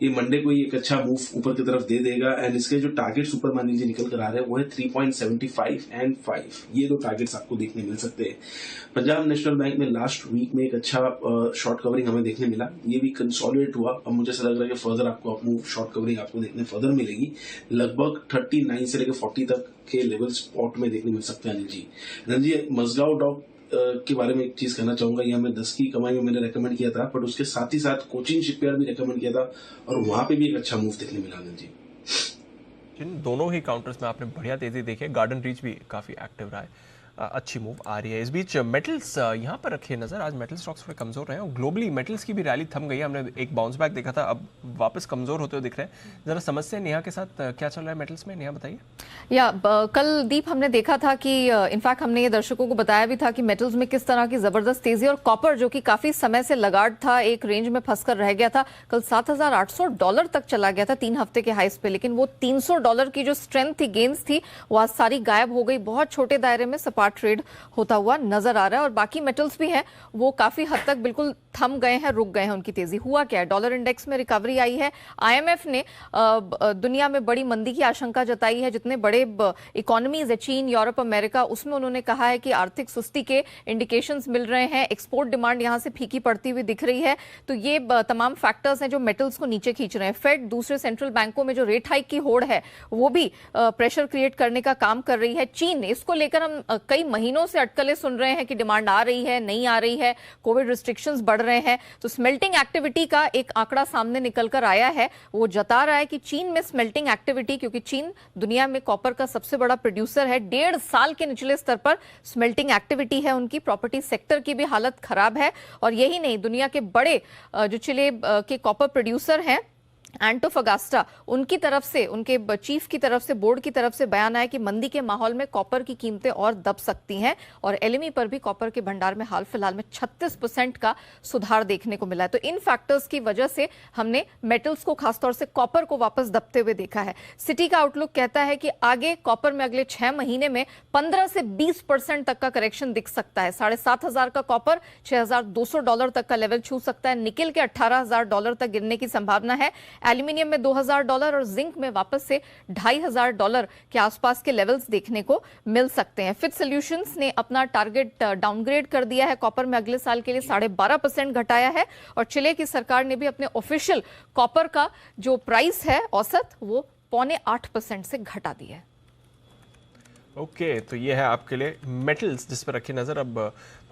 ये मंडे को एक अच्छा मूव ऊपर की तरफ दे देगा, एंड इसके जो टारगेट्स ऊपर मान लीजिए निकल कर आ रहे हैं वो है 3.75 एंड 5। ये 2 टारगेट्स आपको देखने मिल सकते हैं। पंजाब नेशनल बैंक में लास्ट वीक में एक अच्छा शॉर्ट कवरिंग हमें देखने मिला, ये भी कंसोलिडेट हुआ। अब मुझे ऐसा लग रहा है कि फर्दर आपको अप मूव शॉर्ट कवरिंग आपको देखने फर्दर मिलेगी। लगभग 39 से लेकर 40 तक के लेवल स्पॉट में देखने मिल सकते हैं अनिल जी। अनिल जी, मजगांव डॉक के बारे में एक चीज कहना चाहूंगा, ये हमें 10 की कमाई में मैंने रेकमेंड किया था, बट उसके साथ ही साथ कोचिन शिपयार्ड भी रेकमेंड किया था और वहां पे भी एक अच्छा मूव देखने मिला अनिल जी। जिन दोनों ही काउंटर्स में आपने बढ़िया तेजी देखी है। गार्डन रीच भी काफी एक्टिव रहा है, अच्छी मूव आ रही है। इस बीच मेटल्स यहाँ पर रखिए नजर। आज मेटल स्टॉक्स थोड़े कमजोर रहे हैं और ग्लोबली मेटल्स की भी रैली थम गई है। हमने एक बाउंस बैक देखा था, अब वापस कमजोर होते हुए दिख रहे हैं। जरा समस्या नेहा के साथ क्या चल रहा है मेटल्स में, नेहा बताइए। कल दीप हमने देखा था कि इनफैक्ट हमने ये दर्शकों को बताया भी था कि मेटल्स में किस तरह की जबरदस्त तेजी, और कॉपर जो कि काफी समय से लगाड़ था, एक रेंज में फंसकर रह गया था, कल $7,800 तक चला गया था 3 हफ्ते के हाइस पे, लेकिन वो $300 की जो स्ट्रेंथ थी, गेन्स थी, वो आज सारी गायब हो गई। बहुत छोटे दायरे में सपाट ट्रेड होता हुआ नजर आ रहा है। और बाकी मेटल्स भी हैं वो काफी हद तक बिल्कुल थम गए हैं, रुक गए हैं उनकी तेजी। हुआ क्या है, डॉलर इंडेक्स में रिकवरी आई है। आईएमएफ ने दुनिया में बड़ी मंदी की आशंका जताई है। जितने बड़े इकोनॉमीज है, चीन, यूरोप, अमेरिका, उसमें उन्होंने कहा है कि आर्थिक सुस्ती के इंडिकेशंस मिल रहे हैं, एक्सपोर्ट डिमांड यहां से फीकी पड़ती हुई दिख रही है। तो ये तमाम फैक्टर्स हैं जो मेटल्स को नीचे खींच रहे हैं। फेड, दूसरे सेंट्रल बैंकों में जो रेट हाइक की होड़ है वो भी प्रेशर क्रिएट करने का काम कर रही है। चीन, इसको लेकर हम कई महीनों से अटकलें सुन रहे हैं कि डिमांड आ रही है, नहीं आ रही है, कोविड रिस्ट्रिक्शंस बढ़ रहे हैं। तो स्मेल्टिंग एक्टिविटी का एक आंकड़ा सामने निकल कर आया है, वो जता रहा है कि चीन में स्मेल्टिंग एक्टिविटी, क्योंकि चीन दुनिया में कॉपर का सबसे बड़ा प्रोड्यूसर है, 1.5 साल के निचले स्तर पर स्मेल्टिंग एक्टिविटी है उनकी। प्रॉपर्टी सेक्टर की भी हालत खराब है। और यही नहीं, दुनिया के बड़े जो चिले के कॉपर प्रोड्यूसर हैं एंटोफगास्टा, उनकी तरफ से, उनके चीफ की तरफ से, बोर्ड की तरफ से बयान आया कि मंदी के माहौल में कॉपर की कीमतें और दब सकती हैं। और एलएमई पर भी कॉपर के भंडार में हाल फिलहाल में 36% का सुधार देखने को मिला है। तो इन फैक्टर्स की वजह से हमने मेटल्स को, खासतौर से कॉपर को, वापस दबते हुए देखा है। सिटी का आउटलुक कहता है कि आगे कॉपर में अगले 6 महीने में 15 से 20% तक का करेक्शन दिख सकता है। $7,500 का कॉपर $6,200 तक का लेवल छू सकता है। निकेल के $18,000 तक गिरने की संभावना है। एल्यूमिनियम में $2000 और जिंक में वापस से $2500 के आसपास के लेवल्स देखने को मिल सकते हैं। फिच सॉल्यूशंस ने अपना टारगेट डाउनग्रेड कर दिया है। कॉपर में अगले साल के लिए 12.5% घटाया है और चिले की सरकार ने भी अपने ऑफिशियल कॉपर का जो प्राइस है औसत वो 7.25% से घटा दिया है। ओके, तो ये है आपके लिए मेटल्स जिस पर रखी नज़र। अब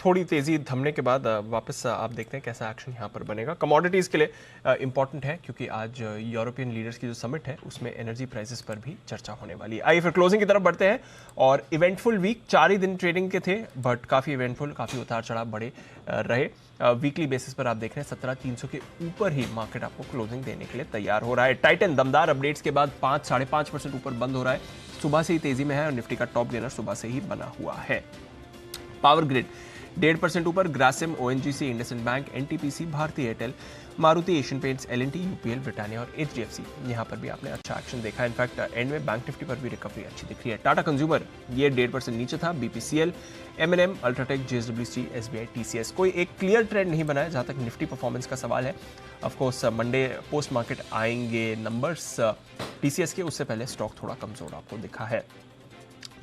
थोड़ी तेज़ी थमने के बाद वापस आप देखते हैं कैसा एक्शन यहाँ पर बनेगा। कमोडिटीज़ के लिए इंपॉर्टेंट है क्योंकि आज यूरोपियन लीडर्स की जो समिट है उसमें एनर्जी प्राइसेस पर भी चर्चा होने वाली है। आइए फिर क्लोजिंग की तरफ बढ़ते हैं। और इवेंटफुल वीक, 4 ही दिन ट्रेडिंग के थे बट काफ़ी इवेंटफुल, काफ़ी उतार चढ़ाव बड़े रहे। वीकली बेसिस पर आप देख रहे हैं 17,300 के ऊपर ही मार्केट आपको क्लोजिंग देने के लिए तैयार हो रहा है। टाइटन दमदार अपडेट्स के बाद 5-5.5% ऊपर बंद हो रहा है। सुबह से ही तेजी में है और निफ्टी का टॉप गेनर सुबह से ही बना हुआ है। पावर ग्रिड 1.5% ऊपर, Grasim, ONGC, IndusInd bank, NTPC, Bharti Airtel, Maruti, Asian Paints, LNT, UPL, Britannia और एचडीएफसी, यहां पर भी आपने अच्छा एक्शन देखा। इनफैक्ट एंड में बैंक निफ्टी पर भी रिकवरी अच्छी दिख रही है। टाटा कंज्यूमर ये 1.5% नीचे था। BPCL, MNM, UltraTech, JSWC, SBI, TCS, कोई एक क्लियर ट्रेंड नहीं बना है जहां तक निफ्टी परफॉर्मेंस का सवाल है। Of course Monday post market आएंगे नंबर्स टीसीएस के, उससे पहले स्टॉक थोड़ा कमजोर आपको दिखा है।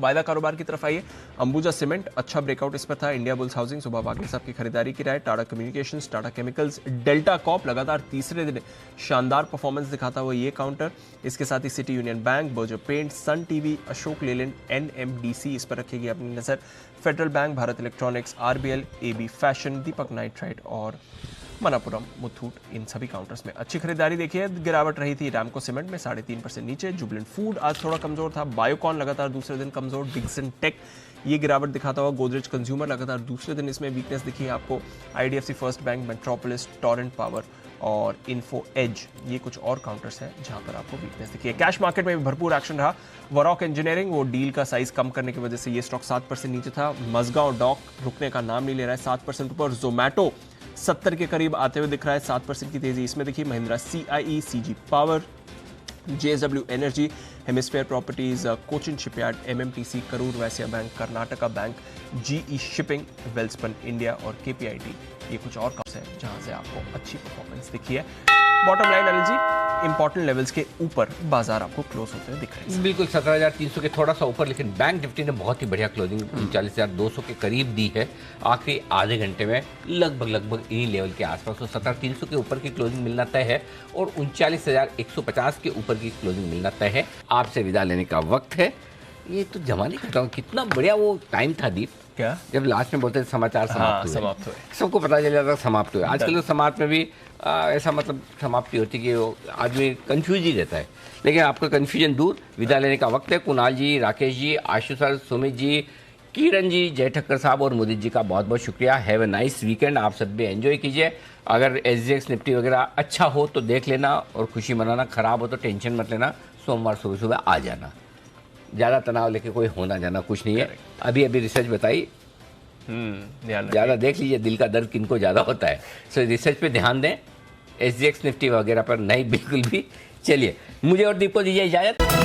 वायदा कारोबार की तरफ आइए। अंबुजा सीमेंट अच्छा ब्रेकआउट इस पर था। इंडिया बुल्स हाउसिंग सुबह वागले साहब की खरीदारी की राय। Tata communications, Tata chemicals, Delta Corp लगातार तीसरे दिन शानदार परफॉर्मेंस दिखाता हुआ ये काउंटर। इसके साथ ही City Union Bank, Berger Paint, Sun TV, Ashok Leyland, NMDC इस पर रखेगी अपनी नजर। Federal Bank, Bharat Electronics, RBL, AB Fashion, Deepak Nitrite और मनापुरम, मुथूट, इन सभी काउंटर्स में अच्छी खरीदारी देखिए। गिरावट रही थी रैमको सीमेंट में 3.5% नीचे। जुबलेंट फूड आज थोड़ा कमजोर था। बायोकॉन लगातार दूसरे दिन कमजोर। डिक्सन टेक ये गिरावट दिखाता हुआ। गोदरेज कंज्यूमर लगातार दूसरे दिन इसमें वीकनेस दिखी है आपको। IDFC first bank, metropolis, Torrent power और इन्फो एज, ये कुछ और काउंटर्स हैं जहां पर आपको वीकनेस दिखी है। कैश मार्केट में भी भरपूर एक्शन रहा। वरॉक इंजीनियरिंग, वो डील का साइज कम करने की वजह से ये स्टॉक 7% नीचे था। मजगांव डॉक रुकने का नाम नहीं ले रहा है, 7% ऊपर। जोमैटो 70 के करीब आते हुए दिख रहा है, 7% की तेजी इसमें दिखी। Mahindra CIE, CG Power, JSW Energy, Hemisphere Properties, Cochin Shipyard, MMTC, Karur Vysya Bank, Karnataka Bank, GE Shipping, Welspun India और केपीआईटी, ये कुछ और कंपनीज हैं जहां से आपको अच्छी परफॉर्मेंस दिखी है। Bottom line energy important levels के ऊपर बाजार आपको क्लोज होते हुए दिख रहे हैं। बिल्कुल 17,300 के थोड़ा सा ऊपर, लेकिन बैंक निफ्टी ने बहुत ही बढ़िया क्लोजिंग 39,200 के करीब दी है। आखिरी आधे घंटे में लगभग इन्हीं लेवल के आसपास, तो 17,300 के ऊपर की क्लोजिंग मिलना तय है और 39,150 के ऊपर की क्लोजिंग मिलना तय है। आपसे विदा लेने का वक्त है। ये तो जमाने का कितना बढ़िया वो टाइम था दीप, क्या जब लास्ट में बोलते थे समाचार समाप्त हुए, सबको पता चल जाता समाप्त हुए। आजकल तो समाप्त में भी ऐसा मतलब समाप्ति होती कि वो आदमी कंफ्यूज ही रहता है, लेकिन आपका कंफ्यूजन दूर। विदा लेने का वक्त है। कुणाल जी, राकेश जी, आशु सर, सुमित जी, किरण जी, जय ठक्कर साहब और मुदित जी का बहुत बहुत शुक्रिया। Have a nice weekend. आप सब भी एंजॉय कीजिए। अगर एसजीएक्स निफ्टी वगैरह अच्छा हो तो देख लेना और खुशी मनाना, खराब हो तो टेंशन मत लेना। सोमवार सुबह सुबह आ जाना, ज़्यादा तनाव लेके कोई होना जाना कुछ नहीं है। अभी रिसर्च बताई, ज़्यादा देख लीजिए दिल का दर्द किनको ज़्यादा होता है। सो रिसर्च पे ध्यान दें, एसजीएक्स निफ्टी वगैरह पर नहीं बिल्कुल भी। चलिए मुझे और दीप को दीजिए इजाज़त।